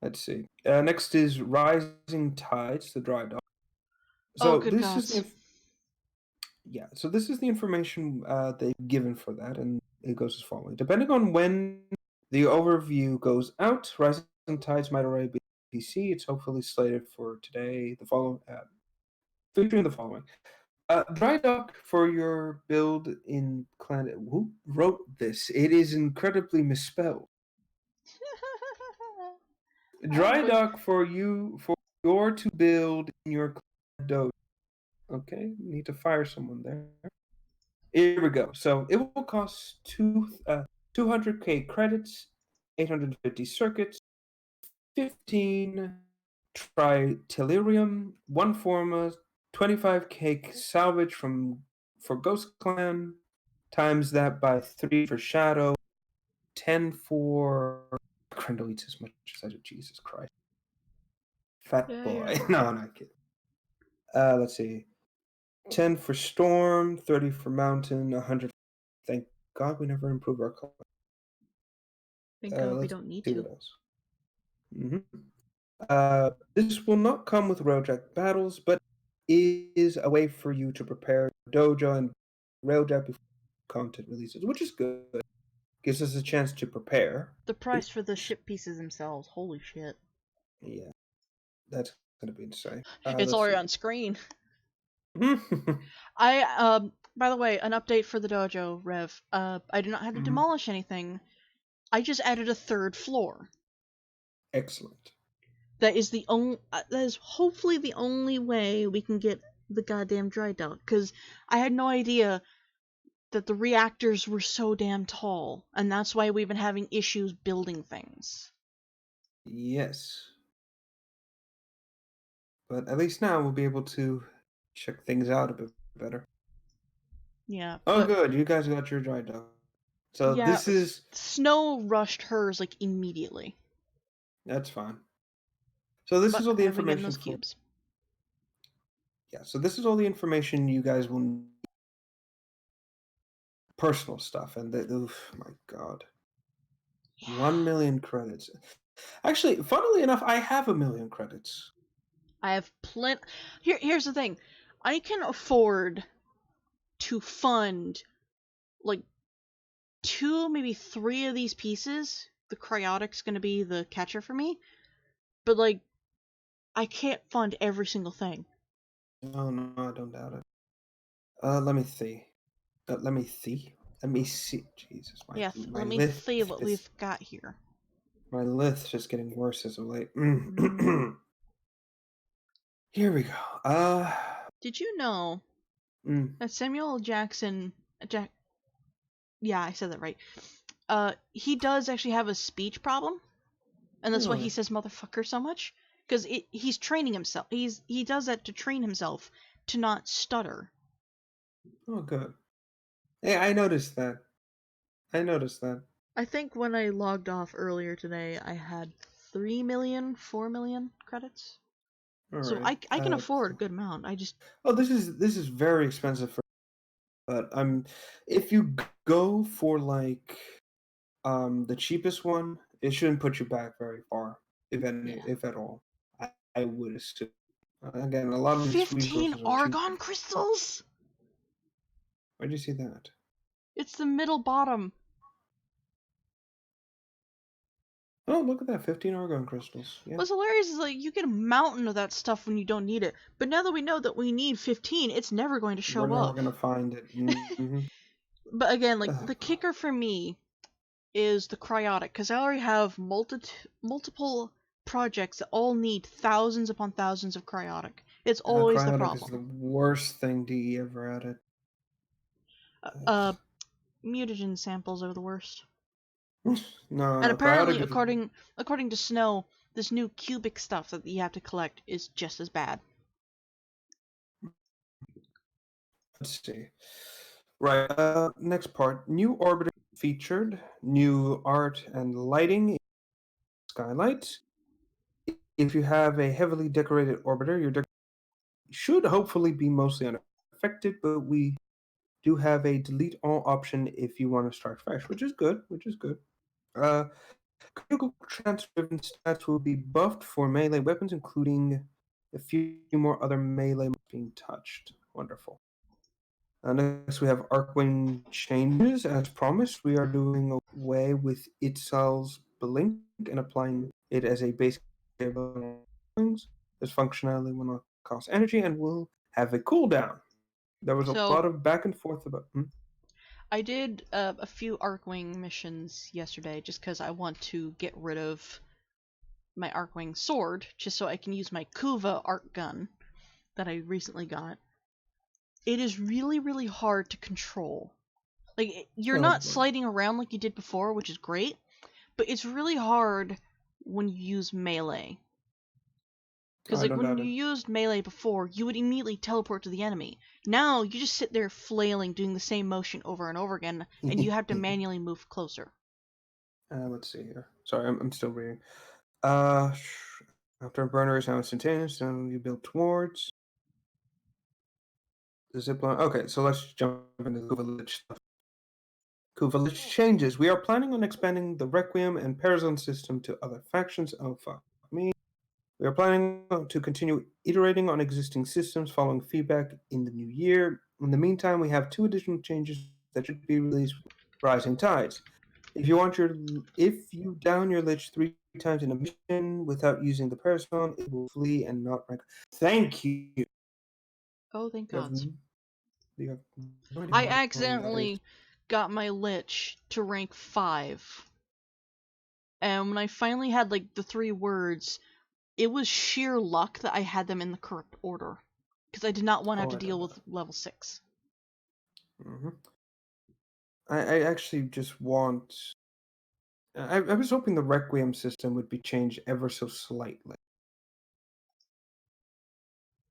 Let's see. Next is Rising Tides, the dry dock. Oh, So good this is gods. the yeah. So this is the information they've given for that, and it goes as following. Depending on when the overview goes out, Rising Tides might already be PC. It's hopefully slated for today. The following, featuring the following. Dry dock for your build in clan. Who wrote this? It is incredibly misspelled. Oh Dry boy. dock for your to build in your clan dojo. Okay, need to fire someone there. Here we go. So it will cost 200k credits, 850 circuits, 15 tritellurium, one forma, 25k salvage for Ghost Clan, times that by 3 for Shadow, 10 for Crendel eats as much as I do. Jesus Christ. Fat Yeah, boy. yeah. No, I'm not kidding. Let's see. 10 for Storm, 30 for Mountain, 100. Thank God we never improved our color. Thank God we Let's don't need see to. what else. This will not come with Railjack battles, but is a way for you to prepare Dojo and Railjack before content releases, which is good. Gives us a chance to prepare. The price for the ship pieces themselves. Holy shit. Yeah, that's gonna be insane. It's Let's already see. on screen. By the way, an update for the dojo, Rev. I do not have to Mhm. demolish anything. I just added a third floor. Excellent. That is the only. That is hopefully the only way we can get the goddamn dry dock. Because I had no idea that the reactors were so damn tall, and that's why we've been having issues building things. Yes, but at least now we'll be able to check things out a bit better. Yeah, Oh, but good. You guys got your dry dock. So yeah, this is Snow rushed hers like immediately. that's fine. So this But is all the I've been getting information those for cubes. yeah. So this is all the information you guys will need. Personal stuff and oof, my God, Yeah. 1 million credits. Actually, funnily enough, I have 1 million credits. I have plenty. Here's the thing. I can afford to fund like two, maybe three of these pieces. The cryotic's gonna be the catcher for me, but like I can't fund every single thing. No, no, I don't doubt it. Let me see. Let me see. Let me see. Jesus, Yeah, my let me list see what is we've got here. my list just getting worse as of late. Mm. Here we go. Did you know mm, that Samuel Jackson, Jack? Yeah, I said that right. He does actually have a speech problem, and that's why he really? says motherfucker so much. Because he's training himself. He does that to train himself to not stutter. Oh, good. Hey, I noticed that. I noticed that. I think when I logged off earlier today, I had 3 million, 4 million credits. All So right. I can afford a good amount. I just Oh, this is very expensive for. But if you go for like the cheapest one, it shouldn't put you back very far, if any, yeah. if at all. I would assume. Again, a lot of these 15 resources are cheap. argon crystals? Where'd you see that? It's the middle bottom. Oh, look at that! 15 argon crystals. Yeah, What's hilarious is like you get a mountain of that stuff when you don't need it. But now that we know that we need 15, it's never going to we're show never up. gonna find it. Hmm. But again, like Oh the God. kicker for me is the cryotic, because I already have multiple projects that all need thousands upon thousands of cryotic. It's always the Cryotic is the problem. worst thing DE ever added. Uh, Ugh. uh mutagen samples are the worst. No, And no, apparently, cryotic is according to Snow, this new cubic stuff that you have to collect is just as bad. let's see. Right. Next part. New orbiter featured. New art and lighting. Skylights. If you have a heavily decorated orbiter, your decoration should hopefully be mostly unaffected, but we do have a delete all option if you want to start fresh, which is good. Which is good. Uh, Critical chance-driven stats will be buffed for melee weapons, including a few more other melee being touched. Wonderful. Next, we have Arcwing changes. As promised, we are doing away with Itzel's Blink and applying it as a basic ability on Arcwings. This functionality will not cost energy and will have a cooldown. There was a So lot of back and forth about. I did a few Arcwing missions yesterday just because I want to get rid of my Arcwing sword, just so I can use my Kuva arc gun that I recently got. It is really, really hard to control. Like, you're Oh not boy. sliding around like you did before, which is great, but it's really hard when you use melee. Because, I like, don't when doubt you it. used melee before, you would immediately teleport to the enemy. Now, you just sit there flailing, doing the same motion over and over again, and you have to manually move closer. Let's see here. Sorry, I'm still reading. Uh, After burner is now instantaneous, and you build towards the zip line. Okay, so let's jump into the Kuvalich stuff. Kuvalich changes. We are planning on expanding the Requiem and Parazon system to other factions. Oh, fuck me. We are planning to continue iterating on existing systems following feedback in the new year. In the meantime, we have two additional changes that should be released with Rising Tides. If you down your lich 3 times in a mission without using the Parazon, it will flee and not rank. Thank you. Oh, thank You have, gods. you have no idea I how annoying that is. accidentally got my Lich to rank 5. And when I finally had, like, the 3 words, it was sheer luck that I had them in the correct order. Because I did not want to have Oh, to I don't deal know. with level 6. Hmm. I actually just want. I was hoping the Requiem system would be changed ever so slightly,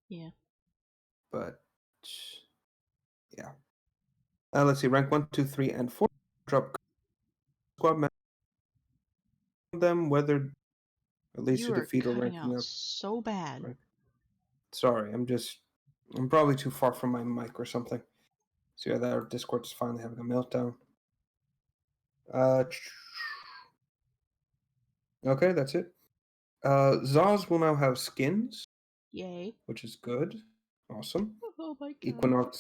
Yeah. but yeah. Let's see. Rank 1, 2, 3, and 4. Drop squad members on them, whether at least You to are defeat or cutting ranking out up. so bad. Right. Sorry, I'm probably too far from my mic or something. So yeah, that Discord is finally having a meltdown. Uh, okay, that's it. Zaz will now have skins, Yay. which is good. Awesome. Oh my god.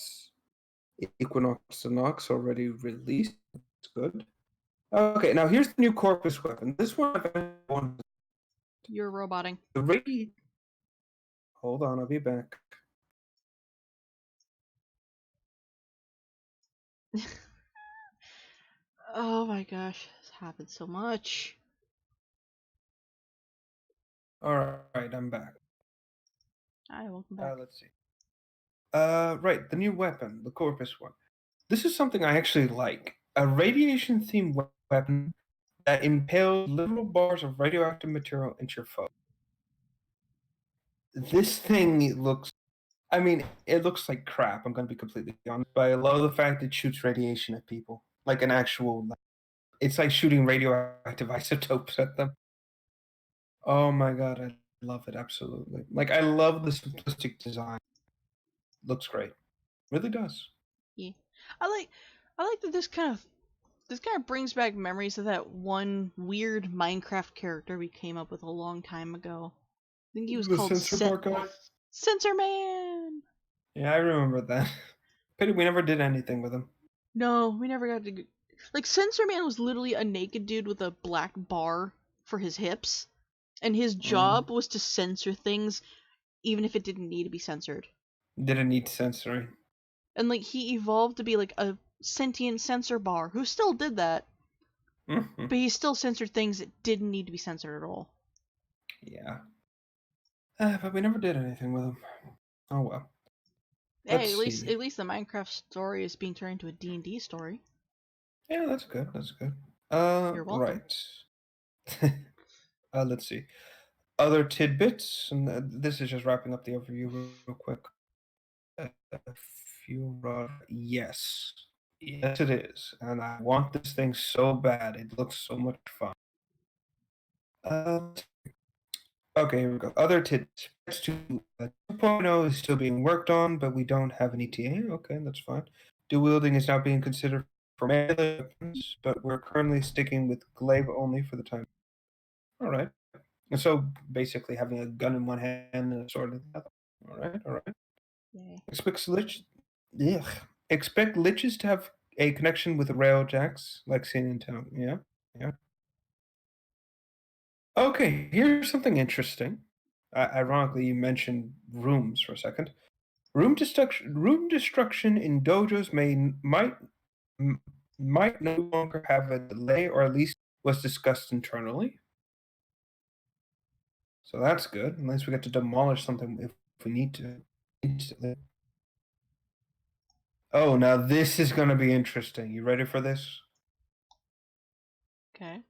Equinox and Nox already released. It's good. Okay, now here's the new Corpus weapon. This one I've wanted. You're roboting. The radi. Hold on, I'll be back. Oh my gosh. This happens so much. All right, I'm back. Hi, welcome back. Let's see. Right, the new weapon, the Corpus one. This is something I actually like. A radiation-themed weapon that impales literal bars of radioactive material into your foe. This thing looks. I mean, it looks like crap. I'm going to be completely honest, but I love the fact it shoots radiation at people, like an actual. It's like shooting radioactive isotopes at them. Oh my god, I love it absolutely. Like I love the simplistic design. Looks great. Really does. Yeah. I like that this kind of brings back memories of that one weird Minecraft character we came up with a long time ago. I think he was The called sensor bar guy. Sensor Man. Yeah, I remember that. Pity we never did anything with him. No, we never got to. Like, Sensor Man was literally a naked dude with a black bar for his hips, and his Mm. job was to censor things, even if it didn't need to be censored. Didn't need censoring. And like, he evolved to be like a sentient censor bar who still did that, Hmm. but he still censored things that didn't need to be censored at all. Yeah. But we never did anything with him. Oh well. Hey, Let's at least see. at least the Minecraft story is being turned into a D&D story. Yeah, that's good. That's good. You're welcome. Right. Let's see. Other tidbits, and this is just wrapping up the overview real quick. A fuel rod. Yes. Yes, it is. And I want this thing so bad. It looks so much fun. Uh, okay, here we go. Other tidbits. Patch 2.0 is still being worked on, but we don't have an ETA. Okay, that's fine. Dual wielding is now being considered for melee weapons, but we're currently sticking with glaive only for the time. All right. And so basically having a gun in one hand and a sword in the other. All right, all right. Yay. Expect lich. Ugh. Expect liches to have a connection with rail jacks, like seen in town. Yeah, yeah. Okay, here's something interesting. Ironically, you mentioned rooms for a second. Room destruction in dojos m- might no longer have a delay, or at least was discussed internally. So that's good. At least we get to demolish something if we need to. Instantly. Oh, now this is going to be interesting. You ready for this? Okay.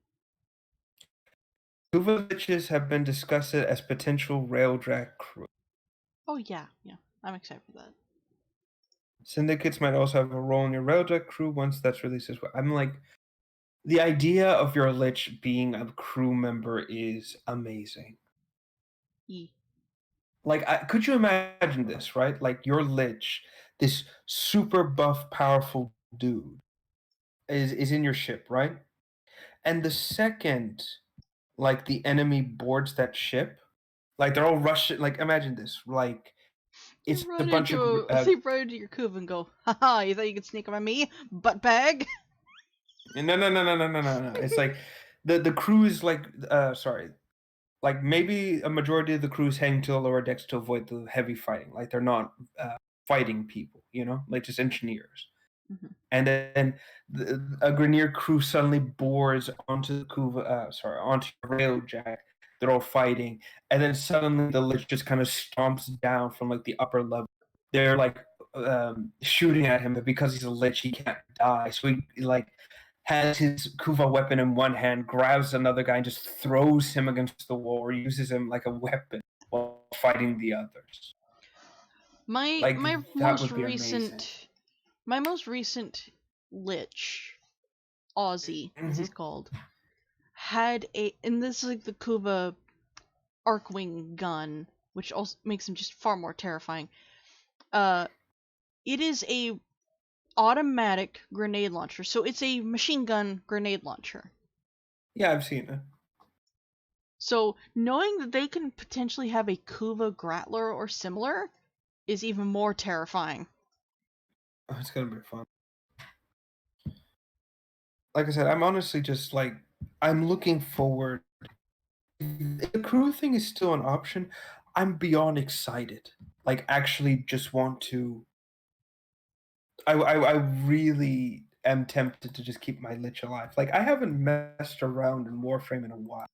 Kuvaviches have been discussed as potential railjack crew. Oh yeah, yeah. I'm excited for that. Syndicates might also have a role in your railjack crew once that's released as well. I'm like, the idea of your lich being a crew member is amazing. E. Like, could you imagine this, right? Like, your lich, this super buff, powerful dude, is in your ship, right? And the second, like, the enemy boards that ship, like, they're all rushing. Like, imagine this. Like, They it's a run bunch of into they run into your cove and go, haha, you thought you could sneak up on me? Butt bag? no, no, no, no, no, no, no, no. It's like the crew is like sorry, like maybe a majority of the crew is heading to the lower decks to avoid the heavy fighting. Like they're not fighting people, like just engineers. Mhm. And then a Grenier crew suddenly boards onto the onto the rail jack. They're all fighting, and then suddenly the lich just kind of stomps down from like the upper level. They're like shooting at him, but because he's a lich, he can't die. So he like has his kuva weapon in one hand, grabs another guy, and just throws him against the wall, or uses him like a weapon while fighting the others. My Like my that most would be amazing. recent my most recent lich, Aussie, as he's Hmm. called, had and this is like the Kuva Arcwing gun, which also makes him just far more terrifying. Uh, it is a automatic grenade launcher, so it's a machine gun grenade launcher. Yeah, I've seen it. So knowing that they can potentially have a Kuva Grappler or similar is even more terrifying. Oh, it's gonna be fun. Like I said, I'm honestly just like I'm looking forward. If the crew thing is still an option, I'm beyond excited. Like actually, just want to. I really am tempted to just keep my lich alive. Like I haven't messed around in Warframe in a while.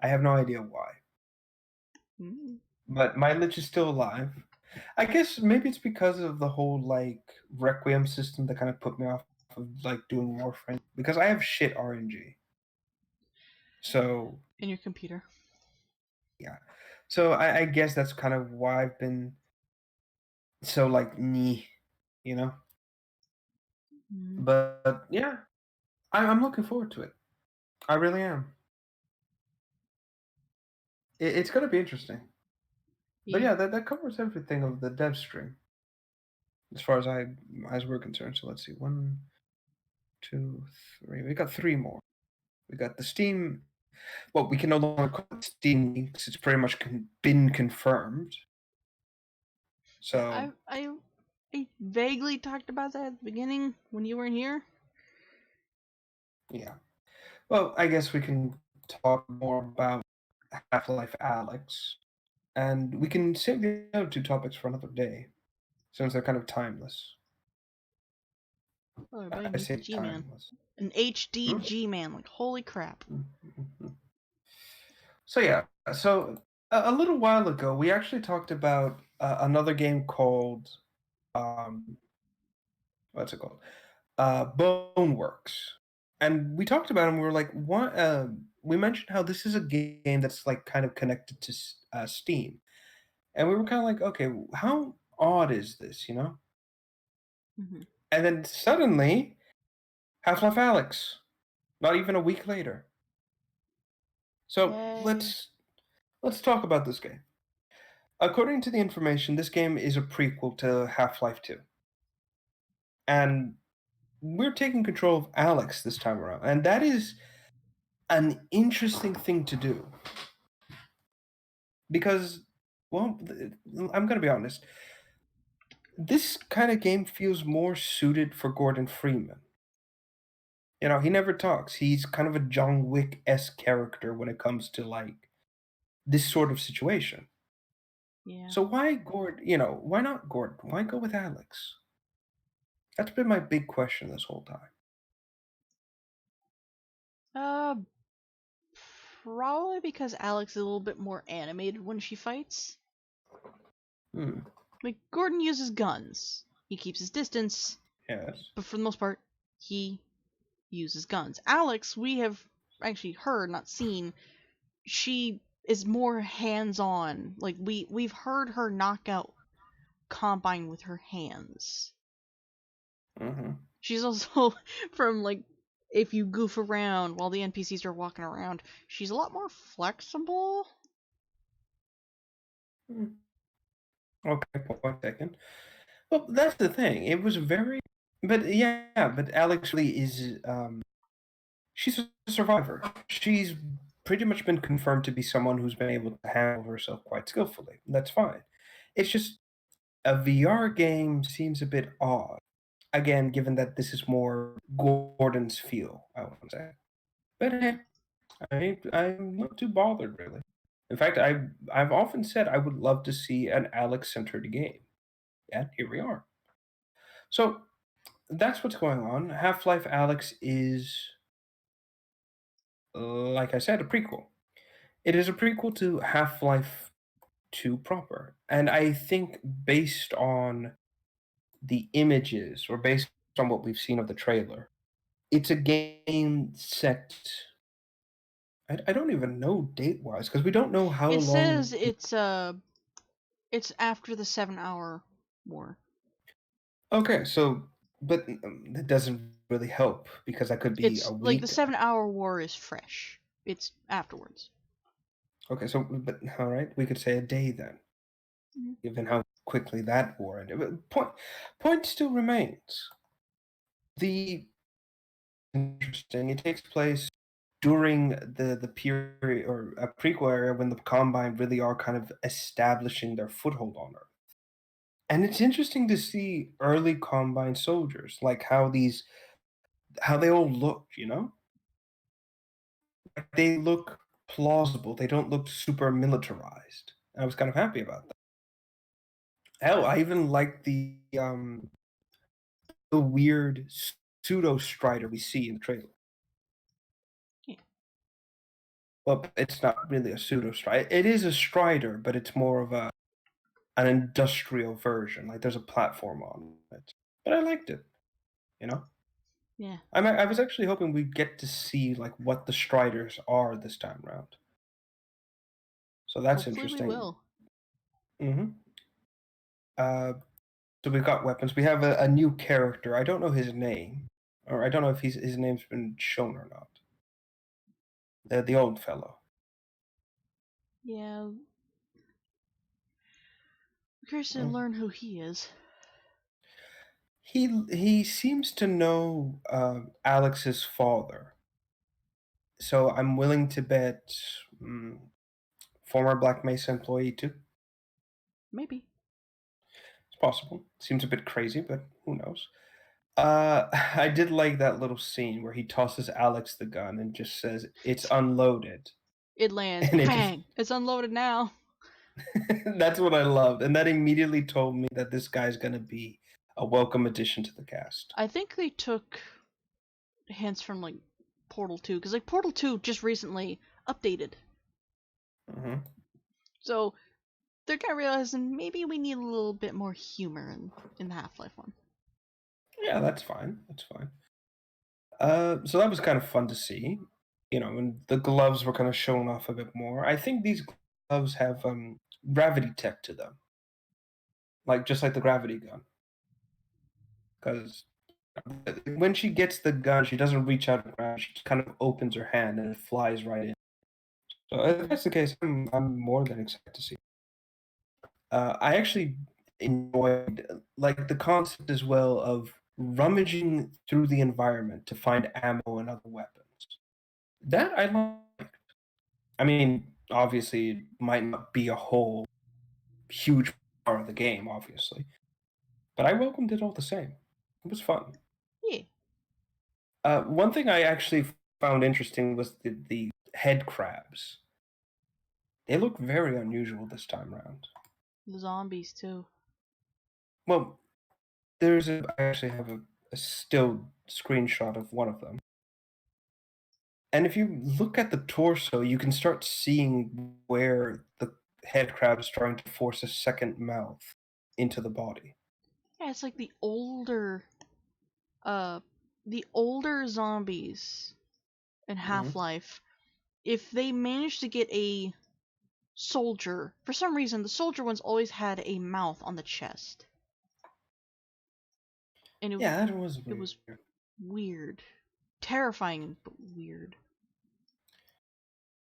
I have no idea why, Mm. but my lich is still alive. I guess maybe it's because of the whole like Requiem system that kind of put me off of like doing Warframe because I have shit RNG. So In your computer. yeah. So I guess that's kind of why I've been so like me, you know. Mm. But yeah, I'm looking forward to it. I really am. It's gonna be interesting. But Yeah. yeah, that covers everything of the dev stream as far as we're concerned. So let's see, one, two, three. We got three more. We got the Steam. Well, we can no longer call it Steam because it's pretty much been confirmed. Yeah, So I vaguely talked about that at the beginning when you weren't here. yeah. Well, I guess we can talk more about Half-Life Alex, and we can save the other two topics for another day, since they're kind of timeless. Oh, everybody I needs a say G-Man. timeless. An HD Hmm? G-Man. Like, holy crap. So yeah, so a little while ago, we actually talked about another game called um, what's it called? Boneworks, and we talked about it. And we were like, what? We mentioned how this is a game that's like kind of connected to Steam, and we were kind of like, okay, how odd is this? Hmm. And then suddenly, Half-Life Alyx, not even a week later. So Yay. let's talk about this game. According to the information, this game is a prequel to Half-Life 2. And we're taking control of Alex this time around. And that is an interesting thing to do. Because, well, I'm going to be honest. This kind of game feels more suited for Gordon Freeman. You know, he never talks. He's kind of a John Wick-esque character when it comes to, like, this sort of situation. Yeah. So why why not Gordon? Why go with Alex? That's been my big question this whole time. Uh, Probably because Alex is a little bit more animated when she fights. Hmm. Like, Gordon uses guns. He keeps his distance, Yes. but for the most part, he uses guns. Alex, we have actually heard, not seen, she is more hands-on. Like, we've heard her knock out Combine with her hands. Mm-hmm. She's also from, like, if you goof around while the NPCs are walking around, she's a lot more flexible. Okay, point taken. Well, that's the thing. It was very, but yeah, but Alex really is. She's a survivor. She's pretty much been confirmed to be someone who's been able to handle herself quite skillfully. That's fine. It's just a VR game seems a bit odd. Again, given that this is more Gordon's feel, I would say. But I'm not too bothered really. In fact, I've often said I would love to see an Alex-centered game. And here we are. So that's what's going on. Half-Life Alyx is, like I said, a prequel. It is a prequel to Half-Life 2 proper. And I think based on the images or based on what we've seen of the trailer, it's a game set. I don't even know date wise because we don't know how It long. says it's after the 7-hour war. Okay, so but that doesn't really help because that could be a It's like the week. 7-hour war is fresh. It's afterwards. Okay, so but all right, we could say a day then, Mhm. given how quickly that war ended. But point still remains. The interesting. It takes place during the period or a prequel era when the Combine really are kind of establishing their foothold on Earth. And it's interesting to see early Combine soldiers, like how they all look, you know? Like they look plausible. They don't look super militarized. I was kind of happy about that. Hell, I even like the weird pseudo strider we see in the trailer. Yeah. Well, it's not really a pseudo strider. It is a strider, but it's more of an industrial version. Like there's a platform on it. But I liked it, you know? Yeah. I was actually hoping we'd get to see like what the striders are this time around. So that's Hopefully we interesting. will. Hmm. Uh, so we've got weapons. We have a new character. I don't know his name, or I don't know if his name's been shown or not. The old fellow. Yeah. I'm curious to Mm. learn who he is. He seems to know Alex's father, so I'm willing to bet former Black Mesa employee too. Maybe. It's possible. Seems a bit crazy, but who knows? I did like that little scene where he tosses Alex the gun and just says it's unloaded, It lands. and it just Bang! It's unloaded now. that's what I loved, and that immediately told me that this guy's gonna be a welcome addition to the cast. I think they took hints from, like, Portal 2, because, like, Portal 2 just recently updated. Hmm. So they're kind of realizing maybe we need a little bit more humor in the Half-Life one. Yeah, that's fine. That's fine. So that was kind of fun to see. You know, and the gloves were kind of showing off a bit more. I think these gloves have gravity tech to them, like just like the gravity gun. because when she gets the gun, she doesn't reach out and grab. She just kind of opens her hand and it flies right in. So if that's the case, I'm more than excited to see. I actually enjoyed like the concept as well of rummaging through the environment to find ammo and other weapons. That I like. I mean, obviously, it might not be a whole huge part of the game, obviously, but I welcomed it all the same. It was fun. Yeah, One thing I actually found interesting was the head crabs. They look very unusual this time around. the zombies too. Well, I actually have a still screenshot of one of them. And if you look at the torso, you can start seeing where the head crab is trying to force a second mouth into the body. Yeah, it's like uh, the older zombies in Mhm. Half-Life. If they manage to get a soldier, for some reason, the soldier ones always had a mouth on the chest, and Yeah, that was it weird. was weird, terrifying, but weird.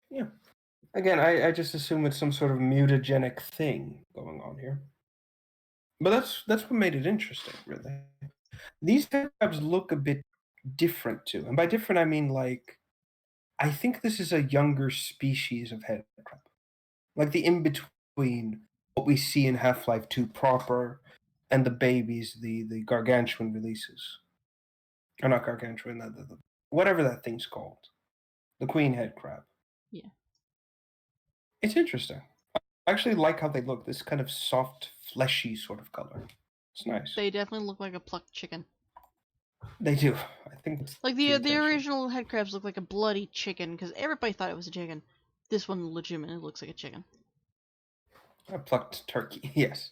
Yeah. Again, I just assume it's some sort of mutagenic thing going on here. But that's what made it interesting, really. These head crabs look a bit different too. And by different I mean like I think this is a younger species of head crab. Like the in between what we see in Half-Life 2 proper and the babies, the gargantuan releases. Or not gargantuan, whatever that thing's called. The queen head crab. Yeah, It's interesting. I actually like how they look. This kind of soft, fleshy sort of color. It's nice. they definitely look like a plucked chicken. They do. I think it's Like the the intention. original head crabs look like a bloody chicken because everybody thought it was a chicken. This one legitimately looks like a chicken. A plucked turkey, yes.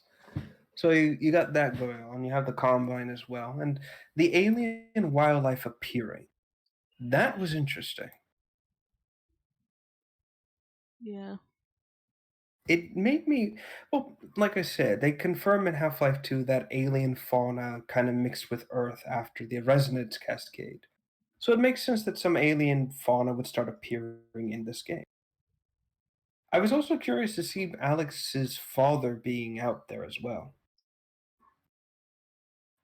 So you got that going on. You have the combine as well, and the alien wildlife appearing. That was interesting. Yeah. It made me well, like I said, they confirm in Half-Life 2 that alien fauna kind of mixed with Earth after the resonance cascade. So it makes sense that some alien fauna would start appearing in this game. I was also curious to see Alex's father being out there as well.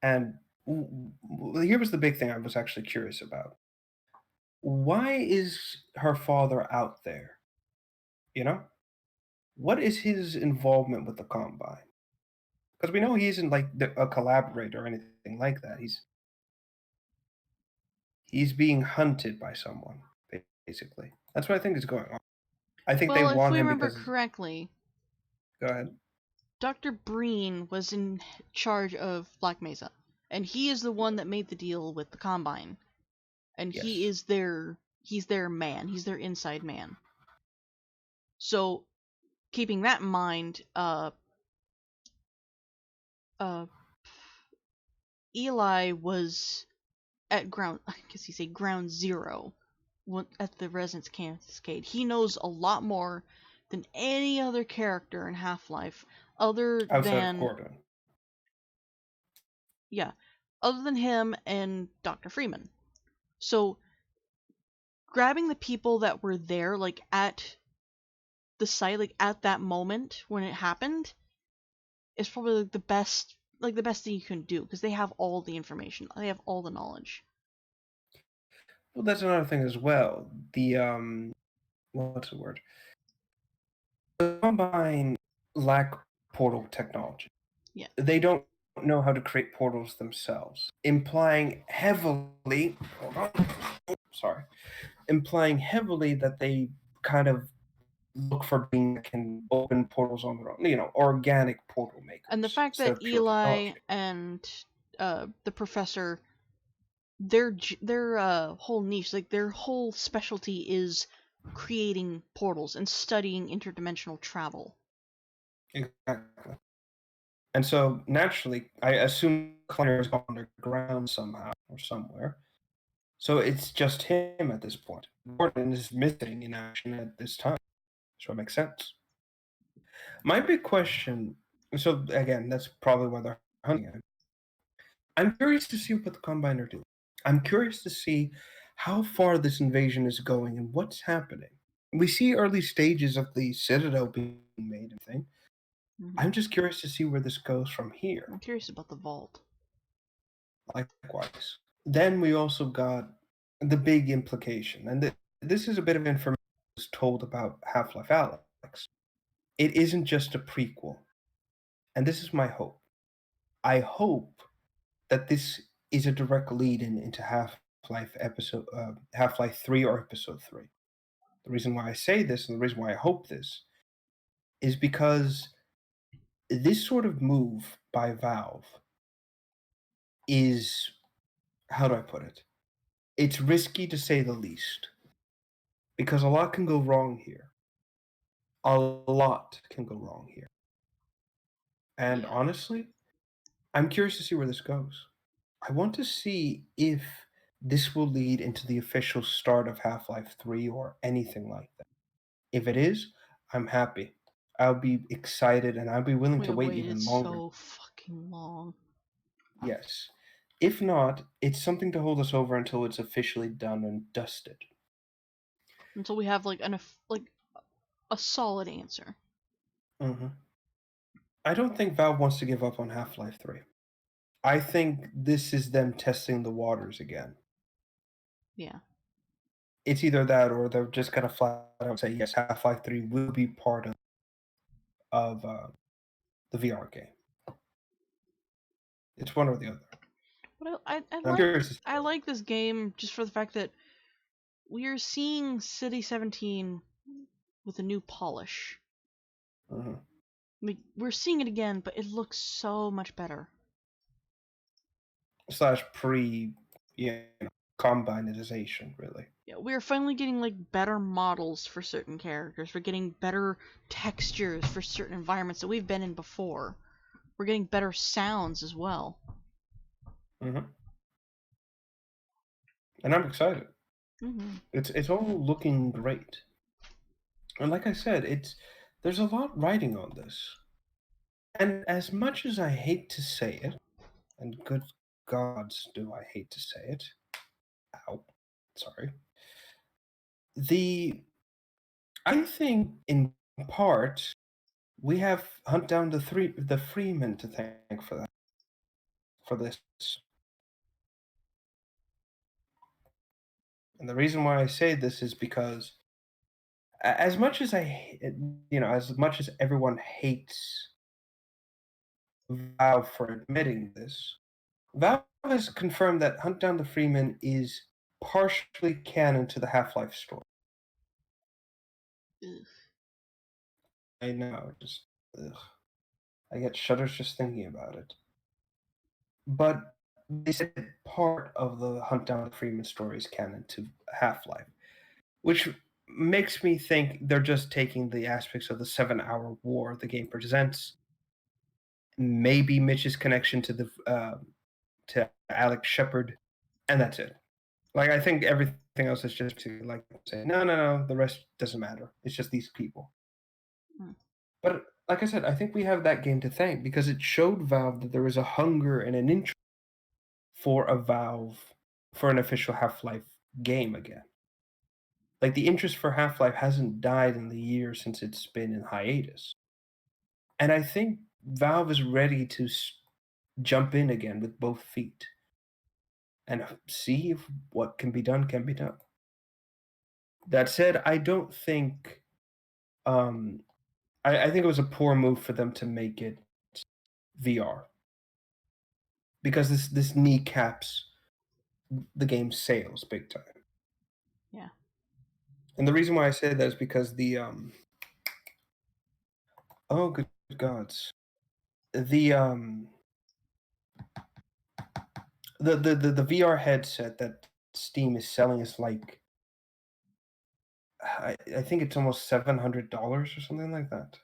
And here was the big thing I was actually curious about. Why is her father out there? You know? What is his involvement with the Combine? Because we know he isn't like a collaborator or anything like that. He's being hunted by someone, basically. That's what I think is going on. I think they Well, if want we him remember because. correctly, Go ahead. Dr. Breen was in charge of Black Mesa, and he is the one that made the deal with the Combine. And Yes. he's their man. He's their inside man. So, keeping that in mind, uh Eli was at ground, I guess you say ground zero at the Resonance Cascade. He knows a lot more than any other character in Half-Life other Outside of than, Gordon. yeah, other than him and Dr. Freeman. So grabbing the people that were there, like at the site, like at that moment when it happened, is probably like the best thing you can do because they have all the information, they have all the knowledge. Well, that's another thing as well. What's the word? The Combine lack portal technology. Yeah, They don't know how to create portals themselves, implying heavily. Hold on. Sorry, implying heavily that they kind of look for being that can open portals on their own. Organic portal and the makers fact instead that of pure Eli technology. and the professor, their whole niche, like their whole specialty is creating portals and studying interdimensional travel. Exactly. And so naturally, I assume Claire is underground somehow or somewhere. So it's just him at this point. Gordon is missing in action at this time. So it makes sense. My big question, so again, that's probably why they're hunting him. I'm curious to see what the Combine are doing. I'm curious to see how far this invasion is going and what's happening. We see early stages of the Citadel being made and thing. I'm just curious to see where this goes from here. I'm curious about the vault. Likewise. Then we also got the big implication, and this is a bit of information that was told about Half-Life Alyx. It isn't just a prequel, and this is my hope. I hope that this is a direct lead-in into Half-Life 3 or Episode 3. The reason why I say this and the reason why I hope this is because this sort of move by Valve is, how do I put it? It's risky to say the least, because a lot can go wrong here. A lot can go wrong here. And Yeah. honestly, I'm curious to see where this goes. I want to see if this will lead into the official start of Half-Life 3 or anything like that. If it is, I'm happy. I'll be excited and I'll be willing We to have wait waited even longer. so fucking long. Yes. If not, it's something to hold us over until it's officially done and dusted. Until we have like a solid answer. hmm I don't think Valve wants to give up on Half-Life 3. I think this is them testing the waters again. Yeah. It's either that or they're just gonna flat out say yes, Half-Life 3 will be part of the VR game. It's one or the other. But I I'm like curious to see. I like this game just for the fact that we are seeing City 17 with a new polish. Mhm. I mean, we're seeing it again, but it looks so much better. Slash pre, you know, combinization, really. Yeah, we're finally getting like better models for certain characters. We're getting better textures for certain environments that we've been in before. We're getting better sounds as well. hmm And I'm excited. Mm-hmm. It's all looking great. And like I said, there's a lot riding on this. And as much as I hate to say it, and good gods do I hate to say it. Ow. Sorry. The I think in part we have Hunt Down the Freeman to thank for this. And the reason why I say this is because as much as as much as everyone hates Valve for admitting this, Valve has confirmed that Hunt Down the Freeman is partially canon to the Half-Life story. Ugh. I know, just ugh. I get shudders just thinking about it. But they said part of the Hunt Down the Freeman story is canon to Half-Life, which makes me think they're just taking the aspects of the 7-hour war the game presents, maybe Mitch's connection to Alex Shepard, and that's it. Like I think everything else is just to like say no, the rest doesn't matter. It's just these people. Mm. But like I said, I think we have that game to thank because it showed Valve that there is a hunger and an interest for an official Half-Life game again. Like the interest for Half-Life hasn't died in the years since it's been in hiatus. And I think Valve is ready to jump in again with both feet and see if what can be done can be done. That said, I don't think um I think it was a poor move for them to make it VR because this kneecaps the game's sales big time. Yeah. And the reason why I say that is because oh good gods. The the VR headset that Steam is selling is like I think it's almost $700 or something like that.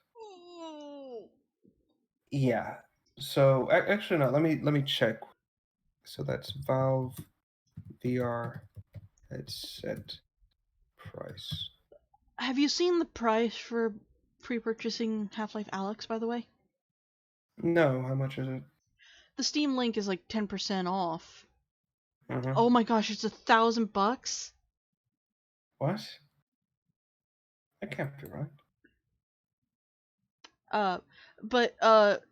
Yeah. So actually no, let me check. So that's Valve VR headset price. Have you seen the price for pre-purchasing Half-Life Alyx, by the way? No, how much is it? the Steam link is like 10% off. Mm-hmm. Oh my gosh, it's $1,000. What? That can't be right. But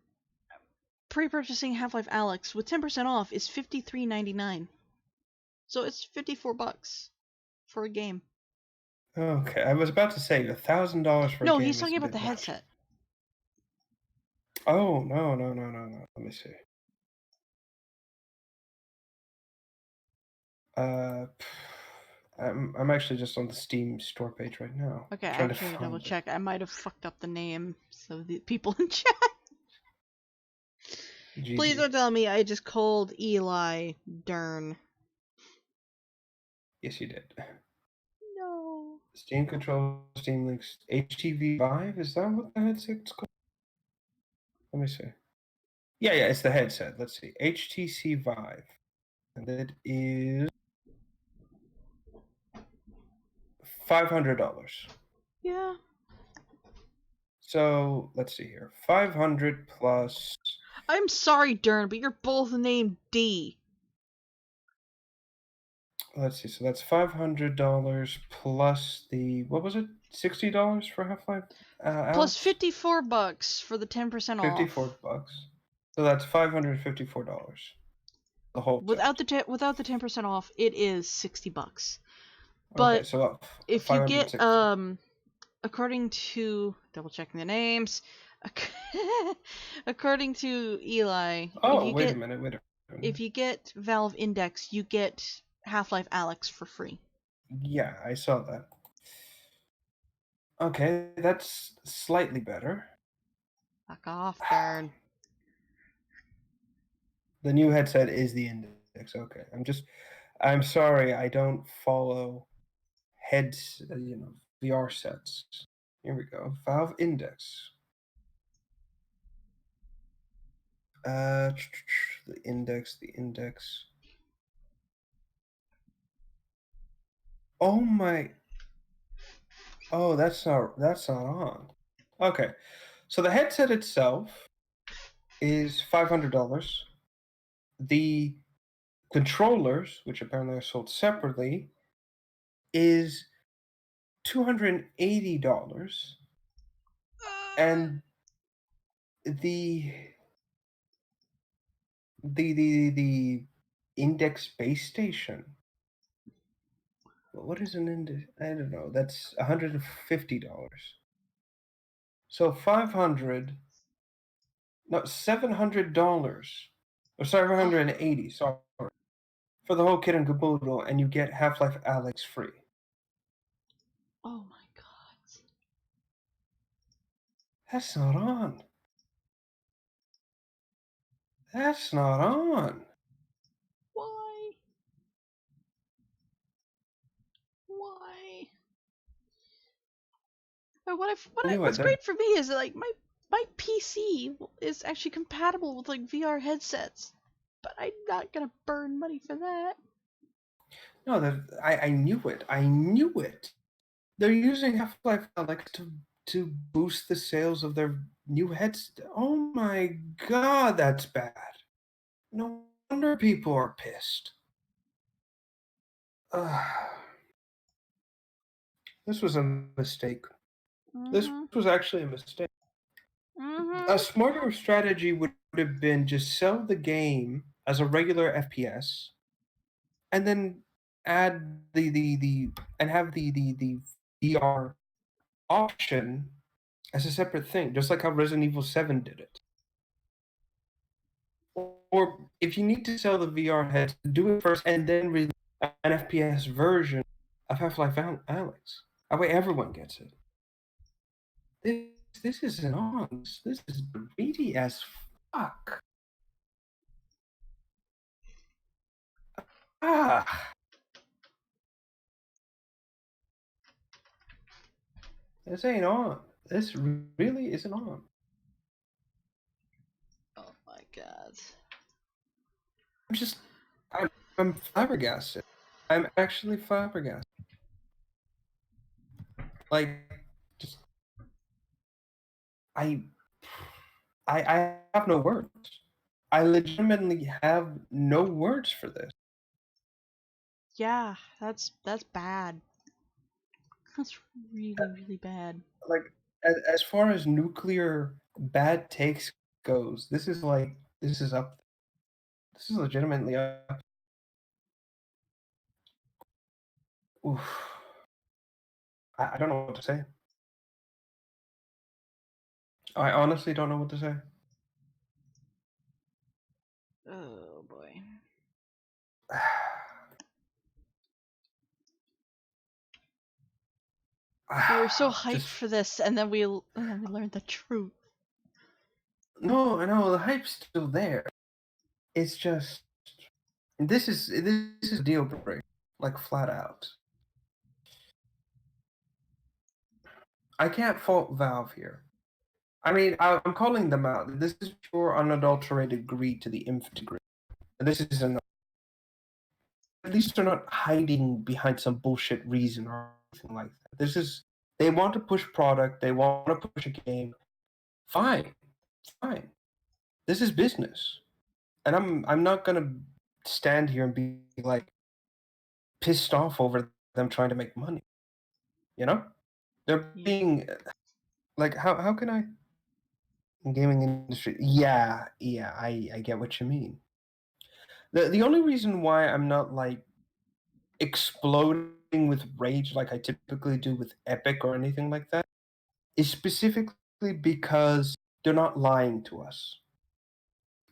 pre-purchasing Half-Life Alyx with 10% off is $53.99. So it's $54 for a game. Okay, I was about to say $1,000 for a No, game he's is talking a about bit the much. headset. Oh no. Let me see. I'm actually just on the Steam store page right now. Okay, Trying to actually, double find it. check. I might have fucked up the names of the people in chat. Please GG. don't tell me I just called Eli Dern. Yes, you did. No. Steam controller, Steam Links, HTV Vive. Is that what the headset's called? Let me see. Yeah, it's the headset. Let's see. HTC Vive, and it is $500. Yeah. So let's see here. 500 plus. I'm sorry, Dern, but you're both named D. Let's see. So that's $500 plus the, what was it? $60 for Half-Life Plus Alyx? $54 for the 10% off. $54. So that's $554. The whole set. Without the 10% off, it is $60. Okay, But so if you get 560. according to double checking the names, according to Eli, Oh, wait a minute. if you get Valve Index, you get Half-Life Alyx for free. Yeah, I saw that. Okay, that's slightly better. Fuck off, Dern. The new headset is the Index. Okay, I'm sorry, I don't follow VR sets. Here we go. Valve Index. The index. Oh my. Oh, that's not on. Okay, so the headset itself is $500. The controllers, which apparently are sold separately, is $280, and the the Index base station. What is an index? I don't know. That's $150. So 500, no, $700, or 780. Sorry, for the whole kit and caboodle, and you get Half-Life Alyx free. Oh my god. That's not on. That's not on. Why? Why? But what's great for me is that, like, my PC is actually compatible with like VR headsets, but I'm not gonna burn money for that. No, I knew it. I knew it. They're using Half-Life Alyx to boost the sales of their new headset. Oh my god, that's bad. No wonder people are pissed. This was a mistake. This was actually a mistake. A smarter strategy would have been just sell the game as a regular FPS, and then add the and have the VR option as a separate thing, just like how Resident Evil 7 did it. Or if you need to sell the VR head, do it first and then release an FPS version of Half-Life Alyx. That way everyone gets it. This isn't on. This is greedy as fuck. This ain't on. This really isn't on. Oh my god. I'm flabbergasted. I'm actually flabbergasted. Like, just I have no words. I legitimately have no words for this. Yeah, that's bad. That's really, really bad. Like, as far as nuclear bad takes goes, this is like this is up. This is legitimately up. Oof. I don't know what to say. I honestly don't know what to say. Oh boy. We were so hyped Just for this, and then we learned the truth. no, I know the hype's still there. It's just this is a deal breaker, like flat out. I can't fault Valve here. I mean, I'm calling them out. This is pure unadulterated greed to the nth degree. This isn't. At least they're not hiding behind some bullshit reason or anything like that. This is they want to push product. They want to push a game. Fine, fine. This is business, and I'm not gonna stand here and be like pissed off over them trying to make money. You know, they're Yeah. being like how can I gaming industry? Yeah, yeah, I get what you mean. The only reason why I'm not like exploding with rage like I typically do with Epic or anything like that is specifically because they're not lying to us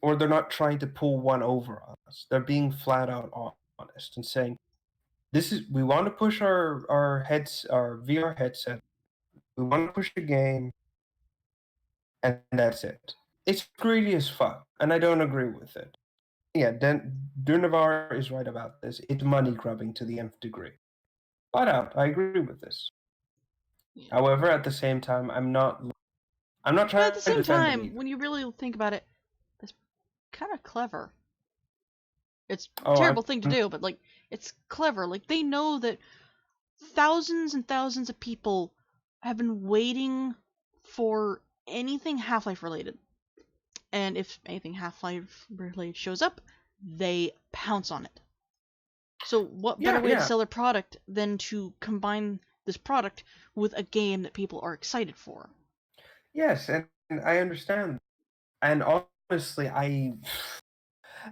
or they're not trying to pull one over on us. They're being flat out honest and saying, "This is we want to push our VR headset. We want to push the game, and that's it." It's greedy as fuck, and I don't agree with it. Yeah, Durnavar is right about this. It's money grubbing to the nth degree. Flat out, I agree with this. Yeah. However, at the same time, I'm not But at trying the to same defend them time, either. when you really think about it, it's kind of clever. It's a Oh, terrible thing to do, but like, it's clever. Like, they know that thousands and thousands of people have been waiting for anything Half-Life related. And if anything Half-Life related shows up, they pounce on it. So what better yeah, way to yeah, sell their product than to combine this product with a game that people are excited for? yes, and I understand. And honestly,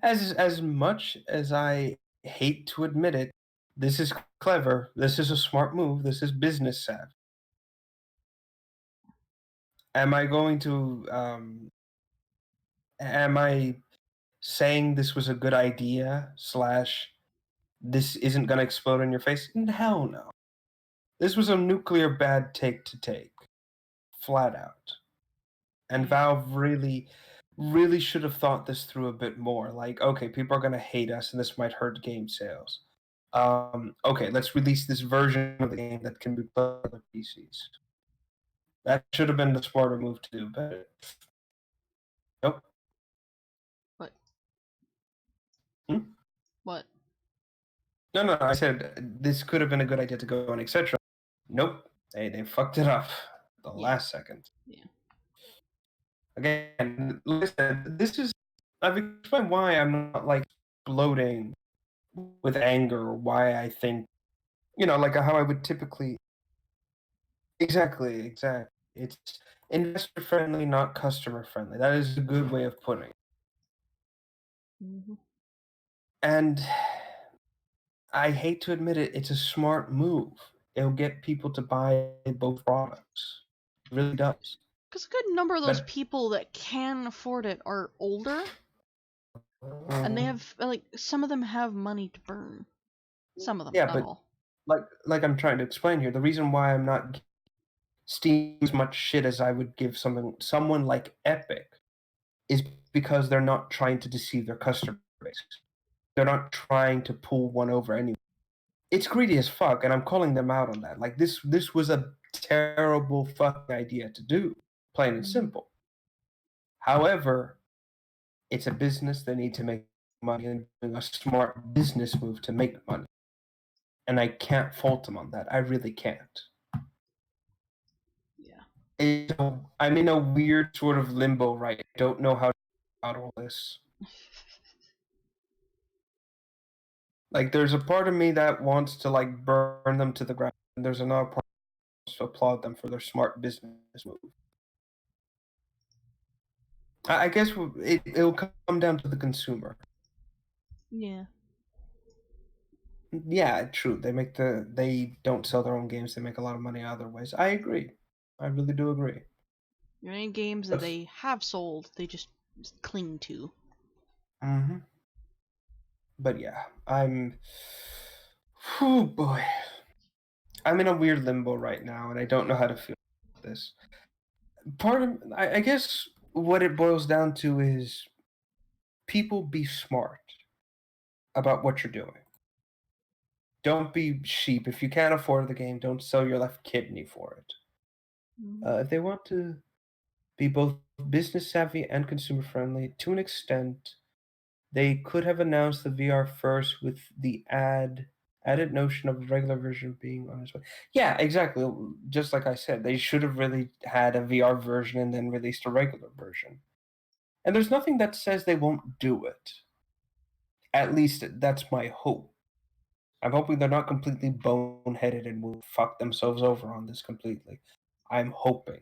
as much as I hate to admit it, this is clever. This is a smart move. This is business savvy. Am I going to am I saying this was a good idea slash this isn't gonna explode in your face? Hell no. This was a nuclear bad take to take, flat out. And Yeah. Valve really should have thought this through a bit more. Like, okay, people are gonna hate us, and this might hurt game sales. Okay, let's release this version of the game that can be played on other PCs. That should have been the smarter move to do, but nope. What? Hmm? What? No, no, I said this could have been a good idea to go on, etc. Nope. They fucked it up the Yeah. last second. Yeah. Again, like I said, this is I've explained why I'm not like exploding with anger or why I think like how I would typically exactly, exactly. It's investor friendly, not customer friendly. That is a good way of putting it. Hmm. And I hate to admit it, it's a smart move. It'll get people to buy both products. It really does. Because a good number of those But people that can afford it are older, and they have like some of them have money to burn. Some of them, yeah, not but all. like I'm trying to explain here, the reason why I'm not Steam as much shit as I would give someone like Epic is because they're not trying to deceive their customer base. They're not trying to pull one over anyway. It's greedy as fuck, and I'm calling them out on that. Like this was a terrible fucking idea to do, plain and Hmm. simple. However, it's a business. They need to make money and doing a smart business move to make money. And I can't fault them on that. I really can't. Yeah. I'm in a weird sort of limbo, right? I don't know how to out all this. Like, there's a part of me that wants to like burn them to the ground, and there's another part that wants to applaud them for their smart business move. I guess it'll come down to the consumer. Yeah. Yeah, true. They don't sell their own games. They make a lot of money other ways. I agree. I really do agree. Any games that But they have sold, they just cling to. hmm but yeah, oh boy, I'm in a weird limbo right now, and I don't know how to feel about this. Part of I guess what it boils down to is people be smart about what you're doing. Don't be sheep. If you can't afford the game, don't sell your left kidney for it. If they want to be both business savvy and consumer friendly to an extent, they could have announced the VR first with the added notion of the regular version being on its way. Yeah, exactly. Just like I said, they should have really had a VR version and then released a regular version. And there's nothing that says they won't do it. At least that's my hope. I'm hoping they're not completely boneheaded and will fuck themselves over on this completely. I'm hoping.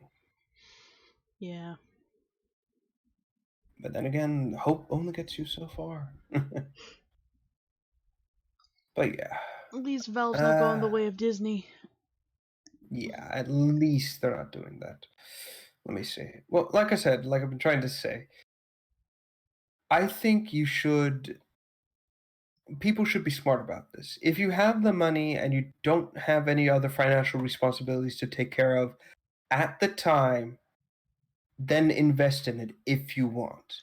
Yeah. But then again, hope only gets you so far. But yeah. At least Valve's not going the Uh, way of Disney. yeah, at least they're not doing that. Let me see. Well, like I said, like I've been trying to say, I think people should be smart about this. If you have the money and you don't have any other financial responsibilities to take care of at the time, then invest in it if you want.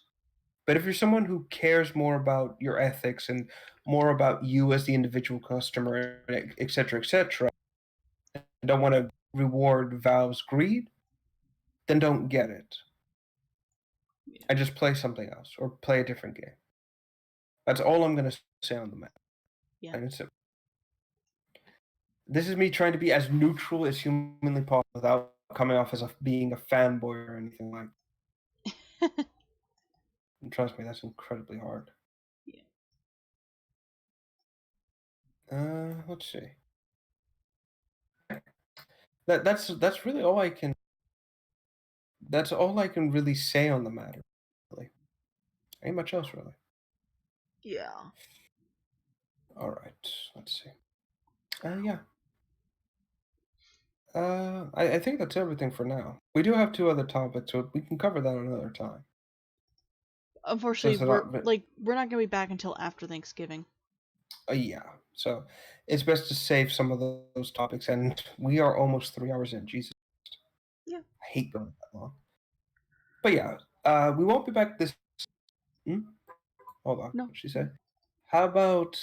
But if you're someone who cares more about your ethics and more about you as the individual customer, etc., and don't want to reward Valve's greed, then don't get it. Yeah. And just play something else or play a different game. That's all I'm going to say on the matter. Yeah. And it's simple. This is me trying to be as neutral as humanly possible without coming off as being a fanboy or anything like that. And trust me, that's incredibly hard. Yeah. Let's see. That's really all I can. That's all I can really say on the matter. Really, ain't much else really. Yeah. All right, let's see. Yeah. I think that's everything for now. We do have two other topics, so we can cover that another time. Unfortunately, Since they're not, we're not gonna be back until after Thanksgiving. yeah. So it's best to save some of those topics, and we are almost 3 hours in. Jesus, Yeah. I hate going that long. But yeah, we won't be back this. Hmm? Hold on, No. what she said. How about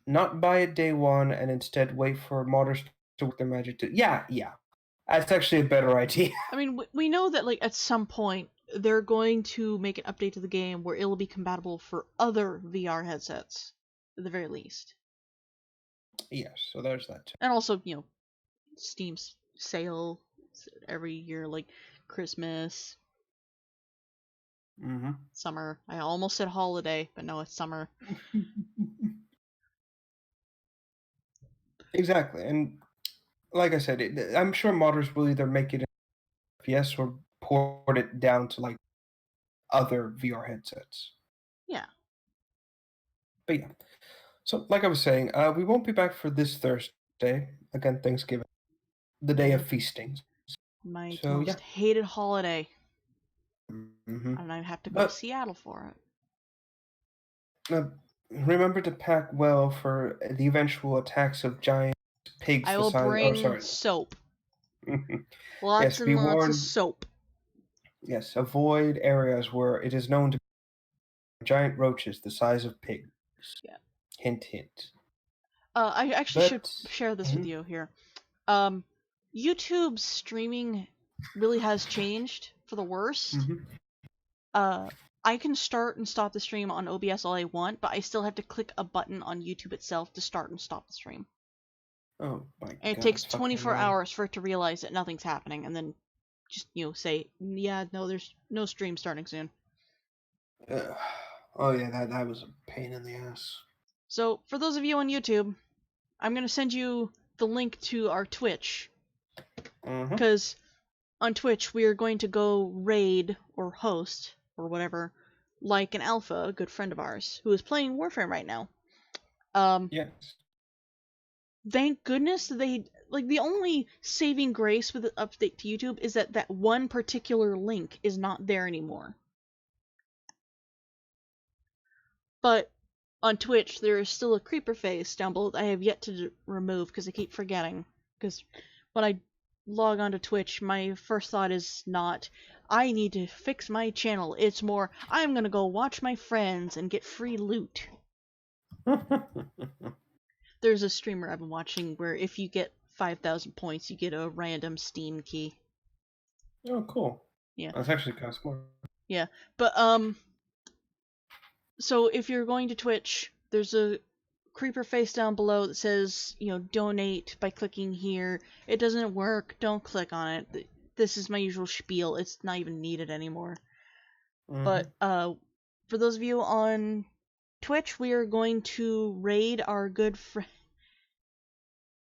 not buy it day one and instead wait for modders to work their magic to? Yeah, yeah. That's actually a better idea. I mean, we know that like at some point they're going to make an update to the game where it'll be compatible for other VR headsets, at the very least. Yes, so there's that too. And also, Steam's sale every year, like Christmas, Mm-hmm. summer. I almost said holiday, but no, it's summer. Exactly, and like I said, I'm sure modders will either make it FPS or port it down to like other VR headsets. Yeah. But yeah, so like I was saying, we won't be back for this Thursday. Again, Thanksgiving, the day Yeah. of feasting. My So yeah. most hated holiday. Mm-hmm. And I have to go to But Seattle for it. remember to pack well for the eventual attacks of giant pigs I the will size. Oh, bring sorry. soap. Yes, Lots be and lots of warned. soap. Yes, avoid areas where it is known to be giant roaches the size of pigs. Yeah. Hint, hint. I actually should But share this with mhm, you here. YouTube's streaming really has changed for the worst. mhm. Uh, I can start and stop the stream on OBS all I want, but I still have to click a button on YouTube itself to start and stop the stream. Oh my And it god, takes that's fucking 24 annoying. hours for it to realize that nothing's happening, and then just, say, yeah, no, there's no stream starting soon. Ugh. Oh yeah, that was a pain in the ass. So for those of you on YouTube, I'm gonna send you the link to our Twitch, because on Twitch we are going to go raid or host or whatever, like an alpha, a good friend of ours who is playing Warframe right now. Yes. Thank goodness they, like, the only saving grace with the update to YouTube is that that one particular link is not there anymore. But on Twitch there is still a creeper face down below that I have yet to remove because I keep forgetting. Because when I log onto Twitch, my first thought is not, I need to fix my channel. It's more, I'm gonna go watch my friends and get free loot. There's a streamer I've been watching where if you get 5,000 points, you get a random Steam key. Oh, cool. Yeah. That's actually kind of smart. Yeah. But, so if you're going to Twitch, there's a creeper face down below that says, donate by clicking here. It doesn't work. Don't click on it. This is my usual spiel. It's not even needed anymore. But, for those of you on Twitch, we are going to raid our good friend.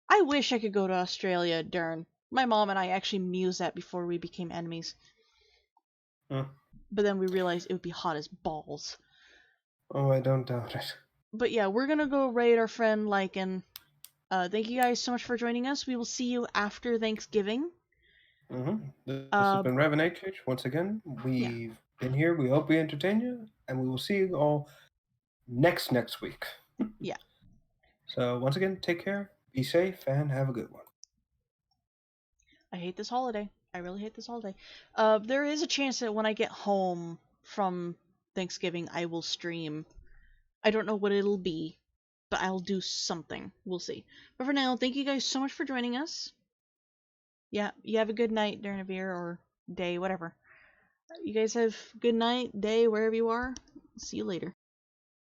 I wish I could go to Australia, Darren. My mom and I actually mused that before we became enemies. But then we realized it would be hot as balls. Oh, I don't doubt it. But yeah, we're gonna go raid our friend Lycan. Thank you guys so much for joining us. We will see you after Thanksgiving. This has been Revan HH. Once again, we've been here. We hope we entertain you, and we will see you all next week. Yeah. So once again, take care, be safe, and have a good one. I hate this holiday. I really hate this holiday. There is a chance that when I get home from Thanksgiving, I will stream. I don't know what it'll be, but I'll do something. We'll see. But for now, thank you guys so much for joining us. Yeah, you have a good night, Dernavir, or day, whatever. You guys have good night, day, wherever you are. See you later.